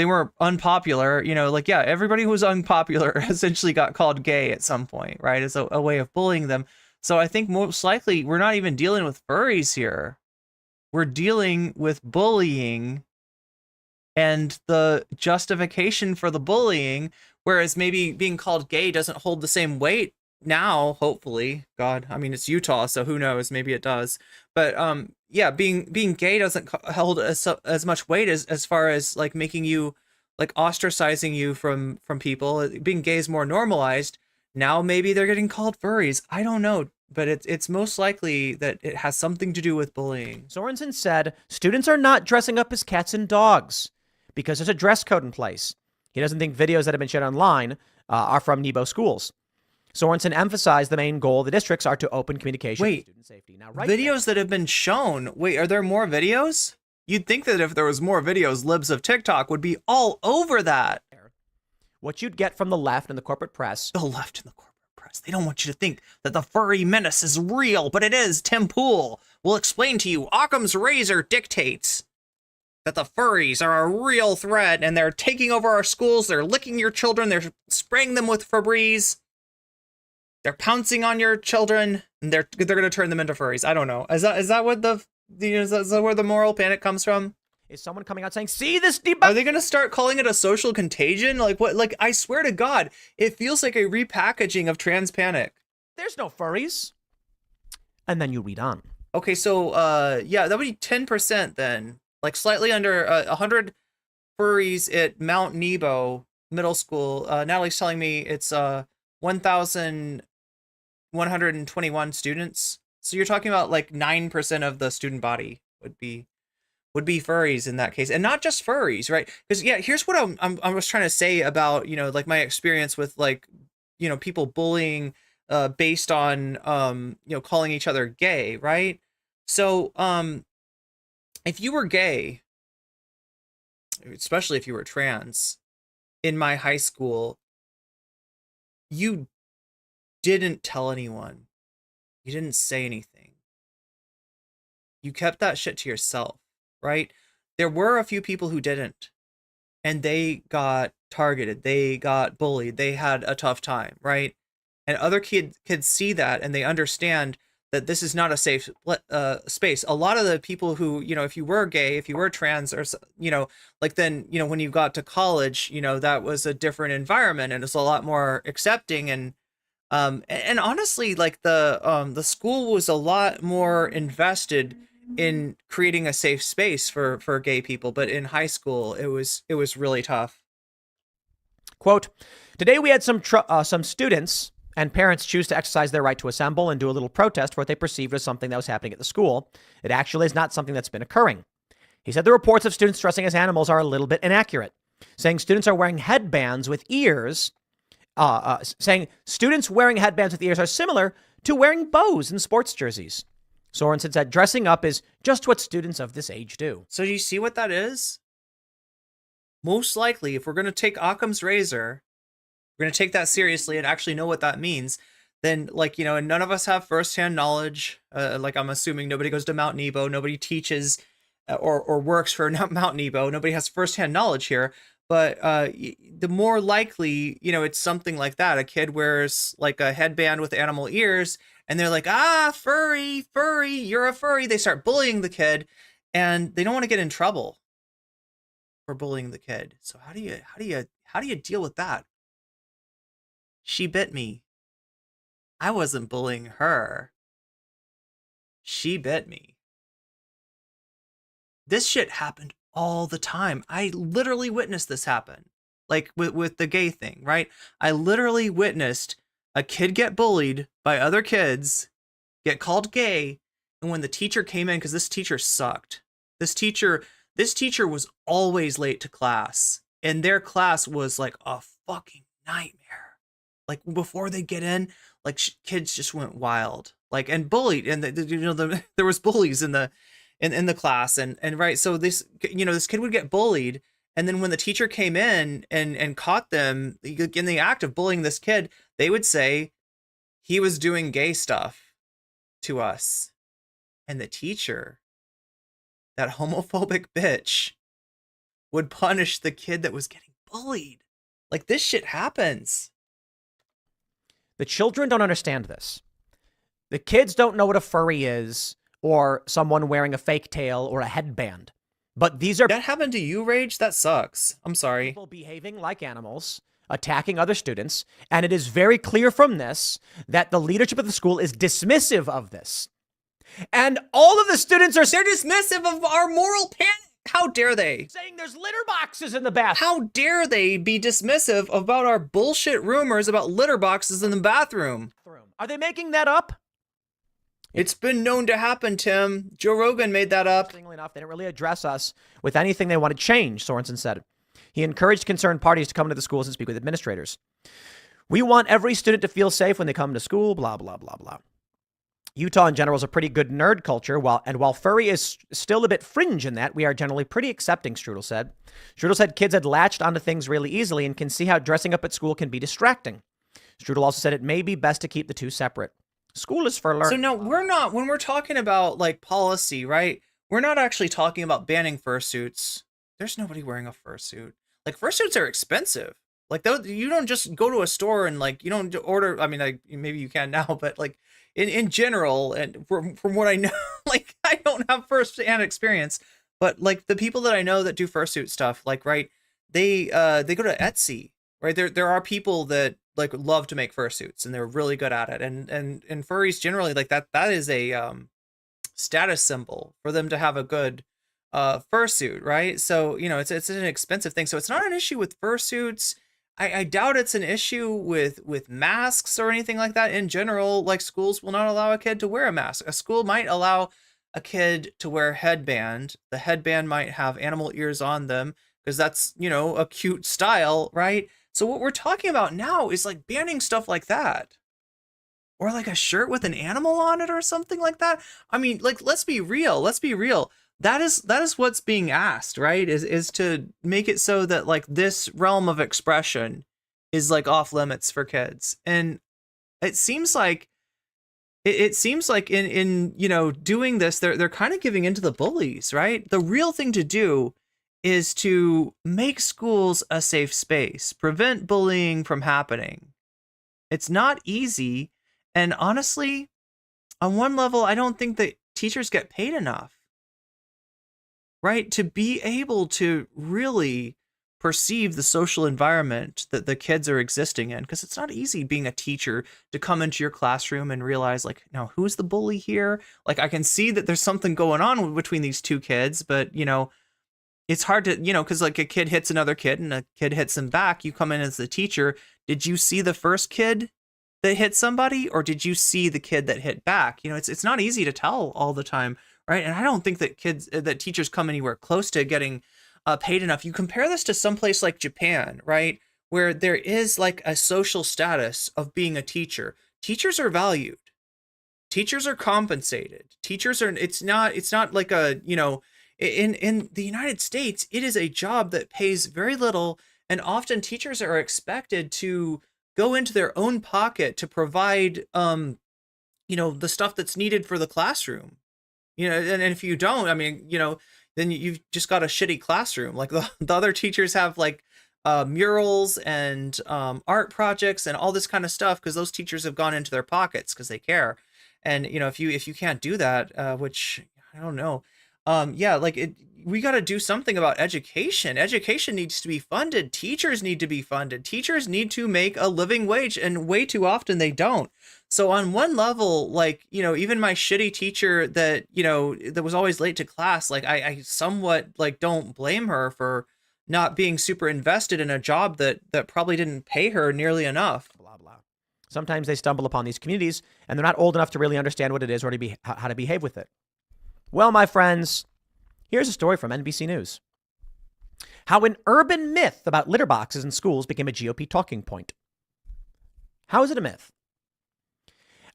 were unpopular, like, yeah, everybody who was unpopular essentially got called gay at some point, right? As a way of bullying them. So I think most likely we're not even dealing with furries here. We're dealing with bullying and the justification for the bullying, whereas maybe being called gay doesn't hold the same weight. Now, hopefully, God, I mean, it's Utah, so who knows? Maybe it does. But yeah, being gay doesn't hold as much weight as far as like making you, like, ostracizing you from people. Being gay is more normalized. Now maybe they're getting called furries. I don't know, but it's most likely that it has something to do with bullying. Sorensen said students are not dressing up as cats and dogs because there's a dress code in place. He doesn't think videos that have been shared online are from Nebo schools. Sorensen emphasized the main goal of the districts are to open communication and student safety. Now, videos that have been shown. Wait, are there more videos? You'd think that if there was more videos, libs of TikTok would be all over that. What you'd get from the left and the corporate press. The left and the corporate press. They don't want you to think that the furry menace is real, but it is. Tim Pool will explain to you. Occam's razor dictates that the furries are a real threat and they're taking over our schools. They're licking your children. They're spraying them with Febreze. They're pouncing on your children, and they're going to turn them into furries. I don't know. Is that what is that where the moral panic comes from? Is someone coming out saying, "See this debunk"? Are they going to start calling it a social contagion? Like what? Like, I swear to God, it feels like a repackaging of trans panic. There's no furries. And then you read on. Okay, so yeah, that would be 10% then. Like slightly under 100 furries at Mount Nebo Middle School. Natalie's telling me it's 1,000 121 students. So you're talking about like 9% of the student body would be furries in that case, and not just furries, right? Because yeah, here's what I was trying to say about, you know, like my experience with like, you know, people bullying based on you know, calling each other gay, right? So if you were gay, especially if you were trans, in my high school, you didn't tell anyone. You didn't say anything. You kept that shit to yourself, right? There were a few people who didn't, and they got targeted. They got bullied. They had a tough time, right? And other kids see that, and they understand that this is not a safe space. A lot of the people who, you know, if you were gay, if you were trans, or, you know, like then, you know, when you got to college, you know, that was a different environment, and it's a lot more accepting. And honestly, like the school was a lot more invested in creating a safe space for gay people. But in high school, it was really tough. Quote, today we had some students and parents choose to exercise their right to assemble and do a little protest for what they perceived as something that was happening at the school. It actually is not something that's been occurring. He said the reports of students dressing as animals are a little bit inaccurate, saying students are wearing headbands with ears, saying students wearing headbands with ears are similar to wearing bows in sports jerseys. Sorensen said dressing up is just what students of this age do. So do you see what that is? Most likely, if we're going to take Occam's razor, we're going to take that seriously and actually know what that means, then, like, you know, and none of us have firsthand knowledge. Like, I'm assuming nobody goes to Mount Nebo, nobody teaches or works for Mount Nebo, nobody has firsthand knowledge here. But the more likely, you know, it's something like that. A kid wears like a headband with animal ears, and they're like, ah, furry, you're a furry. They start bullying the kid, and they don't want to get in trouble for bullying the kid. So how do you deal with that? She bit me. I wasn't bullying her. She bit me. This shit happened all the time. I literally witnessed this happen. Like with the gay thing, right? I literally witnessed a kid get bullied by other kids, get called gay, and when the teacher came in, because this teacher sucked. This teacher was always late to class, and their class was like a fucking nightmare. Like before they get in, like kids just went wild, like, and bullied, and there was bullies in the class, and right. So this kid would get bullied, and then when the teacher came in and caught them in the act of bullying this kid, they would say he was doing gay stuff to us, and the teacher, that homophobic bitch, would punish the kid that was getting bullied. Like, this shit happens. The children don't understand this. The kids don't know what a furry is or someone wearing a fake tail or a headband. But these are... That happened to you, Rage? That sucks. I'm sorry. People behaving like animals, attacking other students, and it is very clear from this that the leadership of the school is dismissive of this. And all of the students are... They're dismissive of our moral panic. How dare they? Saying there's litter boxes in the bathroom. How dare they be dismissive about our bullshit rumors about litter boxes in the bathroom? Are they making that up? It's been known to happen, Tim. Joe Rogan made that up. Interestingly enough, they didn't really address us with anything they want to change, Sorensen said. He encouraged concerned parties to come to the schools and speak with administrators. We want every student to feel safe when they come to school, blah, blah, blah, blah. Utah in general is a pretty good nerd culture, while furry is still a bit fringe in that, we are generally pretty accepting, Strudel said. Strudel said kids had latched onto things really easily and can see how dressing up at school can be distracting. Strudel also said it may be best to keep the two separate. School is for learning. So no, when we're talking about like policy, right? We're not actually talking about banning fursuits. There's nobody wearing a fursuit. Like, fursuits are expensive. Like, you don't just go to a store and like, you don't order. I mean, like, maybe you can now, but like in general, and from what I know, like, I don't have first-hand experience, but like the people that I know that do fursuit stuff, like, right, they go to Etsy, right? There are people that like love to make fursuits and they're really good at it, and furries generally, like, that is a status symbol for them to have a good fursuit, right? So, you know, it's an expensive thing, so it's not an issue with fursuits. I doubt it's an issue with masks or anything like that. In general, like schools will not allow a kid to wear a mask. A school might allow a kid to wear a headband. The headband might have animal ears on them because that's, you know, a cute style, right? So what we're talking about now is like banning stuff like that. Or like a shirt with an animal on it or something like that. I mean, like, let's be real. Let's be real. That is what's being asked, right? Is to make it so that like this realm of expression is like off limits for kids. And it seems like in you know, doing this, they're kind of giving into the bullies, right? The real thing to do is to make schools a safe space, prevent bullying from happening. It's not easy. And honestly, on one level, I don't think that teachers get paid enough, right? To be able to really perceive the social environment that the kids are existing in. Because it's not easy being a teacher to come into your classroom and realize, like, now who's the bully here? Like, I can see that there's something going on between these two kids, but, you know, it's hard to, you know, because like a kid hits another kid and a kid hits them back. You come in as the teacher. Did you see the first kid that hit somebody, or did you see the kid that hit back? You know, it's not easy to tell all the time, right? And I don't think that teachers come anywhere close to getting paid enough. You compare this to someplace like Japan, right, where there is like a social status of being a teacher. Teachers are valued. Teachers are compensated. Teachers are. It's not like a, you know, in the United States, it is a job that pays very little, and often teachers are expected to go into their own pocket to provide, you know, the stuff that's needed for the classroom. You know, and if you don't, I mean, you know, then you've just got a shitty classroom. Like the other teachers have like murals and art projects and all this kind of stuff because those teachers have gone into their pockets because they care. And, you know, if you can't do that, which I don't know, yeah, like we got to do something about education. Education needs to be funded. Teachers need to be funded. Teachers need to make a living wage, and way too often they don't. So on one level, like, you know, even my shitty teacher that, you know, that was always late to class, like I somewhat like don't blame her for not being super invested in a job that probably didn't pay her nearly enough. Blah, blah. Sometimes they stumble upon these communities and they're not old enough to really understand what it is or to how to behave with it. Well, my friends, here's a story from NBC News. How an urban myth about litter boxes in schools became a GOP talking point. How is it a myth?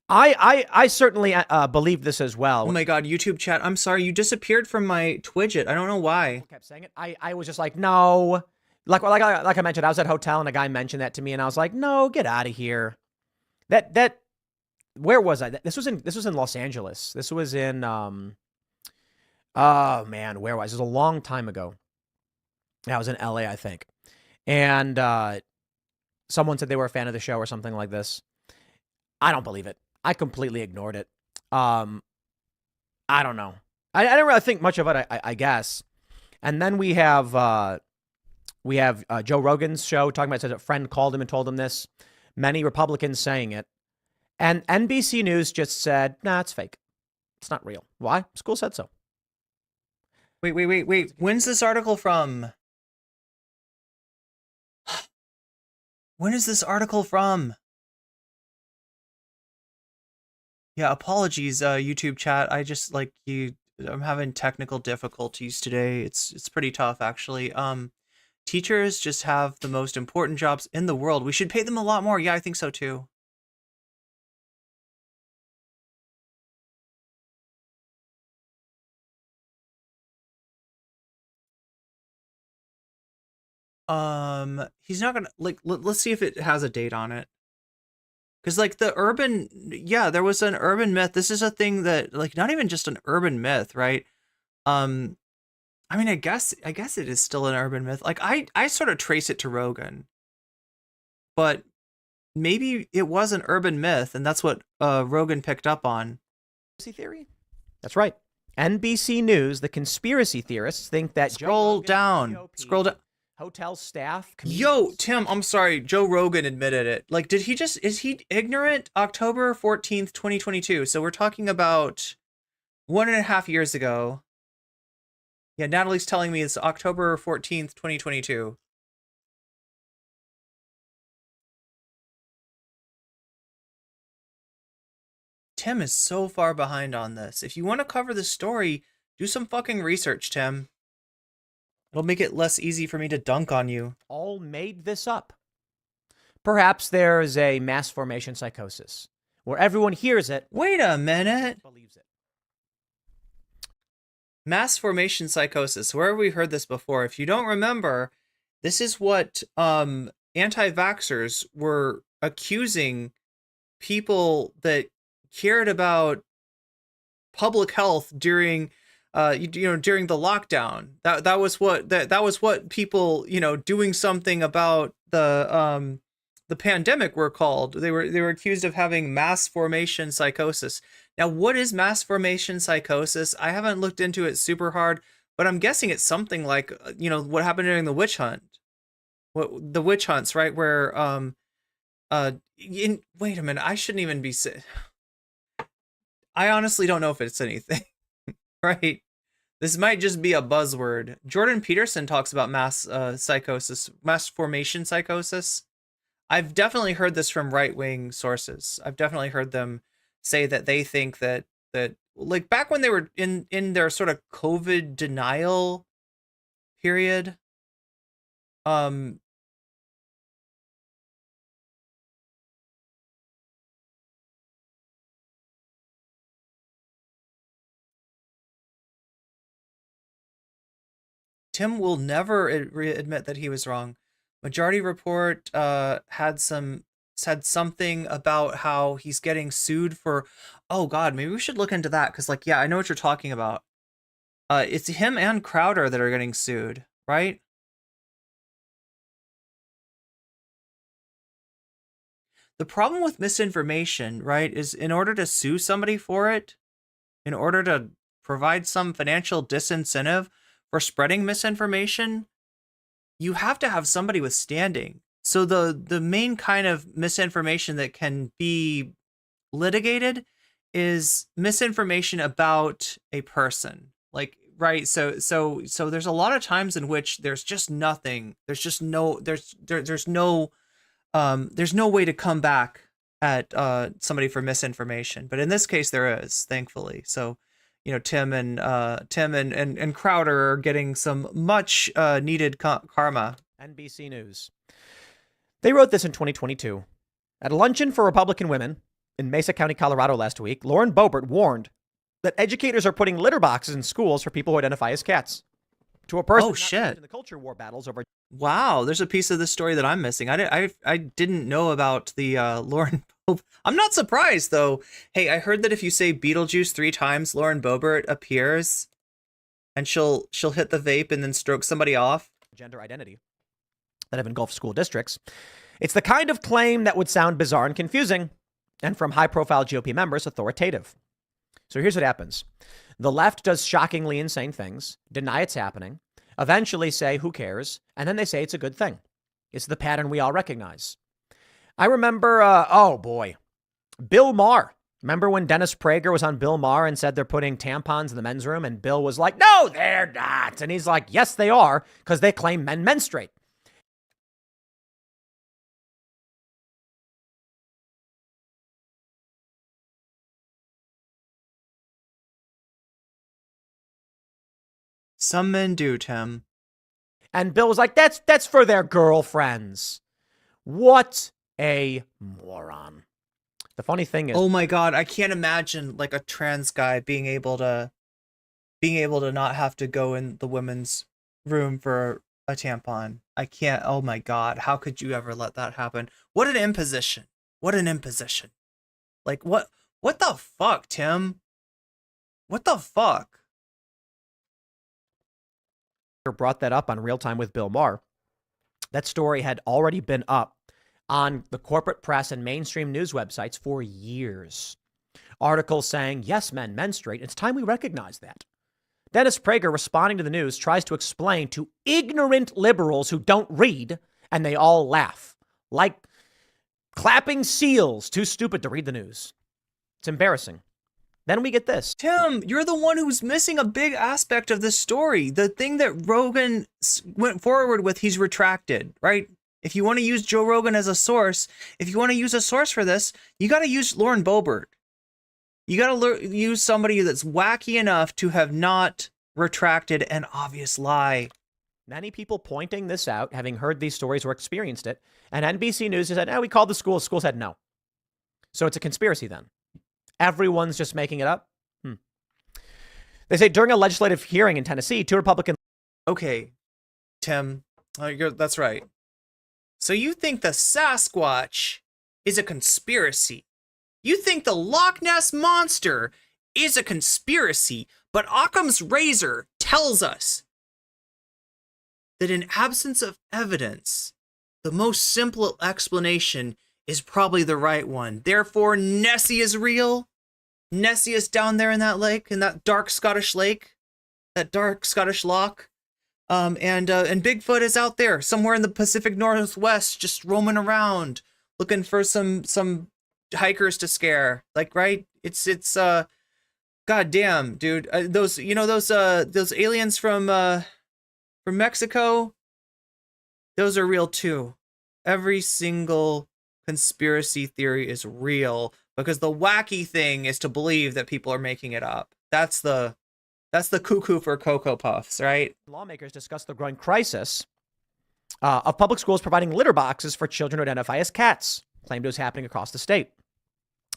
I certainly believe this as well. Oh my God, YouTube chat. I'm sorry, you disappeared from my Twidget. I don't know why. I kept saying it. I was just like, no. Like I mentioned, I was at a hotel and a guy mentioned that to me and I was like, no, get out of here. That where was I? This was in Los Oh man, where was I? It was a long time ago. I was in LA, I think. And someone said they were a fan of the show or something like this. I don't believe it. I completely ignored it. I don't know. I didn't really think much of it, I guess. And then we have Joe Rogan's show talking about, it says a friend called him and told him this. Many Republicans saying it. And NBC News just said, nah, it's fake. It's not real. Why? School said so. Wait. When's this article from? When is this article from? Yeah, apologies, YouTube chat. I just I'm having technical difficulties today. It's pretty tough actually. Teachers just have the most important jobs in the world. We should pay them a lot more. Yeah, I think so too. He's not gonna let's see if it has a date on it. Because like there was an urban myth. This is a thing that like not even just an urban myth, right? I mean, I guess it is still an urban myth. Like I sort of trace it to Rogan, but maybe it was an urban myth, and that's what Rogan picked up on. Conspiracy theory? That's right. NBC News, the conspiracy theorists think that Scroll down. Hotel staff. Yo, Tim, I'm sorry. Joe Rogan admitted it. Like, is he ignorant? October 14th, 2022. So we're talking about 1.5 years ago. Yeah, Natalie's telling me it's October 14th, 2022. Tim is so far behind on this. If you want to cover the story, do some fucking research, Tim. It'll make it less easy for me to dunk on you. All made this up. Perhaps there is a mass formation psychosis where everyone hears it. Wait a minute. Believes it. Mass formation psychosis. Where have we heard this before? If you don't remember, this is what anti-vaxxers were accusing people that cared about public health during during the lockdown. That was what people, doing something about the pandemic were called. They were accused of having mass formation psychosis. Now, what is mass formation psychosis? I haven't looked into it super hard, but I'm guessing it's something like, what happened during the witch hunt. The witch hunts, right? Where, wait a minute, I shouldn't even be I honestly don't know if it's anything, right? This might just be a buzzword. Jordan Peterson talks about mass formation psychosis. I've definitely heard this from right-wing sources. I've definitely heard them say that they think that like back when they were in their sort of COVID denial period, Tim will never admit that he was wrong. Majority Report said something about how he's getting sued for, oh God, maybe we should look into that, because like, yeah, I know what you're talking about. It's him and Crowder that are getting sued, right? The problem with misinformation, right, is in order to sue somebody for it, in order to provide some financial disincentive for spreading misinformation, you have to have somebody with standing. So the main kind of misinformation that can be litigated is misinformation about a person. Like, right, so there's a lot of times in which there's just nothing. There's no way to come back at somebody for misinformation. But in this case there is, thankfully. So Tim and Crowder are getting some much needed karma. NBC News. They wrote this in 2022. At a luncheon for Republican women in Mesa County, Colorado last week, Lauren Boebert warned that educators are putting litter boxes in schools for people who identify as cats. To a person in the culture war battles over. Wow, there's a piece of the story that I'm missing. I didn't know about the Lauren Boebert. I'm not surprised though. Hey, I heard that if you say Beetlejuice 3 times, Lauren Boebert appears, and she'll hit the vape and then stroke somebody off. Gender identity that have engulfed school districts. It's the kind of claim that would sound bizarre and confusing, and from high-profile GOP members, authoritative. So here's what happens. The left does shockingly insane things, deny it's happening, eventually say, who cares? And then they say it's a good thing. It's the pattern we all recognize. I remember, Bill Maher. Remember when Dennis Prager was on Bill Maher and said they're putting tampons in the men's room? And Bill was like, no, they're not. And he's like, yes, they are, because they claim men menstruate. Some men do, Tim. And Bill was like, that's for their girlfriends. What a moron. The funny thing is, oh my God, I can't imagine like a trans guy being able to not have to go in the women's room for a tampon. I can't. Oh my God, how could you ever let that happen? What an imposition. What an imposition. Like what the fuck, Tim? What the fuck? Brought that up on Real Time with Bill Maher. That story had already been up on the corporate press and mainstream news websites for years. Articles saying, yes, men menstruate. It's time we recognize that. Dennis Prager, responding to the news, tries to explain to ignorant liberals who don't read, and they all laugh. Like clapping seals, too stupid to read the news. It's embarrassing. Then we get this. Tim, you're the one who's missing a big aspect of this story. The thing that Rogan went forward with, he's retracted, right? If you want to use Joe Rogan as a source, if you want to use a source for this, you got to use Lauren Boebert. You got to use somebody that's wacky enough to have not retracted an obvious lie. Many people pointing this out, having heard these stories or experienced it, and NBC News said, we called the school. School said no. So it's a conspiracy then. Everyone's just making it up. They say during a legislative hearing in Tennessee, 2 Republicans. Okay, Tim, that's right. So you think the Sasquatch is a conspiracy? You think the Loch Ness Monster is a conspiracy, but Occam's razor tells us that in absence of evidence, the most simple explanation is probably the right one. Therefore, Nessie is real. Nessie is down there in that lake, in that dark Scottish lake, that dark Scottish loch. And Bigfoot is out there somewhere in the Pacific Northwest, just roaming around, looking for some hikers to scare. Like, right? It's goddamn, dude. Those aliens from Mexico, those are real too. Every single conspiracy theory is real because the wacky thing is to believe that people are making it up. That's the cuckoo for Cocoa Puffs, right? Lawmakers discussed the growing crisis of public schools providing litter boxes for children who identify as cats, claimed it was happening across the state.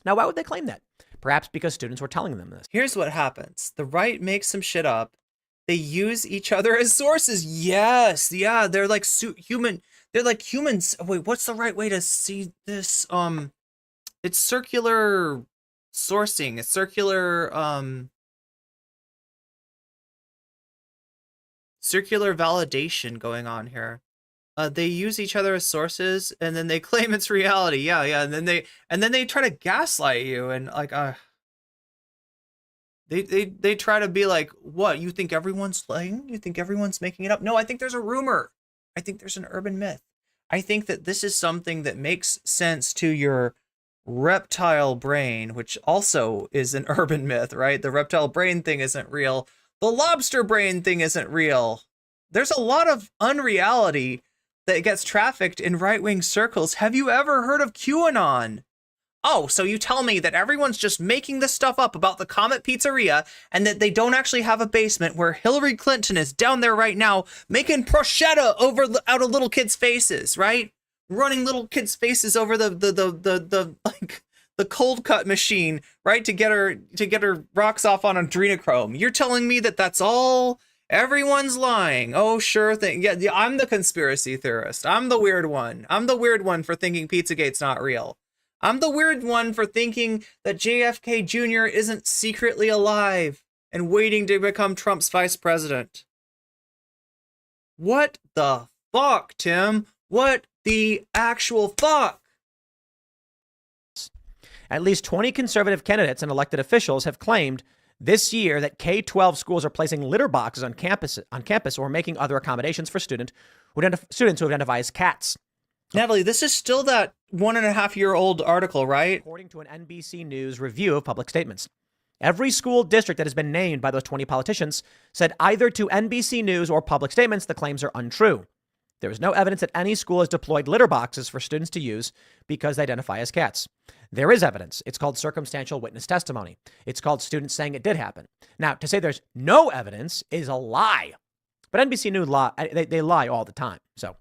Now, why would they claim that? Perhaps because students were telling them this. Here's what happens. The right makes some shit up. They use each other as sources. Yes. Yeah. They're like human. They're like humans. Wait, what's the right way to see this? It's circular sourcing. It's circular validation going on here. They use each other as sources, and then they claim it's reality. Yeah, and then they try to gaslight you, and like, they try to be like, what? You think everyone's lying? You think everyone's making it up? No, I think there's a rumor. I think there's an urban myth. I think that this is something that makes sense to your reptile brain, which also is an urban myth, right? The reptile brain thing isn't real. The lobster brain thing isn't real. There's a lot of unreality that gets trafficked in right-wing circles. Have you ever heard of QAnon? Oh, so you tell me that everyone's just making this stuff up about the Comet Pizzeria and that they don't actually have a basement where Hillary Clinton is down there right now making prosciutto out of little kids' faces, right? Running little kids' faces over the cold cut machine, right, to get her rocks off on adrenochrome. You're telling me that that's all? Everyone's lying. Oh, sure thing. Yeah, I'm the conspiracy theorist. I'm the weird one. I'm the weird one for thinking Pizzagate's not real. I'm the weird one for thinking that JFK Jr. isn't secretly alive and waiting to become Trump's vice president. What the fuck, Tim? What the actual fuck? At least 20 conservative candidates and elected officials have claimed this year that K-12 schools are placing litter boxes on campus or making other accommodations for students who identify as cats. Natalie, this is still that 1.5-year-old article, right? According to an NBC News review of public statements. Every school district that has been named by those 20 politicians said either to NBC News or public statements the claims are untrue. There is no evidence that any school has deployed litter boxes for students to use because they identify as cats. There is evidence. It's called circumstantial witness testimony. It's called students saying it did happen. Now, to say there's no evidence is a lie. But NBC News they lie all the time. So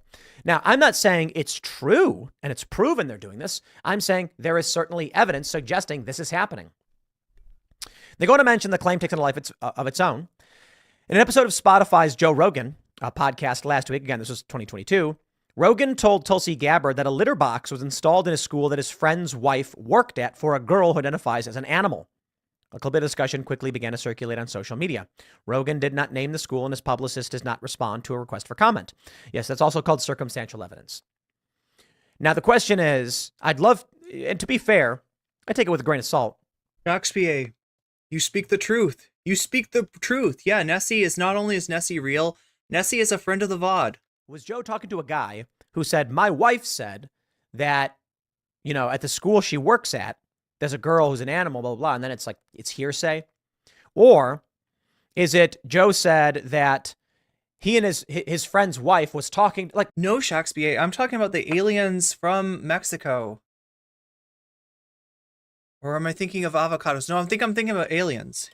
now I'm not saying it's true and it's proven they're doing this. I'm saying there is certainly evidence suggesting this is happening. They go on to mention the claim takes on a life of its own. In an episode of Spotify's Joe Rogan podcast last week, again, this was 2022, Rogan told Tulsi Gabbard that a litter box was installed in a school that his friend's wife worked at for a girl who identifies as an animal. A little bit of discussion quickly began to circulate on social media. Rogan did not name the school and his publicist does not respond to a request for comment. Yes, that's also called circumstantial evidence. Now, the question is, I'd love, and to be fair, I take it with a grain of salt. XPA, you speak the truth. You speak the truth. Yeah, Nessie is not only is Nessie real, Nessie is a friend of the VOD. Was Joe talking to a guy who said, my wife said that, at the school she works at, there's a girl who's an animal, blah, blah, blah, and then it's like, it's hearsay? Or is it Joe said that he and his friend's wife was talking, like... No, Shaxby, I'm talking about the aliens from Mexico. Or am I thinking of avocados? No, I'm thinking about aliens.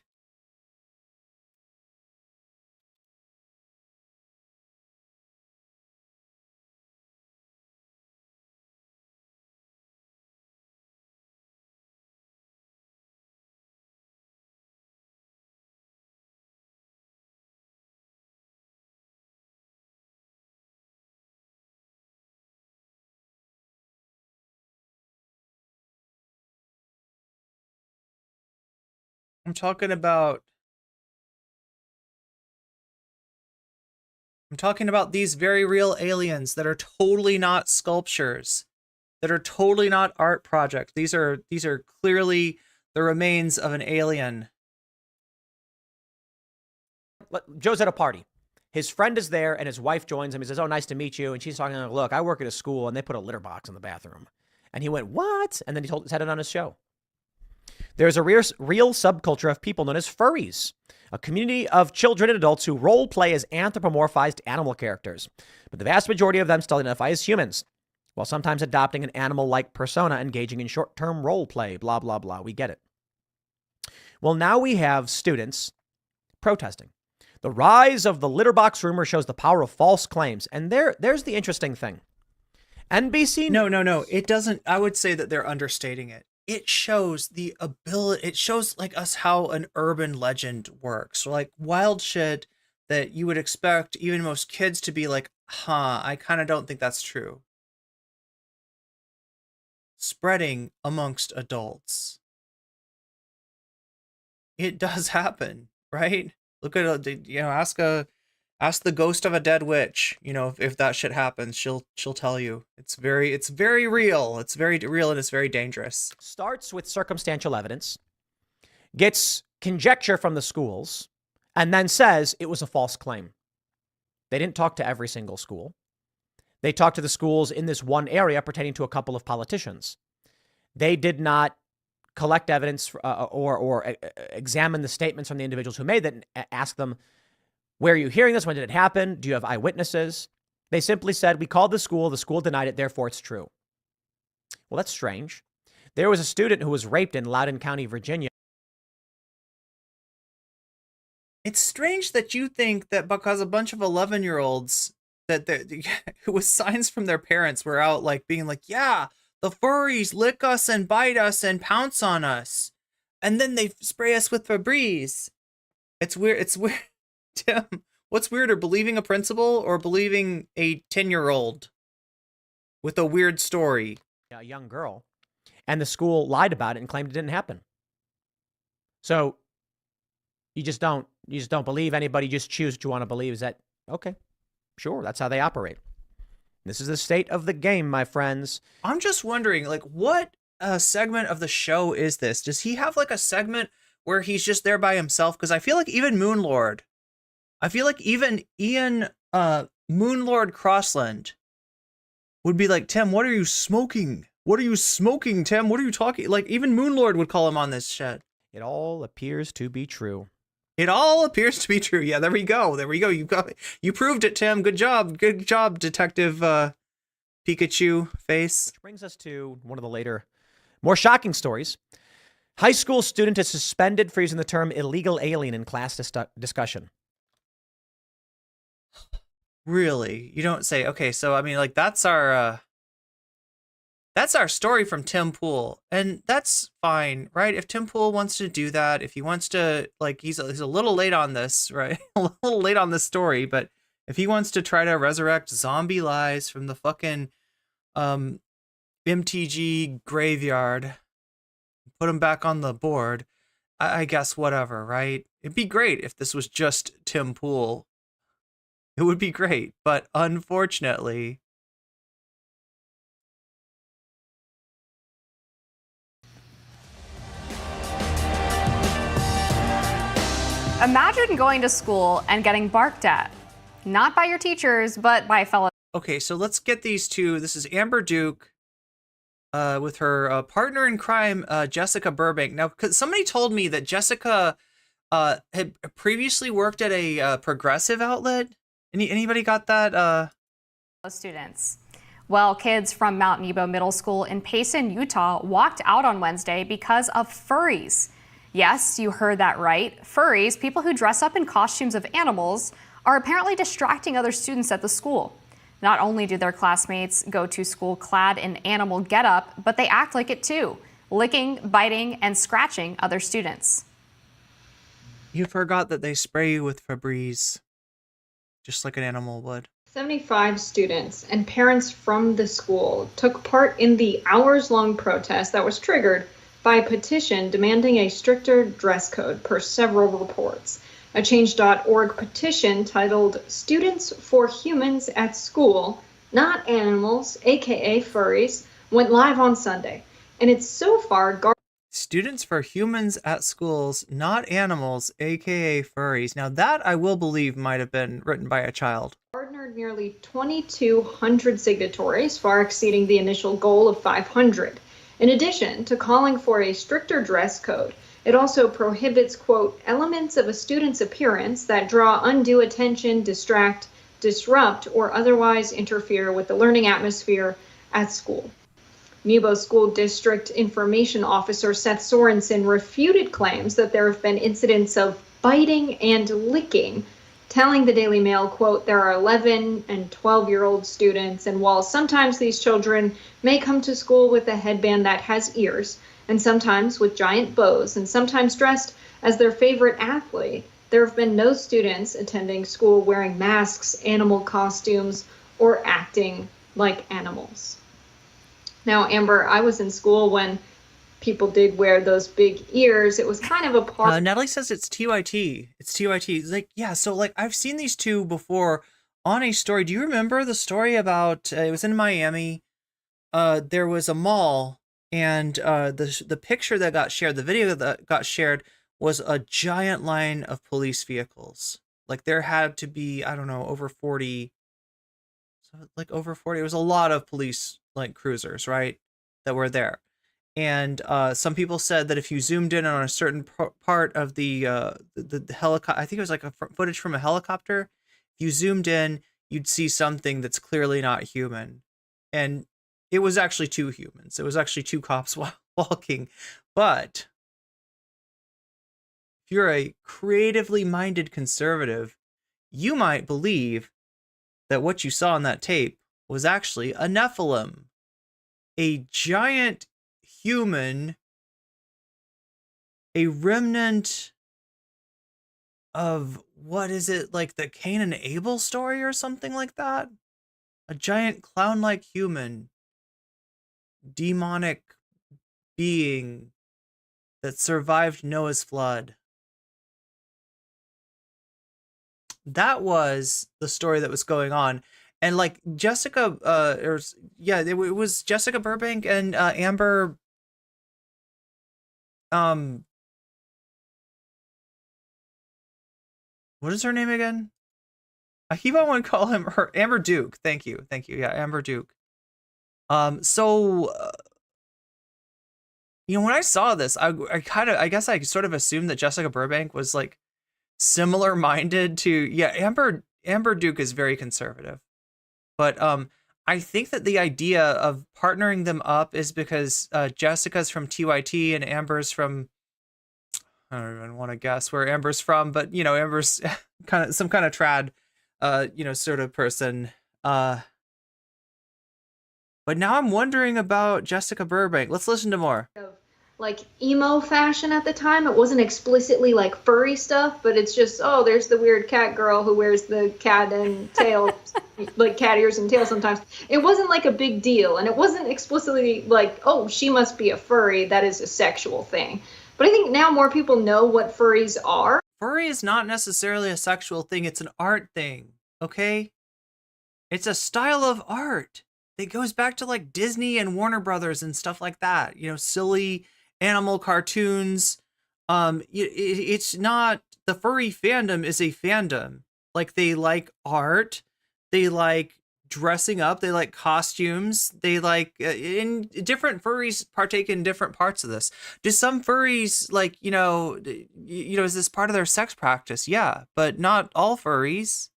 I'm talking about these very real aliens that are totally not sculptures, that are totally not art projects. These are clearly the remains of an alien. Joe's at a party. His friend is there and his wife joins him. He says, "Oh, nice to meet you." And she's talking, "Look, I work at a school and they put a litter box in the bathroom." And he went, "What?" And then he said it on his show. There's a real subculture of people known as furries, a community of children and adults who role play as anthropomorphized animal characters. But the vast majority of them still identify as humans, while sometimes adopting an animal-like persona, engaging in short-term role play, blah, blah, blah. We get it. Well, now we have students protesting. The rise of the litter box rumor shows the power of false claims. And there's the interesting thing. NBC... No. It doesn't... I would say that they're understating it. It shows the ability... It shows, like, us how an urban legend works. Like, wild shit that you would expect even most kids to be like, I kind of don't think that's true. Spreading amongst adults. It does happen, right? Look at, ask the ghost of a dead witch, if that shit happens, she'll tell you. It's very real. It's very real and it's very dangerous. Starts with circumstantial evidence, gets conjecture from the schools, and then says it was a false claim. They didn't talk to every single school. They talked to the schools in this one area pertaining to a couple of politicians. They did not collect evidence or examine the statements from the individuals who made that and ask them, where are you hearing this? When did it happen? Do you have eyewitnesses? They simply said, we called the school denied it, therefore it's true. Well, that's strange. There was a student who was raped in Loudoun County, Virginia. It's strange that you think that because a bunch of 11-year-olds with signs from their parents were out like being like, yeah, the furries lick us and bite us and pounce on us. And then they spray us with Febreze. It's weird. Tim, what's weirder, believing a principal or believing a 10-year-old with a weird story? A young girl. And the school lied about it and claimed it didn't happen. So you just don't believe anybody, just choose what you want to believe. Is that okay? Sure, that's how they operate. This is the state of the game, my friends. I'm just wondering, like, what segment of the show is this? Does he have like a segment where he's just there by himself? Because I feel like even Moonlord, Ian Moonlord Crossland would be like, Tim, what are you smoking? What are you smoking, Tim? What are you talking? Like, even Moonlord would call him on this shit. It all appears to be true. It all appears to be true. Yeah, there we go. You proved it, Tim. Good job, Detective Pikachu face. Which brings us to one of the later, more shocking stories. High school student is suspended for using the term illegal alien in class discussion. Really? You don't say. Okay, so I mean, like, that's our story from Tim Pool, and that's fine, right? If Tim Pool wants to do that, if he wants to, like, he's a little late on this, right? A little late on this story, but if he wants to try to resurrect zombie lies from the fucking MTG graveyard, put him back on the board, I guess whatever, right? It'd be great if this was just Tim Pool. It would be great, but unfortunately... Imagine going to school and getting barked at. Not by your teachers, but by fellow... Okay, so let's get these two. This is Amber Duke with her partner in crime, Jessica Burbank. Now, cause somebody told me that Jessica had previously worked at a progressive outlet. Anybody got that? Students. Well, kids from Mount Nebo Middle School in Payson, Utah, walked out on Wednesday because of furries. Yes, you heard that right. Furries, people who dress up in costumes of animals, are apparently distracting other students at the school. Not only do their classmates go to school clad in animal getup, but they act like it too, licking, biting, and scratching other students. You forgot that they spray you with Febreze, just like an animal would. 75 students and parents from the school took part in the hours-long protest that was triggered by a petition demanding a stricter dress code per several reports. A Change.org petition titled Students for Humans at School, Not Animals, aka Furries, went live on Sunday. And it's so far Students for Humans at Schools, Not Animals, aka Furries. Now that I will believe might have been written by a child. Garnered nearly 2,200 signatories, far exceeding the initial goal of 500. In addition to calling for a stricter dress code, it also prohibits, quote, elements of a student's appearance that draw undue attention, distract, disrupt, or otherwise interfere with the learning atmosphere at school. Nebo School District Information Officer Seth Sorensen refuted claims that there have been incidents of biting and licking, telling the Daily Mail, quote, there are 11 and 12-year-old students, and while sometimes these children may come to school with a headband that has ears, and sometimes with giant bows, and sometimes dressed as their favorite athlete, there have been no students attending school wearing masks, animal costumes, or acting like animals. Now, Amber, I was in school when people did wear those big ears. It was kind of a part. Natalie says it's TYT. It's TYT. It's like, yeah, so like I've seen these two before on a story. Do you remember the story about, it was in Miami. There was a mall, and the picture that got shared, the video that got shared, was a giant line of police vehicles. Like there had to be, I don't know, over 40. So like over 40. It was a lot of police like cruisers, right, that were there. And some people said that if you zoomed in on a certain part of the helicopter, I think it was like a footage from a helicopter. If you zoomed in, you'd see something that's clearly not human. And it was actually two humans. It was actually two cops walking. But if you're a creatively minded conservative, you might believe that what you saw on that tape was actually a Nephilim, a giant human, a remnant of, what is it, like the Cain and Abel story or something like that? A giant clown-like human, demonic being that survived Noah's flood. That was the story that was going on. And like Jessica, it was Jessica Burbank and Amber. What is her name again? I keep on wanting to call her Amber Duke. Thank you. Yeah, Amber Duke. You know, when I saw this, I guess I sort of assumed that Jessica Burbank was like similar minded to, yeah, Amber Duke is very conservative. But I think that the idea of partnering them up is because Jessica's from TYT and Amber's from, I don't even want to guess where Amber's from, but you know, Amber's kind of some kind of trad, sort of person. But now I'm wondering about Jessica Burbank. Let's listen to more. Like emo fashion at the time. It wasn't explicitly like furry stuff, but it's just, oh, there's the weird cat girl who wears the cat and tail, like cat ears and tail sometimes. It wasn't like a big deal, and it wasn't explicitly like, oh, she must be a furry. That is a sexual thing. But I think now more people know what furries are. Furry is not necessarily a sexual thing. It's an art thing, okay? It's a style of art. It goes back to like Disney and Warner Brothers and stuff like that. You know, silly animal cartoons. It's not, the furry fandom is a fandom. Like they like art, they like dressing up, they like costumes, they like in different furries partake in different parts of this. Do some furries like, is this part of their sex practice? Yeah, but not all furries.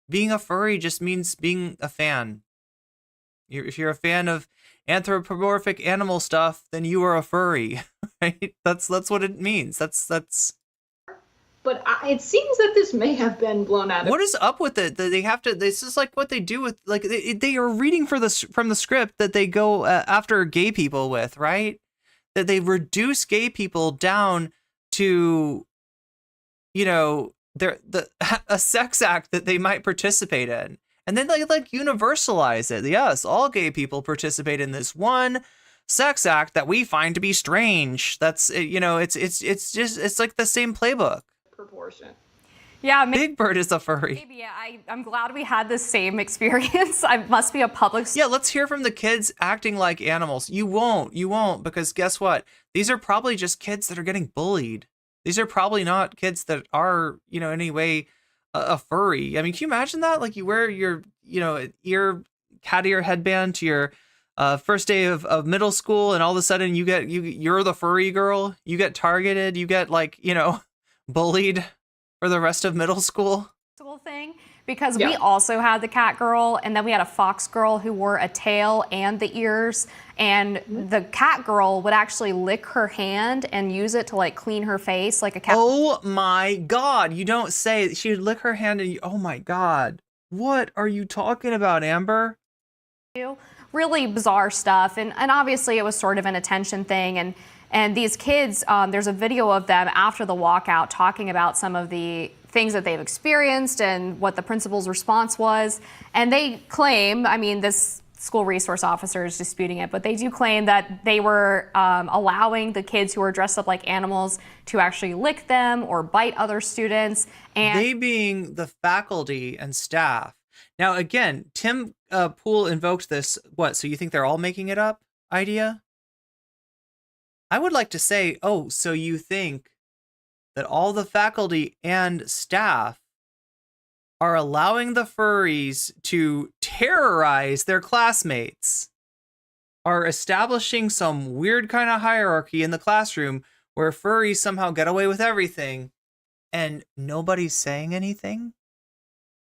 Being a furry just means being a fan. If you're a fan of anthropomorphic animal stuff, then you are a furry, right? That's what it means. That's. But it seems that this may have been blown out of. What is up with it? That they have to. This is like what they do with like they are reading from the script that they go after gay people with, right? That they reduce gay people down to, you know, a sex act that they might participate in, and then they like universalize it. Yes, all gay people participate in this one sex act that we find to be strange. That's it's like the same playbook. Proportion. Yeah, Big Bird is a furry. Maybe I'm glad we had the same experience. I must be a public. Yeah, let's hear from the kids acting like animals. You won't, because guess what? These are probably just kids that are getting bullied. These are probably not kids that are, in any way a furry. I mean, can you imagine that? Like you wear your, cat ear headband to your first day of middle school, and all of a sudden you're the furry girl. You get targeted. You get bullied for the rest of middle school. Thing, because we also had the cat girl, and then we had a fox girl who wore a tail and the ears, and the cat girl would actually lick her hand and use it to like clean her face like a cat. Oh my God, you don't say. She would lick her hand and oh my God, what are you talking about, Amber? Really bizarre stuff, and obviously it was sort of an attention thing, and these kids, there's a video of them after the walkout talking about some of the things that they've experienced and what the principal's response was. And they claim, I mean, this school resource officer is disputing it, but they do claim that they were allowing the kids who were dressed up like animals to actually lick them or bite other students. And they being the faculty and staff. Now, again, Tim Poole invoked this, so you think they're all making it up idea? I would like to say, so you think that all the faculty and staff are allowing the furries to terrorize their classmates, are establishing some weird kind of hierarchy in the classroom where furries somehow get away with everything, and nobody's saying anything?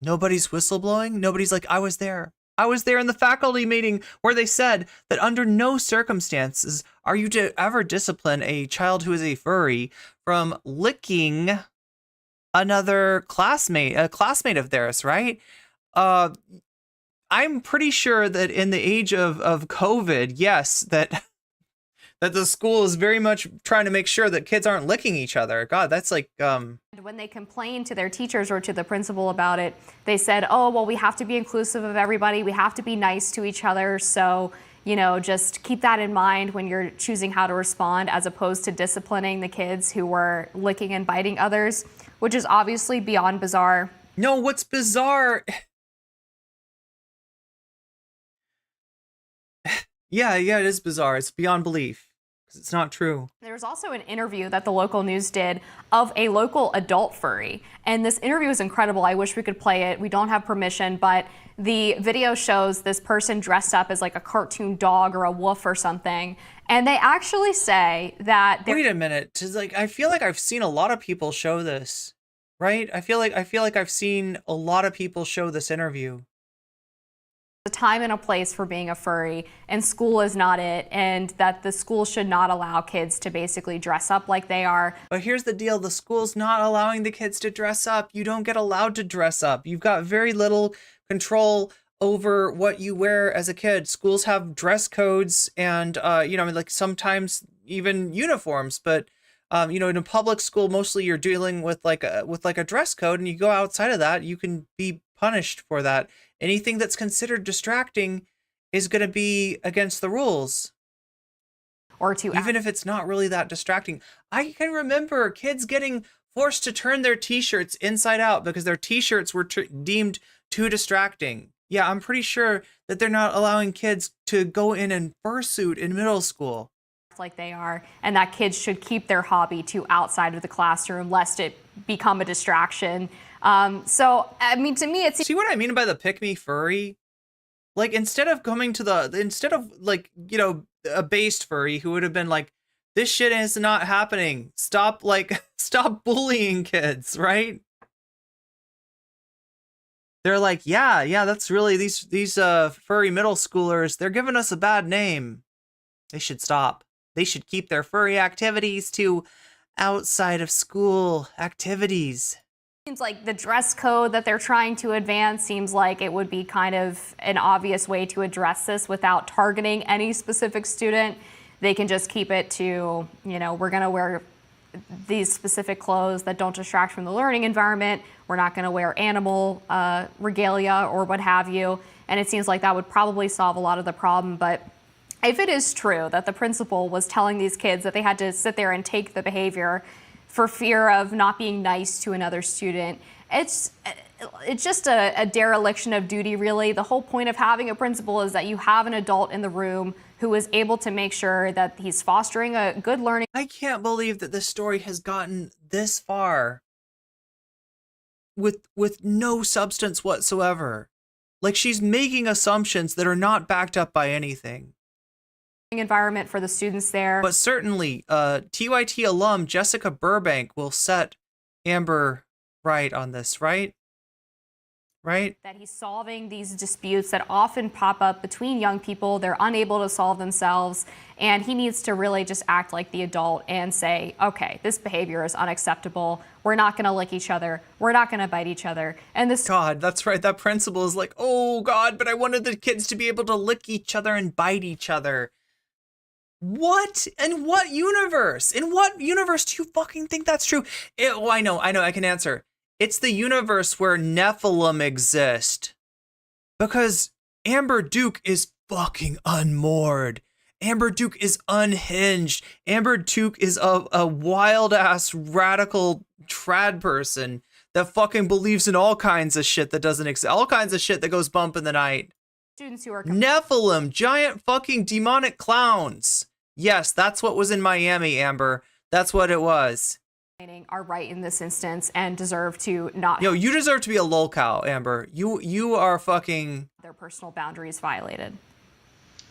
Nobody's whistleblowing? Nobody's like, I was there in the faculty meeting where they said that under no circumstances are you to ever discipline a child who is a furry from licking another classmate, a classmate of theirs, right? I'm pretty sure that in the age of COVID, yes, that the school is very much trying to make sure that kids aren't licking each other. God, that's like... When they complained to their teachers or to the principal about it, they said, we have to be inclusive of everybody. We have to be nice to each other. So, just keep that in mind when you're choosing how to respond, as opposed to disciplining the kids who were licking and biting others, which is obviously beyond bizarre. No, what's bizarre... Yeah, it is bizarre. It's beyond belief. It's not true. There's also an interview that the local news did of a local adult furry. And this interview is incredible. I wish we could play it. We don't have permission, but the video shows this person dressed up as like a cartoon dog or a wolf or something. And they actually say that... Wait a minute. I feel like I've seen a lot of people show this, right? I feel like I've seen a lot of people show this interview. A time and a place for being a furry, and school is not it, and that the school should not allow kids to basically dress up like they are. But here's the deal, the school's not allowing the kids to dress up. You don't get allowed to dress up. You've got very little control over what you wear as a kid. Schools have dress codes and, sometimes even uniforms, but in a public school, mostly you're dealing with like a dress code, and you go outside of that, you can be punished for that. Anything that's considered distracting is going to be against the rules. Even if it's not really that distracting. I can remember kids getting forced to turn their t-shirts inside out because their t-shirts were deemed too distracting. Yeah, I'm pretty sure that they're not allowing kids to go in fursuit in middle school. Like they are, and that kids should keep their hobby to outside of the classroom lest it become a distraction. To me, it's... See what I mean by the pick me furry? Like, instead of a based furry who would have been like, this shit is not happening. Stop bullying kids, right? they're like, yeah, that's really these furry middle schoolers. They're giving us a bad name. They should stop. They should keep their furry activities to outside of school activities. Seems like the dress code that they're trying to advance seems like it would be kind of an obvious way to address this without targeting any specific student. They can just keep it to, we're going to wear these specific clothes that don't distract from the learning environment. We're not going to wear animal regalia or what have you. And it seems like that would probably solve a lot of the problem. But if it is true that the principal was telling these kids that they had to sit there and take the behavior for fear of not being nice to another student, it's just a dereliction of duty, really. The whole point of having a principal is that you have an adult in the room who is able to make sure that he's fostering a good learning. I can't believe that this story has gotten this far with no substance whatsoever. Like, she's making assumptions that are not backed up by anything. Environment for the students there. But certainly, TYT alum Jessica Burbank will set Amber right on this, right? Right? That he's solving these disputes that often pop up between young people. They're unable to solve themselves. And he needs to really just act like the adult and say, okay, this behavior is unacceptable. We're not going to lick each other. We're not going to bite each other. And this. God, that's right. That principal is like, oh, God, but I wanted the kids to be able to lick each other and bite each other. What? In what universe? In what universe do you fucking think that's true? I know, I can answer. It's the universe where Nephilim exist. Because Amber Duke is fucking unmoored. Amber Duke is unhinged. Amber Duke is a wild-ass, radical trad person that fucking believes in all kinds of shit that doesn't exist. All kinds of shit that goes bump in the night. Students who are Nephilim, giant fucking demonic clowns. Yes, that's what was in Miami, Amber. That's what it was. Are right in this instance and deserve to not. Yo, you deserve to be a lolcow, Amber. You are fucking. Their personal boundaries violated.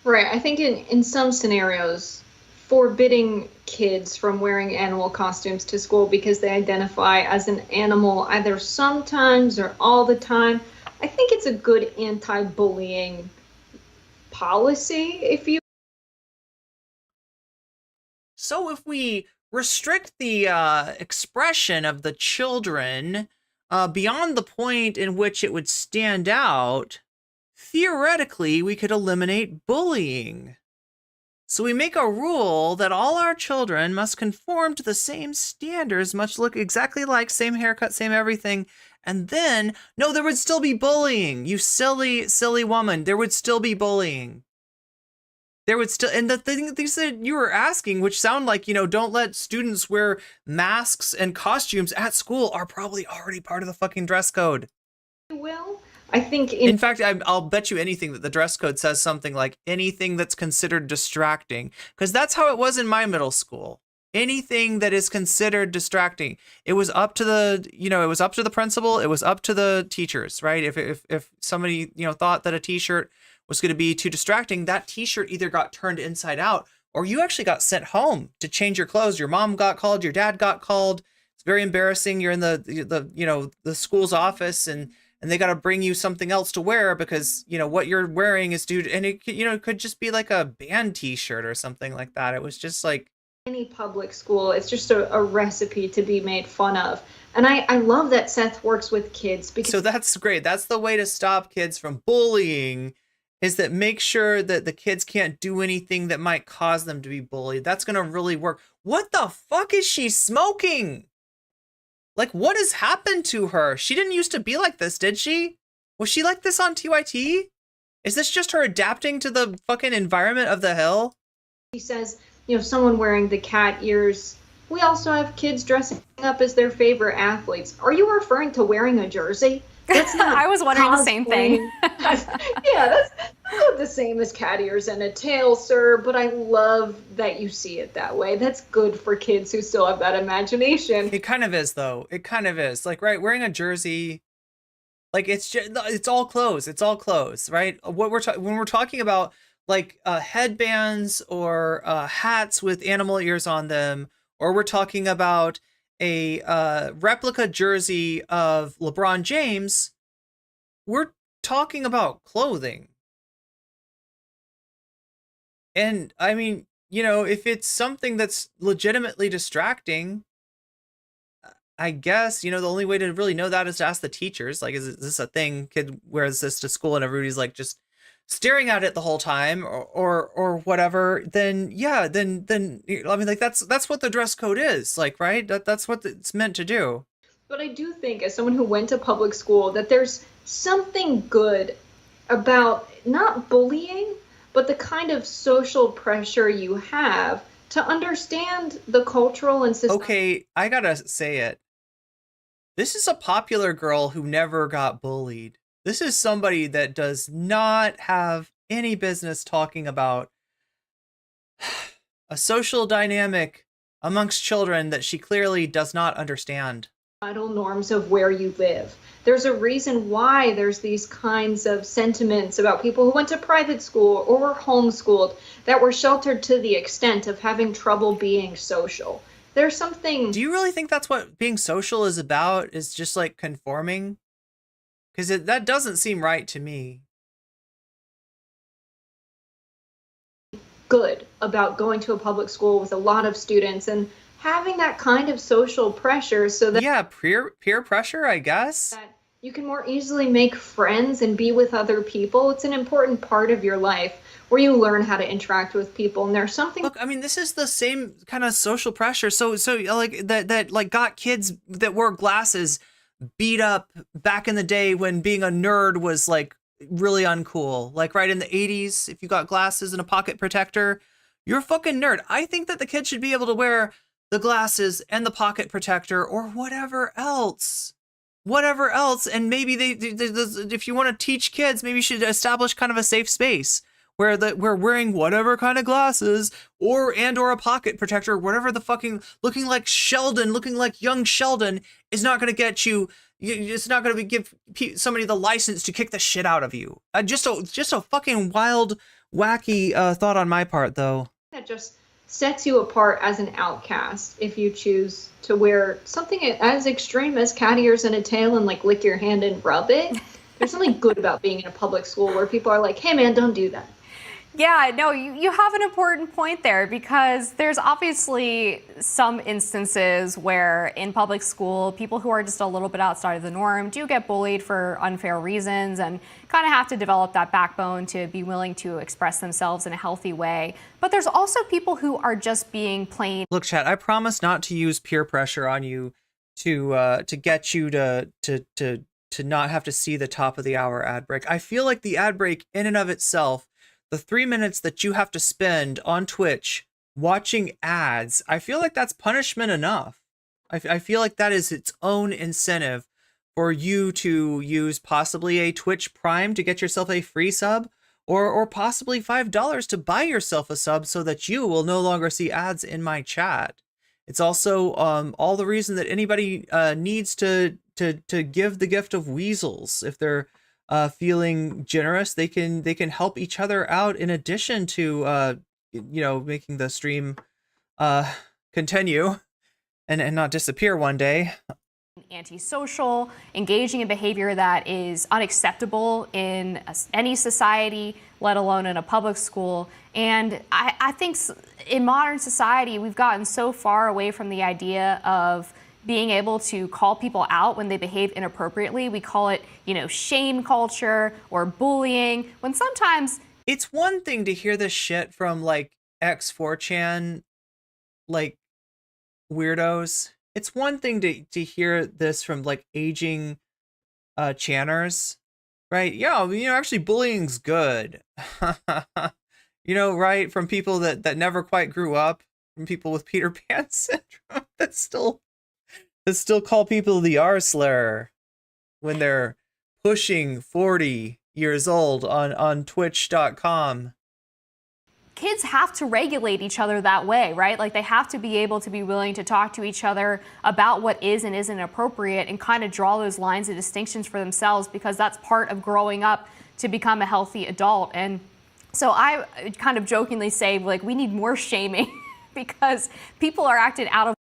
Right. I think in some scenarios, forbidding kids from wearing animal costumes to school because they identify as an animal either sometimes or all the time, I think it's a good anti-bullying policy, if you. So if we restrict the expression of the children beyond the point in which it would stand out, theoretically, we could eliminate bullying. So we make a rule that all our children must conform to the same standards, much look exactly like, same haircut, same everything. And then, no, there would still be bullying. You silly, silly woman. There would still be bullying. There would still, and the things that you were asking, which sound like, don't let students wear masks and costumes at school, are probably already part of the fucking dress code. Well, I think in fact, I'll bet you anything that the dress code says something like anything that's considered distracting, because that's how it was in my middle school. Anything that is considered distracting, it was up to the, it was up to the principal, it was up to the teachers, right? If somebody, thought that a t-shirt was going to be too distracting, that t-shirt either got turned inside out or you actually got sent home to change your clothes. Your mom got called, your dad got called. It's very embarrassing. You're in the school's office and they got to bring you something else to wear because, what you're wearing is and it could just be like a band t-shirt or something like that. It was just like any public school, it's just a recipe to be made fun of. And I love that Seth works with kids because. So that's great. That's the way to stop kids from bullying, is that make sure that the kids can't do anything that might cause them to be bullied. That's going to really work. What the fuck is she smoking? Like, what has happened to her? She didn't used to be like this, did she? Was she like this on TYT? Is this just her adapting to the fucking environment of the hill? He says, someone wearing the cat ears. We also have kids dressing up as their favorite athletes. Are you referring to wearing a jersey? That's not I was wondering the same thing. Yeah, that's not the same as cat ears and a tail, sir, but I love that you see it that way. That's good for kids who still have that imagination. It kind of is, though. It kind of is. Like, right, wearing a jersey, like, it's all clothes. It's all clothes, right? When we're talking about, like, headbands or hats with animal ears on them, or we're talking about a replica jersey of LeBron James, we're talking about clothing. And I mean, you know, if it's something that's legitimately distracting, I guess, you know, the only way to really know that is to ask the teachers. Like, is this a thing? Kid wears this to school and everybody's like just staring at it the whole time, or whatever. Then yeah, then I mean, like that's what the dress code is, like, right? That's what it's meant to do. But I do think, as someone who went to public school, that there's something good about not bullying, but the kind of social pressure you have to understand the cultural and society. Okay, I gotta say it. This is a popular girl who never got bullied. This is somebody that does not have any business talking about a social dynamic amongst children that she clearly does not understand. Norms of where you live. There's a reason why there's these kinds of sentiments about people who went to private school or were homeschooled that were sheltered to the extent of having trouble being social. There's something. Do you really think that's what being social is about? Is just like conforming? Because that doesn't seem right to me. Good about going to a public school with a lot of students and having that kind of social pressure so that peer pressure, I guess, that you can more easily make friends and be with other people. It's an important part of your life where you learn how to interact with people. And there's something. Look, I mean, this is the same kind of social pressure. So like that like got kids that wore glasses beat up back in the day when being a nerd was like really uncool. Like right in the 80s, if you got glasses and a pocket protector, you're a fucking nerd. I think that the kids should be able to wear the glasses and the pocket protector or whatever else. And maybe they if you want to teach kids, maybe you should establish kind of a safe space where we're wearing whatever kind of glasses or a pocket protector, whatever the fucking looking like young Sheldon is not going to get you. It's not going to give somebody the license to kick the shit out of you. Just a fucking wild, wacky thought on my part, though. That just sets you apart as an outcast if you choose to wear something as extreme as cat ears and a tail and like lick your hand and rub it. There's something good about being in a public school where people are like, hey man, don't do that. Yeah, no, you have an important point there, because there's obviously some instances where in public school, people who are just a little bit outside of the norm do get bullied for unfair reasons and kind of have to develop that backbone to be willing to express themselves in a healthy way. But there's also people who are just being plain. Look, chat, I promise not to use peer pressure on you to get you to not have to see the top of the hour ad break. I feel like the ad break in and of itself, the 3 minutes that you have to spend on Twitch watching ads, I feel like that's punishment enough. I feel like that is its own incentive for you to use possibly a Twitch Prime to get yourself a free sub, or possibly $5 to buy yourself a sub so that you will no longer see ads in my chat. It's also all the reason that anybody needs to give the gift of weasels. If they're feeling generous, they can help each other out in addition to making the stream continue and not disappear one day. Antisocial, engaging in behavior that is unacceptable in any society, let alone in a public school. And I think in modern society, we've gotten so far away from the idea of being able to call people out when they behave inappropriately. We call it, shame culture or bullying, when sometimes it's one thing to hear this shit from like X4chan, like weirdos. It's one thing to hear this from like aging channers, right? Yeah, actually bullying's good. Right? From people that never quite grew up, from people with Peter Pan syndrome that still call people the R slur when they're pushing 40 years old on twitch.com. Kids have to regulate each other that way, right? Like they have to be able to be willing to talk to each other about what is and isn't appropriate and kind of draw those lines of distinctions for themselves, because that's part of growing up to become a healthy adult. And so I kind of jokingly say, like, we need more shaming because people are acting out of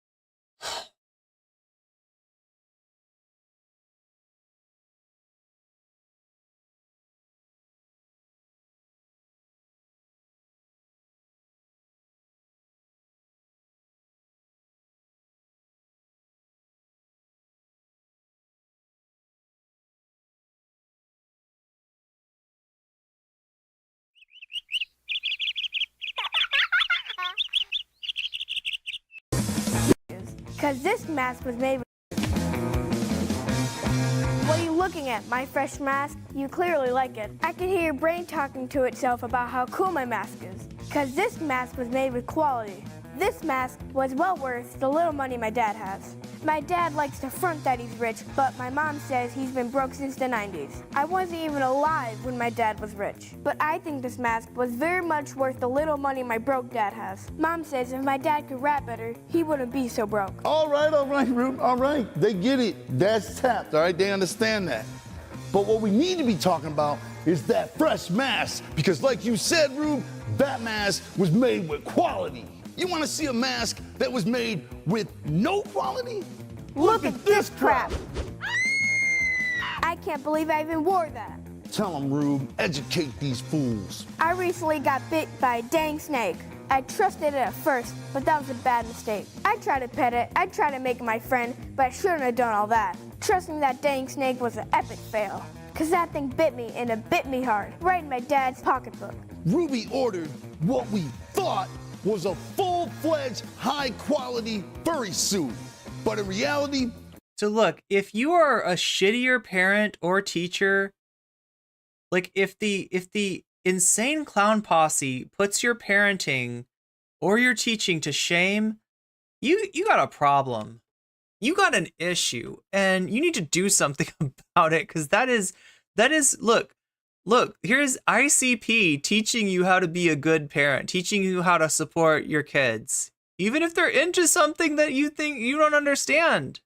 Because this mask was made with... What are you looking at? My fresh mask? You clearly like it. I can hear your brain talking to itself about how cool my mask is. Because this mask was made with quality. This mask was well worth the little money my dad has. My dad likes to front that he's rich, but my mom says he's been broke since the 90s. I wasn't even alive when my dad was rich. But I think this mask was very much worth the little money my broke dad has. Mom says if my dad could rap better, he wouldn't be so broke. All right, Rube, all right. They get it. That's tapped, all right? They understand that. But what we need to be talking about is that fresh mask. Because like you said, Rube, that mask was made with quality. You want to see a mask that was made with no quality? Look at this crap. I can't believe I even wore that. Tell them, Rube, educate these fools. I recently got bit by a dang snake. I trusted it at first, but that was a bad mistake. I tried to pet it, I tried to make it my friend, but I shouldn't have done all that. Trusting that dang snake was an epic fail. Cause that thing bit me, and it bit me hard, right in my dad's pocketbook. Ruby ordered what we thought was a full-fledged, high-quality furry suit. But in reality... So look, if you are a shittier parent or teacher, like if the insane clown posse puts your parenting or your teaching to shame, you got a problem. You got an issue, and you need to do something about it, because that is look, here's ICP teaching you how to be a good parent, teaching you how to support your kids, even if they're into something that you think you don't understand.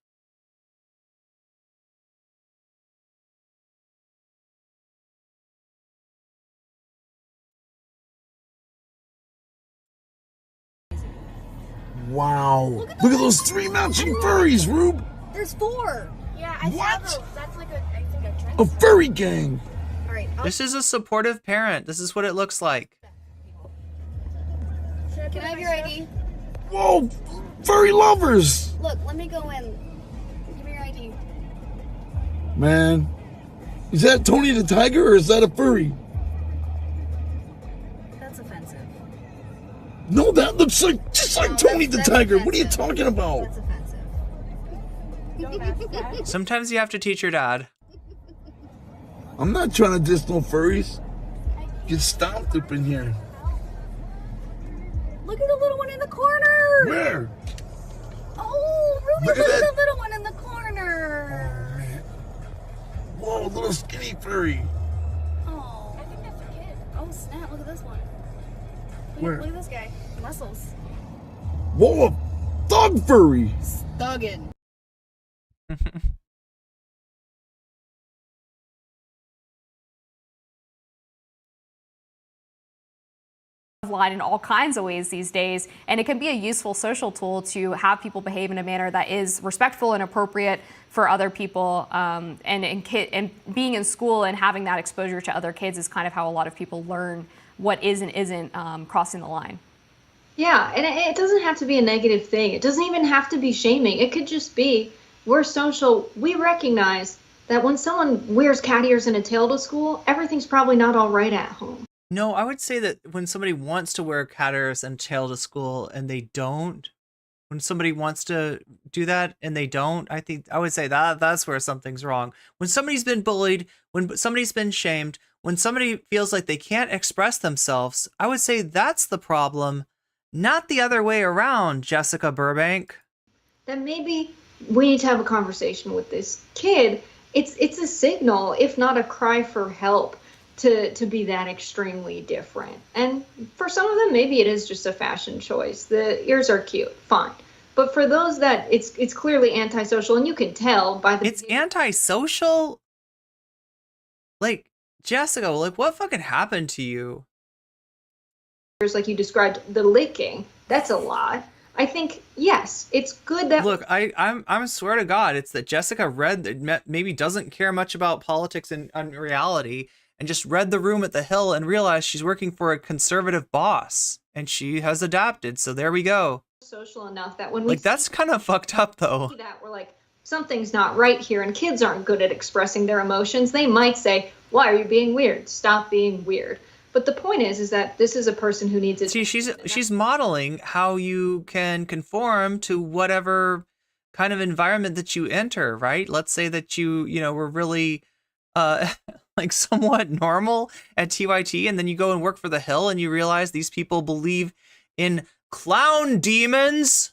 Wow. Look at those 3 matching furries, Rube. There's 4. Yeah, I saw those. That's like I think a trend. A furry gang. All right. This is a supportive parent. This is what it looks like. Can I have your ID? Whoa, furry lovers. Look, let me go in. Give me your ID. Man, is that Tony the Tiger or is that a furry? That's offensive. No, that looks like just like Tony the Tiger. Offensive. What are you talking about? That's offensive. Don't ask that. Sometimes you have to teach your dad. I'm not trying to diss no furries. Get stomped up in here. Look at the little one in the corner. Where? Oh, Ruby, look at the little one in the corner. Oh, man. Whoa, little skinny furry. Oh, I think that's a kid. Oh, snap, look at this one. Where? Look at this guy. Muscles. Whoa, a thug furry. Thuggin'. Line in all kinds of ways these days, and it can be a useful social tool to have people behave in a manner that is respectful and appropriate for other people. And being in school and having that exposure to other kids is kind of how a lot of people learn what is and isn't crossing the line. Yeah, and it doesn't have to be a negative thing. It doesn't even have to be shaming. It could just be, we're social. We recognize that when someone wears cat ears and a tail to school, everything's probably not all right at home. No, I would say that when somebody wants to wear cat ears and tail to school and they don't, when somebody wants to do that and they don't, I would say that's where something's wrong. When somebody's been bullied, when somebody's been shamed, when somebody feels like they can't express themselves, I would say that's the problem, not the other way around, Jessica Burbank. Then maybe we need to have a conversation with this kid. It's a signal, if not a cry for help, to be that extremely different. And for some of them, maybe it is just a fashion choice. The ears are cute, fine. But for those that it's clearly antisocial, and you can tell by the... It's antisocial? Like, Jessica, like, what fucking happened to you? Like you described, the licking, that's a lot. I think, yes, it's good that... Look, I'm swear to God, it's that Jessica maybe doesn't care much about politics in reality, and just read the room at the Hill and realized she's working for a conservative boss, and she has adapted. So there we go. Social enough that when we that's kind of fucked up, though. That we're like, something's not right here, and kids aren't good at expressing their emotions. They might say, "Why are you being weird? Stop being weird." But the point is that this is a person who needs it. See, she's modeling how you can conform to whatever kind of environment that you enter, right? Let's say that you were really like somewhat normal at TYT, and then you go and work for the Hill and you realize these people believe in clown demons.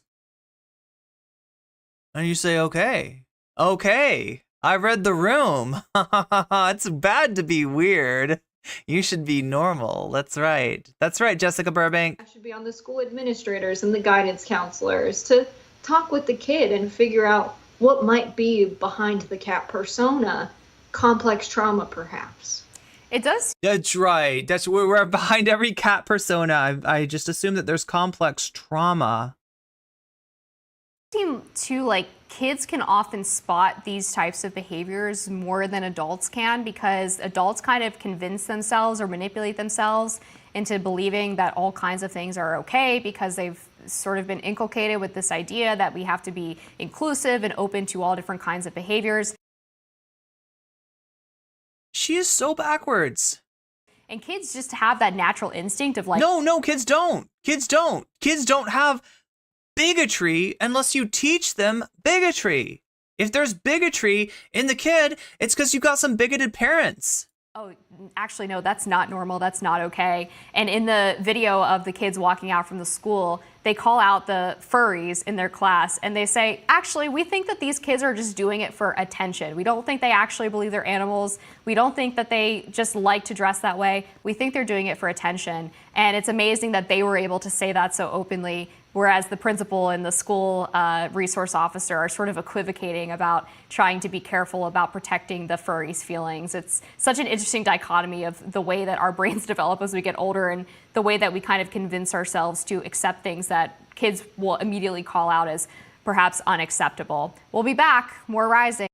And you say, okay, I read the room. It's bad to be weird. You should be normal. That's right, Jessica Burbank. I should be on the school administrators and the guidance counselors to talk with the kid and figure out what might be behind the cat persona. Complex trauma, perhaps. It does. That's right. That's where we're behind every cat persona. I just assume that there's complex trauma. Seem to like kids can often spot these types of behaviors more than adults can, because adults kind of convince themselves or manipulate themselves into believing that all kinds of things are okay because they've sort of been inculcated with this idea that we have to be inclusive and open to all different kinds of behaviors. She is so backwards. And kids just have that natural instinct of like... No, kids don't. Kids don't have bigotry unless you teach them bigotry. If there's bigotry in the kid, it's because you got some bigoted parents. Oh, actually, no, that's not normal. That's not okay. And in the video of the kids walking out from the school, they call out the furries in their class and they say, actually, we think that these kids are just doing it for attention. We don't think they actually believe they're animals. We don't think that they just like to dress that way. We think they're doing it for attention. And it's amazing that they were able to say that so openly, whereas the principal and the school resource officer are sort of equivocating about trying to be careful about protecting the furries' feelings. It's such an interesting dichotomy of the way that our brains develop as we get older and the way that we kind of convince ourselves to accept things that kids will immediately call out as perhaps unacceptable. We'll be back. More Rising.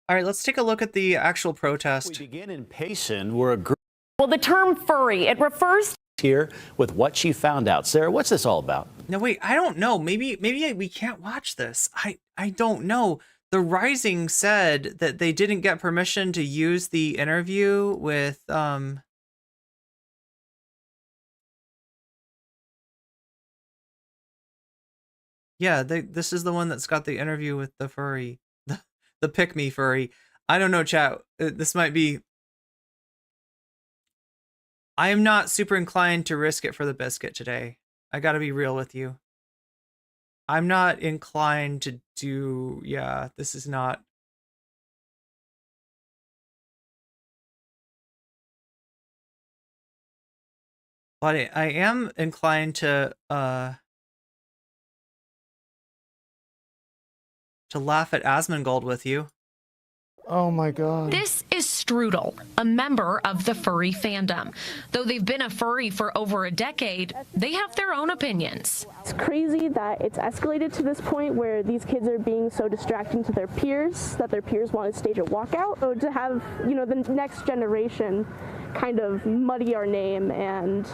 All right, let's take a look at the actual protest. We begin in Payson, where a group... Well, the term furry, it refers here with what she found out. Sarah, what's this all about? No, wait, I don't know. Maybe we can't watch this. I don't know. The Rising said that they didn't get permission to use the interview with yeah, this is the one that's got the interview with the furry, the pick-me furry. I don't know, chat. This might be... I am not super inclined to risk it for the biscuit today. I gotta be real with you. I'm not inclined to do... Yeah, this is not... But I am inclined to laugh at Asmongold with you. Oh my God. This is Strudel, a member of the furry fandom. Though they've been a furry for over a decade, they have their own opinions. It's crazy that it's escalated to this point where these kids are being so distracting to their peers that their peers want to stage a walkout. So to have, the next generation kind of muddy our name and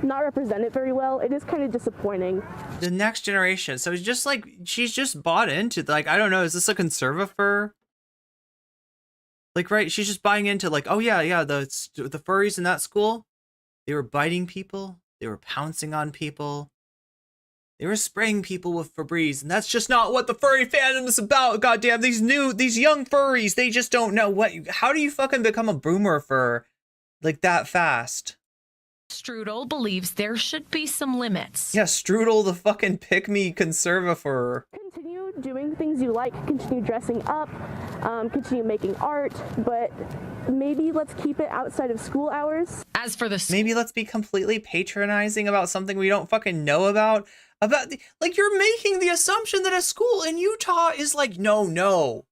not represent it very well, it is kind of disappointing. The next generation. So it's just like, she's just bought into, like, I don't know, is this a conserva-fur? Like, right, she's just buying into, like, oh yeah, the furries in that school, they were biting people, they were pouncing on people, they were spraying people with Febreze, and that's just not what the furry fandom is about. Goddamn, these young furries, they just don't know how do you fucking become a boomer for, like, that fast? Strudel believes there should be some limits. Yeah, Strudel, the fucking pick-me conserva-fur. Continue doing things you like, continue dressing up, continue making art, but maybe let's keep it outside of school hours. As for the... Maybe let's be completely patronizing about something we don't fucking know about. Like, you're making the assumption that a school in Utah is like, no.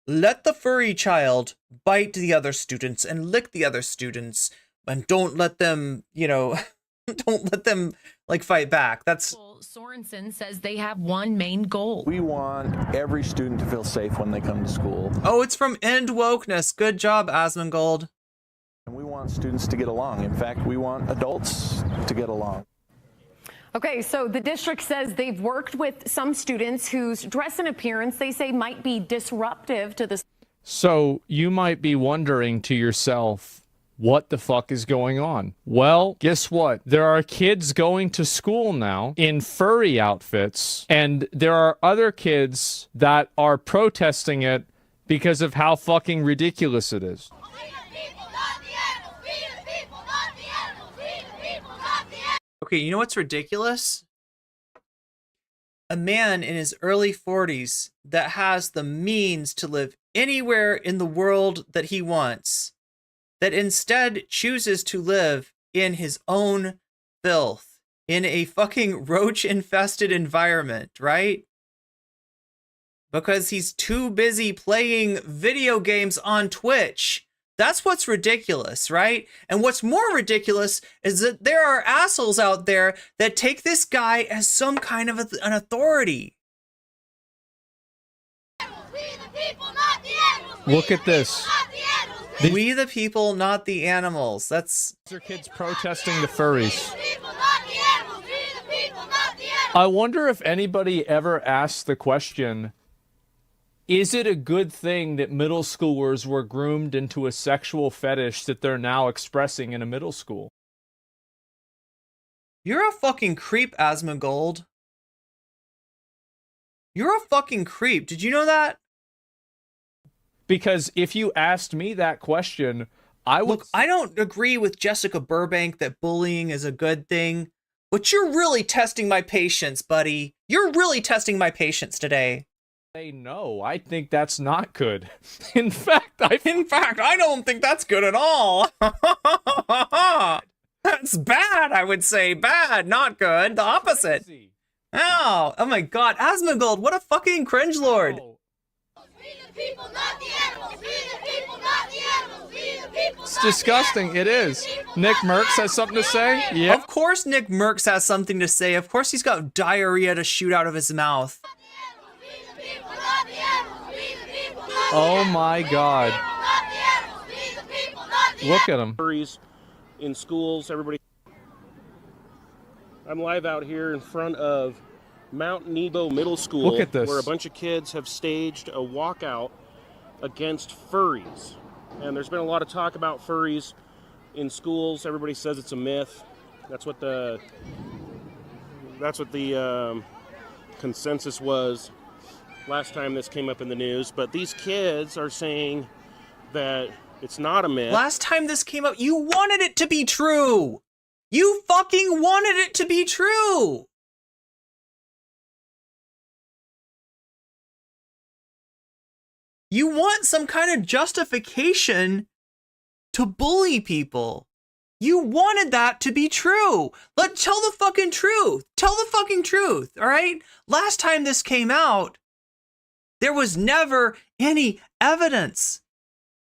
Let the furry child bite the other students and lick the other students, and don't let them, don't let them, like, fight back. That's... Sorensen says they have one main goal. We want every student to feel safe when they come to school. Oh, it's from End Wokeness. Good job, Asmongold. And we want students to get along. In fact, we want adults to get along. Okay, so the district says they've worked with some students whose dress and appearance they say might be disruptive to the... So you might be wondering to yourself, What the fuck is going on? Well, guess what? There are kids going to school now in furry outfits, and there are other kids that are protesting it because of how fucking ridiculous it is. Okay, you know what's ridiculous? A man in his early 40s that has the means to live anywhere in the world that he wants, that instead chooses to live in his own filth, in a fucking roach-infested environment, right? Because he's too busy playing video games on Twitch. That's what's ridiculous, right? And what's more ridiculous is that there are assholes out there that take this guy as some kind of an authority. Look at this. We the people, not the animals. These are kids protesting the furries. I wonder if anybody ever asked the question, is it a good thing that middle schoolers were groomed into a sexual fetish that they're now expressing in a middle school? You're a fucking creep, Asmongold. You're a fucking creep. Did you know that? Because if you asked me that question, I would... Look, I don't agree with Jessica Burbank that bullying is a good thing, but you're really testing my patience, buddy. You're really testing my patience today. No, I think that's not good. In fact, I don't think that's good at all. That's bad, I would say. Bad, not good. The opposite. Oh my god. Asmongold, what a fucking cringe lord. It's disgusting. It is. Nick Merckx has something to say? Yeah. Of course Nick Merckx has something to say. Of course he's got diarrhea to shoot out of his mouth. Oh my god. Look at him. Furries in schools, everybody. I'm live out here in front of Mount Nebo Middle School. Look at this. Where a bunch of kids have staged a walkout against furries. And there's been a lot of talk about furries in schools. Everybody says it's a myth. That's what the consensus was last time this came up in the news. But these kids are saying that it's not a myth. Last time this came up, you wanted it to be true. You fucking wanted it to be true. You want some kind of justification to bully people. You wanted that to be true. Tell the fucking truth. Tell the fucking truth, all right? Last time this came out, there was never any evidence.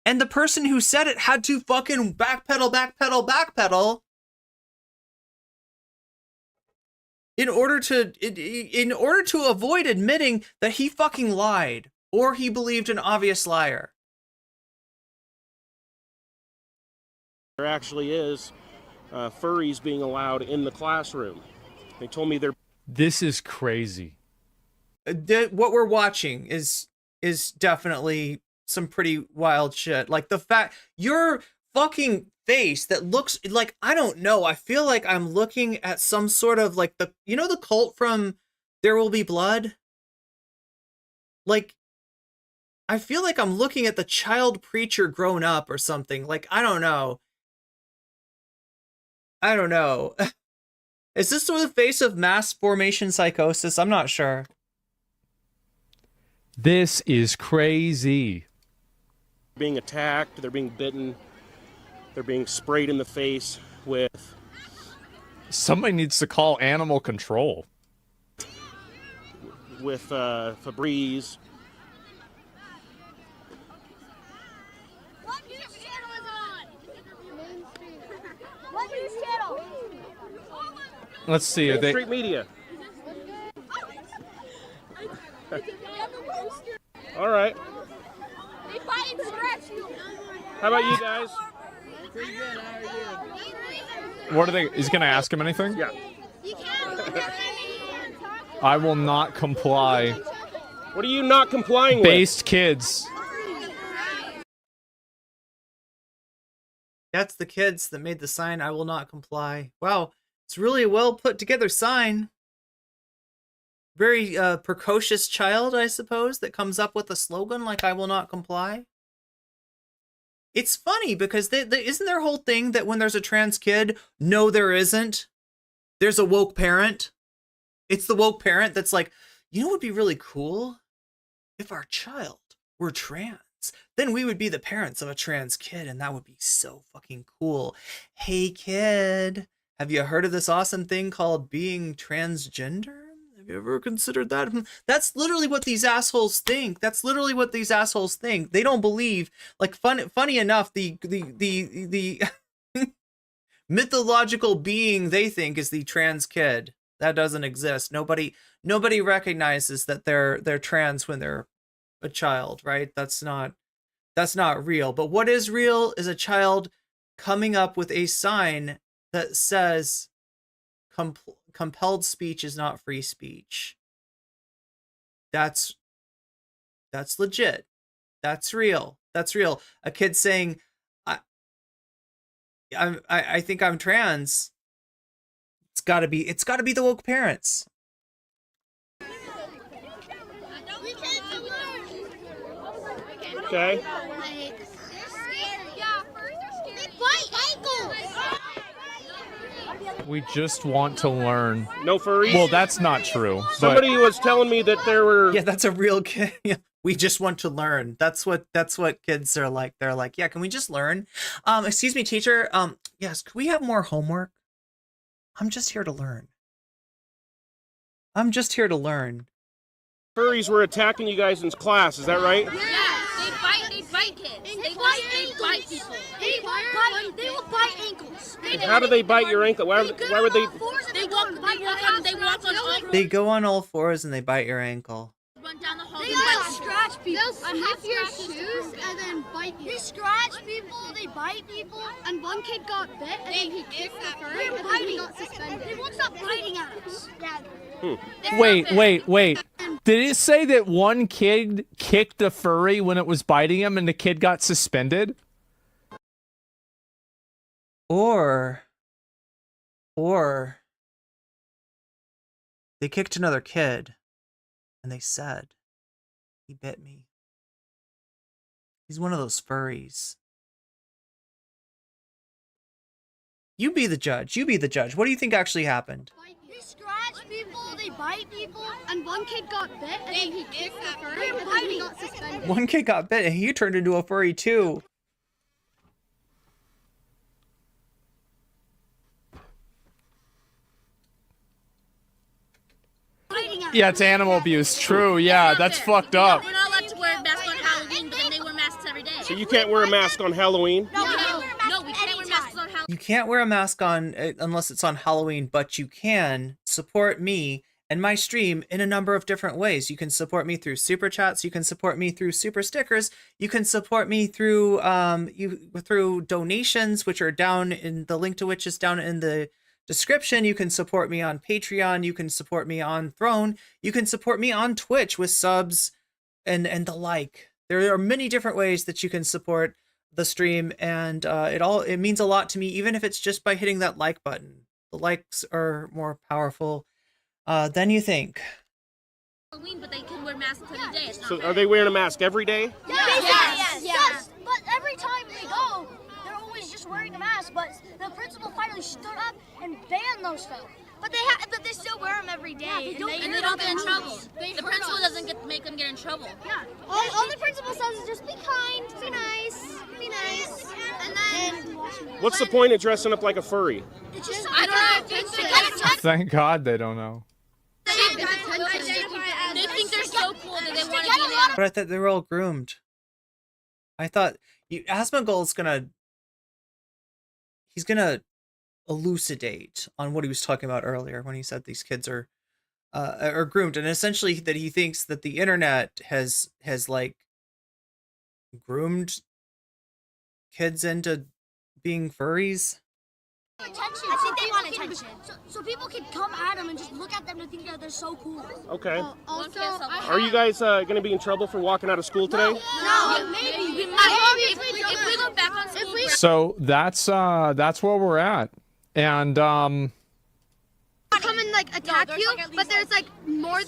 And the person who said it had to fucking backpedal in order to avoid admitting that he fucking lied or he believed an obvious liar. There actually is furries being allowed in the classroom. They told me they're... This is crazy. What we're watching is definitely some pretty wild shit. Like the fact your fucking face that looks like, I don't know, I feel like I'm looking at some sort of like the cult from There Will Be Blood? Like, I feel like I'm looking at the child preacher grown up or something. Like, I don't know. Is this the face of mass formation psychosis? I'm not sure. This is crazy. Being attacked, they're being bitten, they're being sprayed in the face with... Somebody needs to call animal control. With Febreze. What news channel is on? What news channel? Let's see. Are they... Street Media. All right. How about you guys? Pretty good. How are you? What are they? Is he gonna ask him anything? Yeah. I will not comply. What are you not complying with? Based kids. That's the kids that made the sign, "I will not comply." Wow, it's really a well put together sign. Very precocious child, I suppose, that comes up with a slogan like "I will not comply." It's funny because isn't their whole thing that when there's a trans kid, no, there isn't. There's a woke parent. It's the woke parent that's like, you know what would be really cool? If our child were trans, then we would be the parents of a trans kid, and that would be so fucking cool. Hey kid, have you heard of this awesome thing called being transgender? Have you ever considered that? That's literally what these assholes think. That's literally what these assholes think. They don't believe, like, funny enough, the mythological being they think is the trans kid. That doesn't exist. Nobody recognizes that they're trans when they're a child, right? That's not real. But what is real is a child coming up with a sign that says compelled speech is not free speech. That's legit. That's real. That's real. A kid saying, I think I'm trans. It's gotta be the woke parents. Okay. We just want to learn. No furries? Well, that's not true. Somebody was telling me that there were... Yeah, that's a real kid. We just want to learn. That's what kids are like. They're like, yeah, can we just learn? Excuse me, teacher. Yes, could we have more homework? I'm just here to learn. I'm just here to learn. Furries were attacking you guys in class, is that right? Yeah, they bite kids. They bite people. They will bite ankles. And how do they bite your ankle? Why would they? They walk on all. They go on all fours and they bite your ankle. Run down the hall. They scratch people. They'll sniff your shoes and then bite you. They scratch people. They bite people. And one kid got bit and then he kicked the furry and then he got suspended. They won't stop biting at us. Wait. Did it say that one kid kicked a furry when it was biting him and the kid got suspended? Or they kicked another kid and they said, he bit me. He's one of those furries. You be the judge. What do you think actually happened? They scratch people, they bite people, and one kid got bit and then he kicked the furry and then he got suspended. One kid got bit and he turned into a furry too. Yeah, it's animal abuse. True. Yeah, that's fucked up. We're not allowed to wear a mask on Halloween, but then they wear masks every day. So you can't wear a mask on Halloween? No, we can't wear masks on Halloween. You can't wear a mask on unless it's on Halloween, but you can support me and my stream in a number of different ways. You can support me through super chats. You can support me through super stickers. You can support me through through donations, which are down in the link to which is down in the description. You can support me on Patreon. You can support me on Throne. You can support me on Twitch with subs and the like. There are many different ways that you can support the stream, and it means a lot to me, even if it's just by hitting that like button. The likes are more powerful than you think. Halloween, but they can wear masks every day. It's not So fair. are they wearing a mask every day? Yes. But every time we go, they're always just wearing a mask. But the principal finally stood up and banned those stuff. But they still wear them every day. And they don't get in trouble. The principal doesn't make them get in trouble. Yeah. All the principal says is just be kind, be nice, be nice. And then What's the point of dressing up like a furry? it's just I don't know. Thank God they don't know. They think they're so cool that they want to be an animal. But I thought they were all groomed. I thought Asmongold's he's gonna elucidate on what he was talking about earlier when he said these kids are groomed, and essentially that he thinks that the internet has like groomed kids into being furries. Attention. I think they want attention. So people can come at them and just look at them and think that they're so cool. Okay. Also, Are you guys going to be in trouble for walking out of school today? No, maybe. If we go back on school, So that's where we're at. And come and like attack you, but there's like more.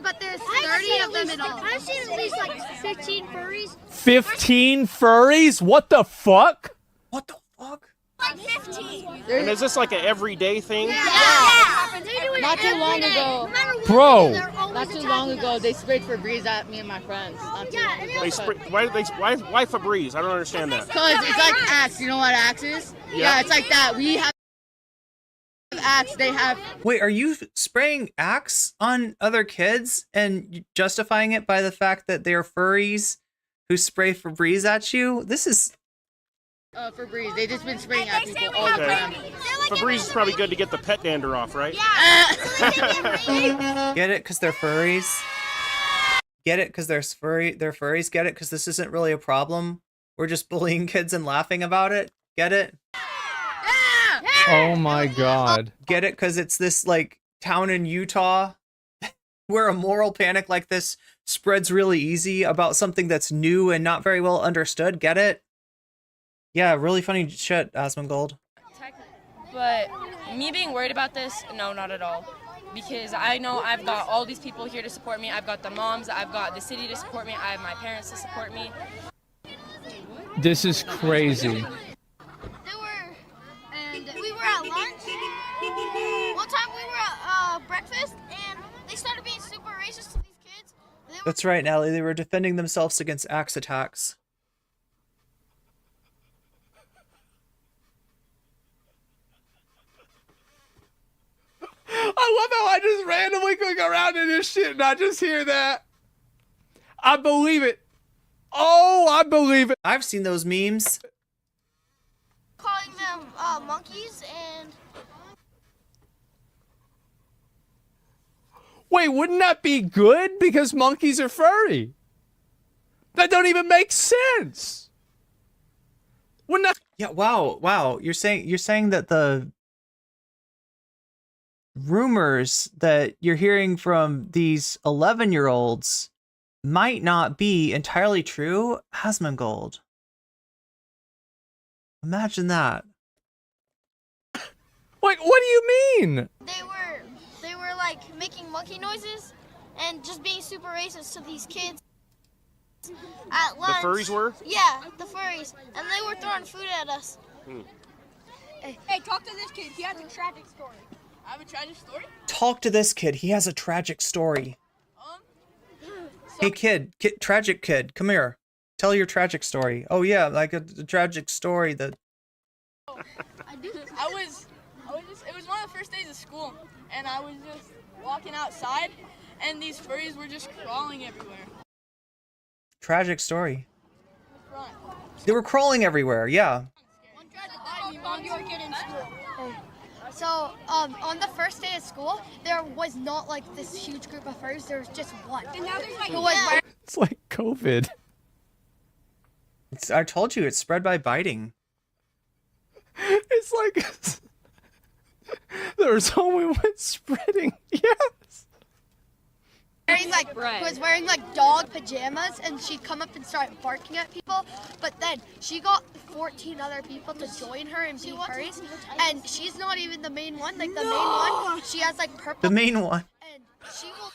But there's 30 of them in all. I've seen at least like 15 furries. 15 furries? What the fuck? What the fuck? Like 15. And is this like an everyday thing? Yeah. Not too long ago. Bro. Not too long ago, they sprayed Febreze at me and my friends. Why Febreze? I don't understand that. Because it's like Axe. You know what Axe is? Yeah. It's like that. We have Axe. They have. Wait, are you spraying Axe on other kids and justifying it by the fact that they're furries who spray Febreze at you? This is... Febreze. They just been spraying at people all the time. Febreze is probably good to get the pet dander off, right? Get it? Because they're furries? Get it? Because they're furries? Get it? Because this isn't really a problem? We're just bullying kids and laughing about it? Get it? Oh my god. Get it? Because it's this, like, town in Utah where a moral panic like this spreads really easy about something that's new and not very well understood. Get it? Yeah, really funny shit, Asmongold. But me being worried about this, no, not at all. Because I know I've got all these people here to support me. I've got the moms, I've got the city to support me, I have my parents to support me. This is crazy. We were at lunch. One time we were at breakfast, and they started being super racist to these kids. That's right, Natalie. They were defending themselves against axe attacks. I love how I just randomly click around in this shit and I just hear that. I believe it. Oh, I believe it. I've seen those memes. Calling them monkeys and... Wait, wouldn't that be good? Because monkeys are furry. That don't even make sense. Wouldn't that... Yeah, wow. You're saying that the rumors that you're hearing from these 11-year-olds might not be entirely true? Asmongold. Imagine that. Like, what do you mean? They were like making monkey noises and just being super racist to these kids at lunch. The furries were? Yeah, the furries. And they were throwing food at us. Hey, talk to this kid. He has a tragic story. I have a tragic story? Talk to this kid. He has a tragic story. Hey, kid, tragic kid, come here. Tell your tragic story. Oh yeah, like a tragic story that... It was one of the first days of school, and I was just walking outside, and these furries were just crawling everywhere. Tragic story. They were crawling everywhere, yeah. So, on the first day of school, there was not like this huge group of furries. There was just one. And now there's like It's like COVID. I told you, it's spread by biting. It's like there's only one spreading. Yes. Was wearing like dog pajamas, and she'd come up and start barking at people. But then she got 14 other people to join her and be furries, and she's not even the main one. Like the main one, she has like purple. The main one. And she will.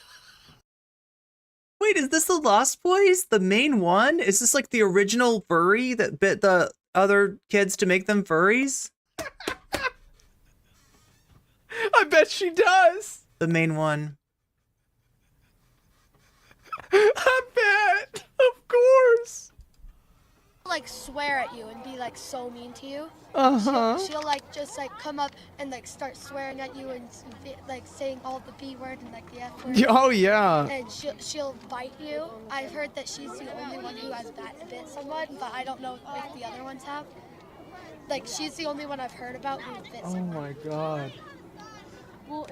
Wait, is this the Lost Boys? The main one? Is this like the original furry that bit the other kids to make them furries? I bet she does. The main one. I bet. Of course. Like swear at you and be like so mean to you. Uh-huh. She'll like just like come up and like start swearing at you and like saying all the B word and like the F word. Oh yeah. And she'll bite you. I've heard that she's the only one who has bit someone, but I don't know if the other ones have. Like she's the only one I've heard about who bit someone. Oh my god.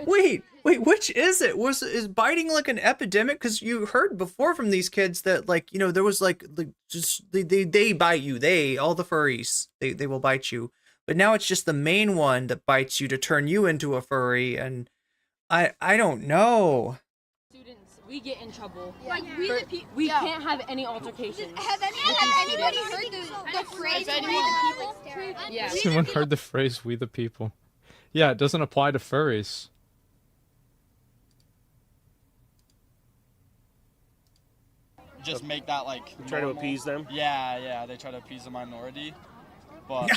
Wait, which is it? Is biting like an epidemic? Because you heard before from these kids that, like, you know, there was like just they bite you. All the furries, they will bite you. but now it's just the main one that bites you to turn you into a furry, and I don't know. Students, we get in trouble. Like we can't have any altercations. Has anybody heard the phrase "we the people"? Yeah. Has anyone heard the phrase "we the people"? Yeah, it doesn't apply to furries. Just make that like try to appease them. Yeah, they try to appease the minority, but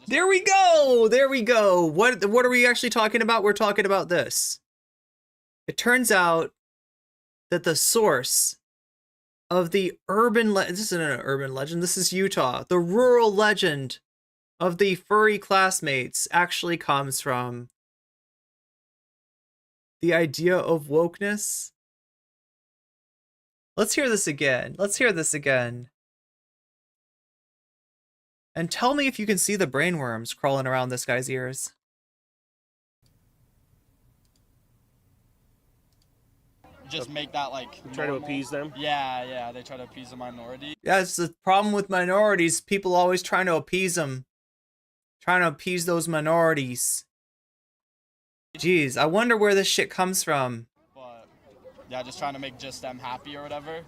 There we go. There we go. What are we actually talking about? We're talking about this. It turns out that the source of the this isn't an urban legend. This is Utah. The rural legend of the furry classmates actually comes from the idea of wokeness. Let's hear this again. Let's hear this again. And tell me if you can see the brainworms crawling around this guy's ears. just make that like try to appease them. Yeah, they try to appease the minority. Yeah, it's the problem with minorities. People always trying to appease them. Trying to appease those minorities. Jeez, I wonder where this shit comes from. But yeah, just trying to make just them happy or whatever.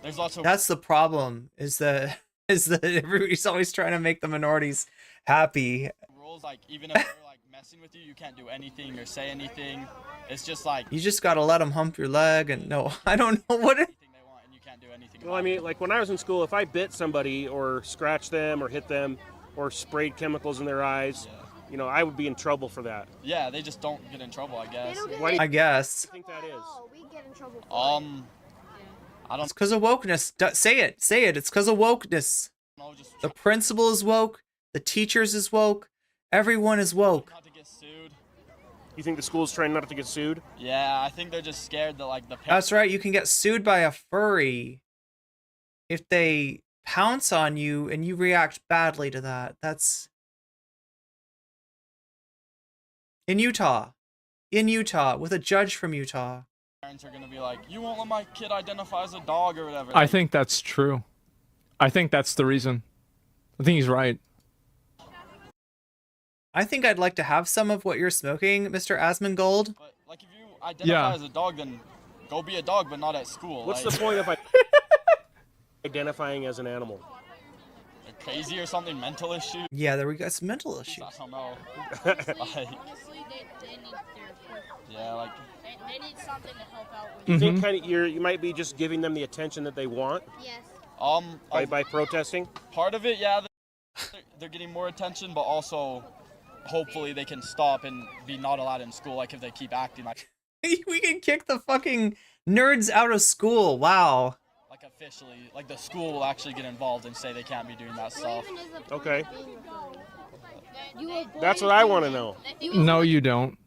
There's also That's the problem, is that everybody's always trying to make the minorities happy. rules, like even if they're like messing with you, you can't do anything or say anything. It's just like You just gotta let them hump your leg and no, I don't know what it... Well, I mean, like when I was in school, if I bit somebody or scratched them or hit them or sprayed chemicals in their eyes, you know, I would be in trouble for that. yeah, they just don't get in trouble, I guess. Why do you I guess. think that is? I don't. It's because of wokeness. Say it. It's because of wokeness. The principal is woke. The teachers is woke. Everyone is woke. You think the school's trying not to get sued? Yeah, I think they're just scared that like the parents. That's right. You can get sued by a furry if they pounce on you and you react badly to that. That's in Utah. In Utah, with a judge from Utah. Parents are gonna be like, you won't let my kid identify as a dog or whatever. I think that's true. I think that's the reason. I think he's right. I think I'd like to have some of what you're smoking, Mr. Asmongold. But like if you identify as a dog, then go be a dog, but not at school. What's like, the point of identifying as an animal? They're crazy or something, mental issue. Yeah, there we go. It's mental issues. I don't know. Honestly, they need therapy. Yeah, like. They need something to help out with. Do you think kind of you might be just giving them the attention that they want? Yes. By protesting? Part of it, yeah, they're getting more attention, but also hopefully they can stop and be not allowed in school, like if they keep acting like. We can kick the fucking nerds out of school. Wow. Like officially, like the school will actually get involved and say they can't be doing that stuff. Okay. That's what I want to know. No, you don't.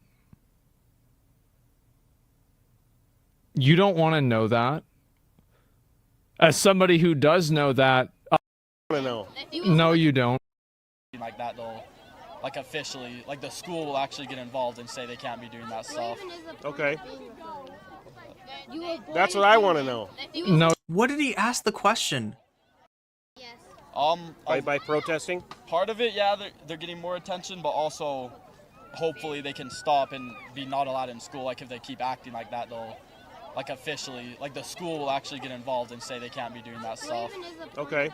You don't want to know that. As somebody who does know that, no, you don't. Like that though, like officially, like the school will actually get involved and say they can't be doing that stuff. Okay. That's what I want to know. No. What did he ask the question? By protesting? Part of it, yeah, they're getting more attention, but also hopefully they can stop and be not allowed in school, like if they keep acting like that though. Like officially, like the school will actually get involved and say they can't be doing that stuff. Okay.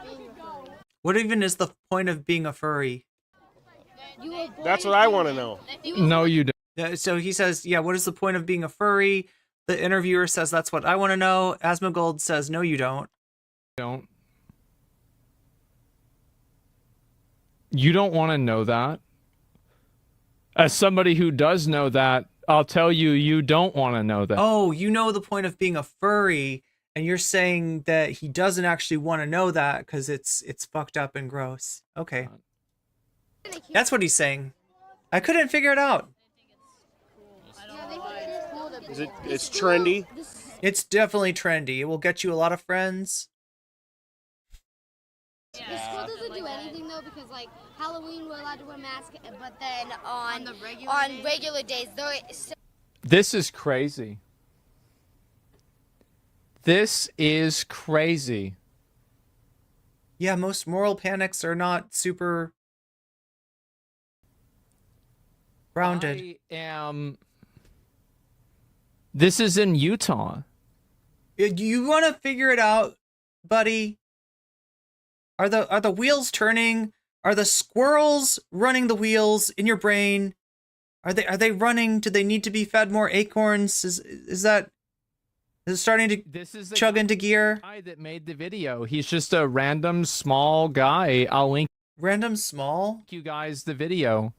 What even is the point of being a furry? That's what I want to know. No, you don't. Yeah, so he says, yeah, what is the point of being a furry? The interviewer says, that's what I want to know. Asmongold says, no, you don't. Don't. You don't want to know that. As somebody who does know that, I'll tell you, you don't want to know that. Oh, you know the point of being a furry, and you're saying that he doesn't actually want to know that because it's fucked up and gross. Okay. That's what he's saying. I couldn't figure it out. It's trendy? It's definitely trendy. It will get you a lot of friends. The school doesn't do anything though because like Halloween we're allowed to wear masks, but then on regular days they're This is crazy. This is crazy. Yeah, most moral panics are not super Grounded. This is in Utah. You want to figure it out, buddy? Are the wheels turning? Are the squirrels running the wheels in your brain? Are they running? Do they need to be fed more acorns? Is it starting to chug into gear? Guy that made the video. He's just a random small guy. I'll link random small you guys the video.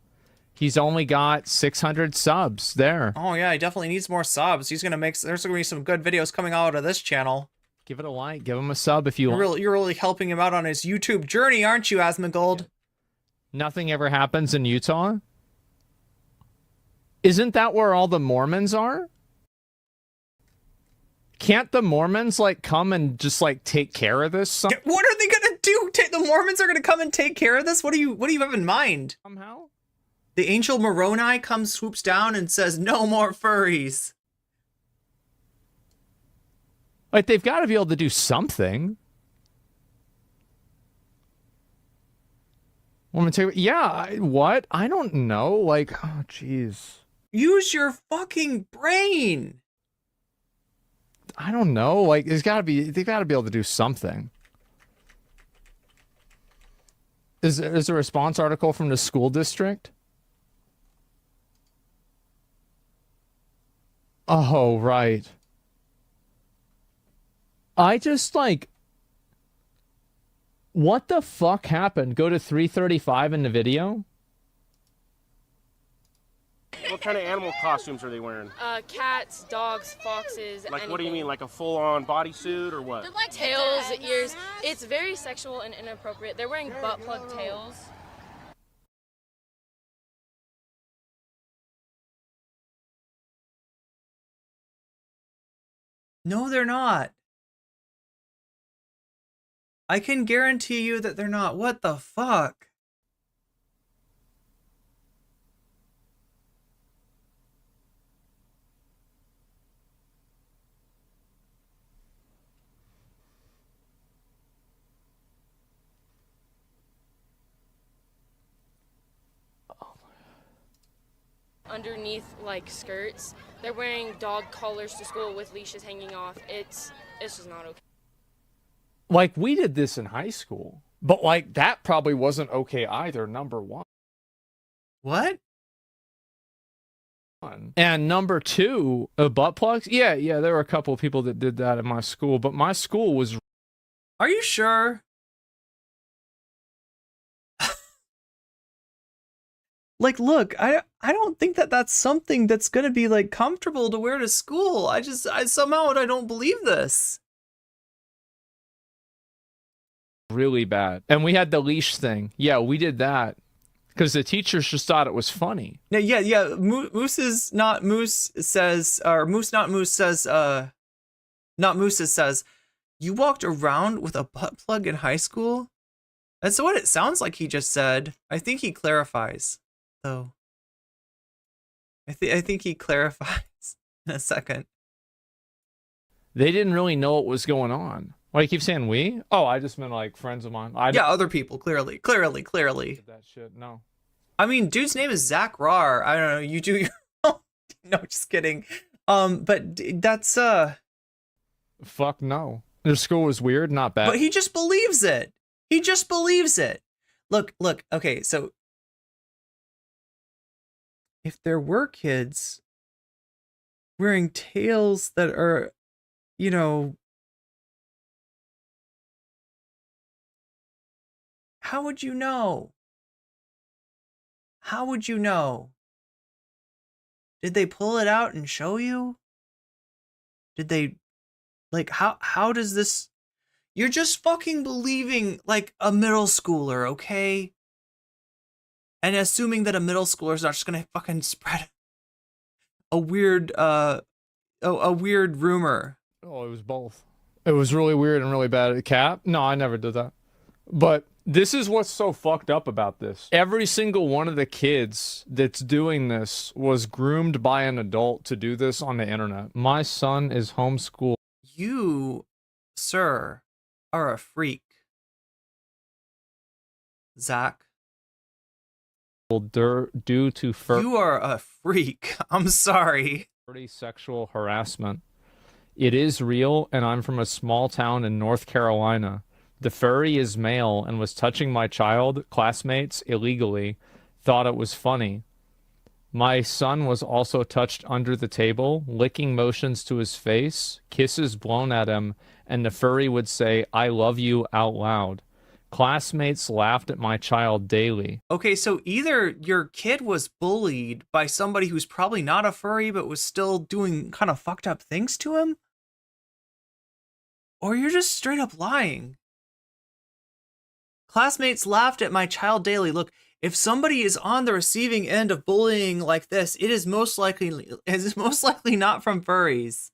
He's only got 600 subs there. Oh yeah, he definitely needs more subs. There's gonna be some good videos coming out of this channel. Give it a like, give him a sub if you want. You're really helping him out on his YouTube journey, aren't you, Asmongold? Nothing ever happens in Utah? Isn't that where all the Mormons are? Can't the Mormons like come and just like take care of this? What are they gonna do? The Mormons are gonna come and take care of this? What do you have in mind? Somehow? The angel Moroni swoops down and says, "No more furries." Like, they've got to be able to do something. What? I don't know. Like, oh, jeez. Use your fucking brain. I don't know. Like, they've got to be able to do something. Is a response article from the school district? Oh, right. I just like, what the fuck happened? Go to 335 in the video. What kind of animal costumes are they wearing? Cats, dogs, foxes. Like, anything. what do you mean? Like a full-on bodysuit or what? They're like tails, ears. It's very sexual and inappropriate. They're wearing butt plug tails. No, they're not. I can guarantee you that they're not. What the fuck? Underneath like skirts, they're wearing dog collars to school with leashes hanging off. It's just not okay. Like, we did this in high school, but like that probably wasn't okay either. Number one. What? And number two, butt plugs. Yeah, there were a couple of people that did that at my school, but my school was. Are you sure? Like, look, I don't think that that's something that's gonna be like comfortable to wear to school. I somehow don't believe this. Really bad. And we had the leash thing. Yeah, we did that because the teachers just thought it was funny. Yeah. Moose not Moose says, you walked around with a butt plug in high school? That's what it sounds like he just said. I think he clarifies, though. I think he clarifies in a second. They didn't really know what was going on. Why do you keep saying we? Oh, I just meant like friends of mine. Yeah, other people, clearly. That shit, no. I mean, dude's name is Zach Rar. I don't know, you do your No, just kidding. But that's Fuck no. Their school was weird, not bad. But he just believes it. He just believes it. Look, okay, so if there were kids wearing tails that are, you know, how would you know? How would you know? Did they pull it out and show you? Did they, like, how does this, you're just fucking believing like a middle schooler, okay? And assuming that a middle schooler is not just gonna fucking spread a weird rumor. Oh, it was both. It was really weird and really bad. Cap? No, I never did that. But this is what's so fucked up about this. Every single one of the kids that's doing this was groomed by an adult to do this on the internet. My son is homeschooled. You, sir, are a freak. Zach. due to You are a freak. I'm sorry. sexual harassment. It is real, and I'm from a small town in North Carolina. The furry is male and was touching my child, classmates, illegally. Thought it was funny. My son was also touched under the table, licking motions to his face, kisses blown at him, and the furry would say, "I love you," out loud. Classmates laughed at my child daily. Okay, so either your kid was bullied by somebody who's probably not a furry but was still doing kind of fucked up things to him, or you're just straight up lying. Classmates laughed at my child daily. Look, if somebody is on the receiving end of bullying like this, it is most likely not from furries.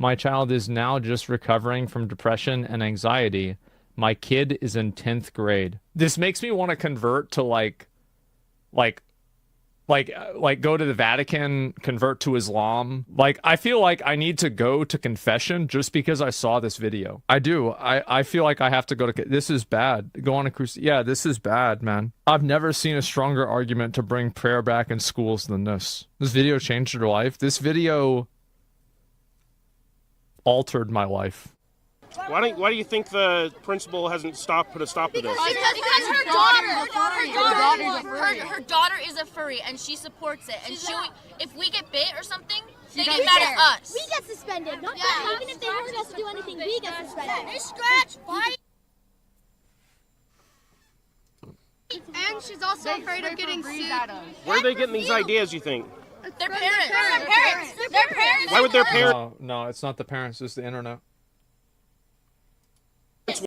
My child is now just recovering from depression and anxiety. My kid is in 10th grade. This makes me want to convert to like go to the Vatican, convert to Islam. Like, I feel like I need to go to confession just because I saw this video. I do. I feel like I have to go to, this is bad. Go on a crusade. Yeah, this is bad, man. I've never seen a stronger argument to bring prayer back in schools than this. This video changed your life. This video altered my life. Why do you think the principal hasn't put a stop to this? Because her daughter is a furry and she supports it. And if we get bit or something, they get mad at us. We get suspended. Not them. Even if they weren't supposed to do anything, we get suspended. They scratch, bite. And she's also afraid of getting sued. Where are they getting these ideas, you think? Their parents. Their parents. Why would their parents? No, it's not the parents, it's the internet.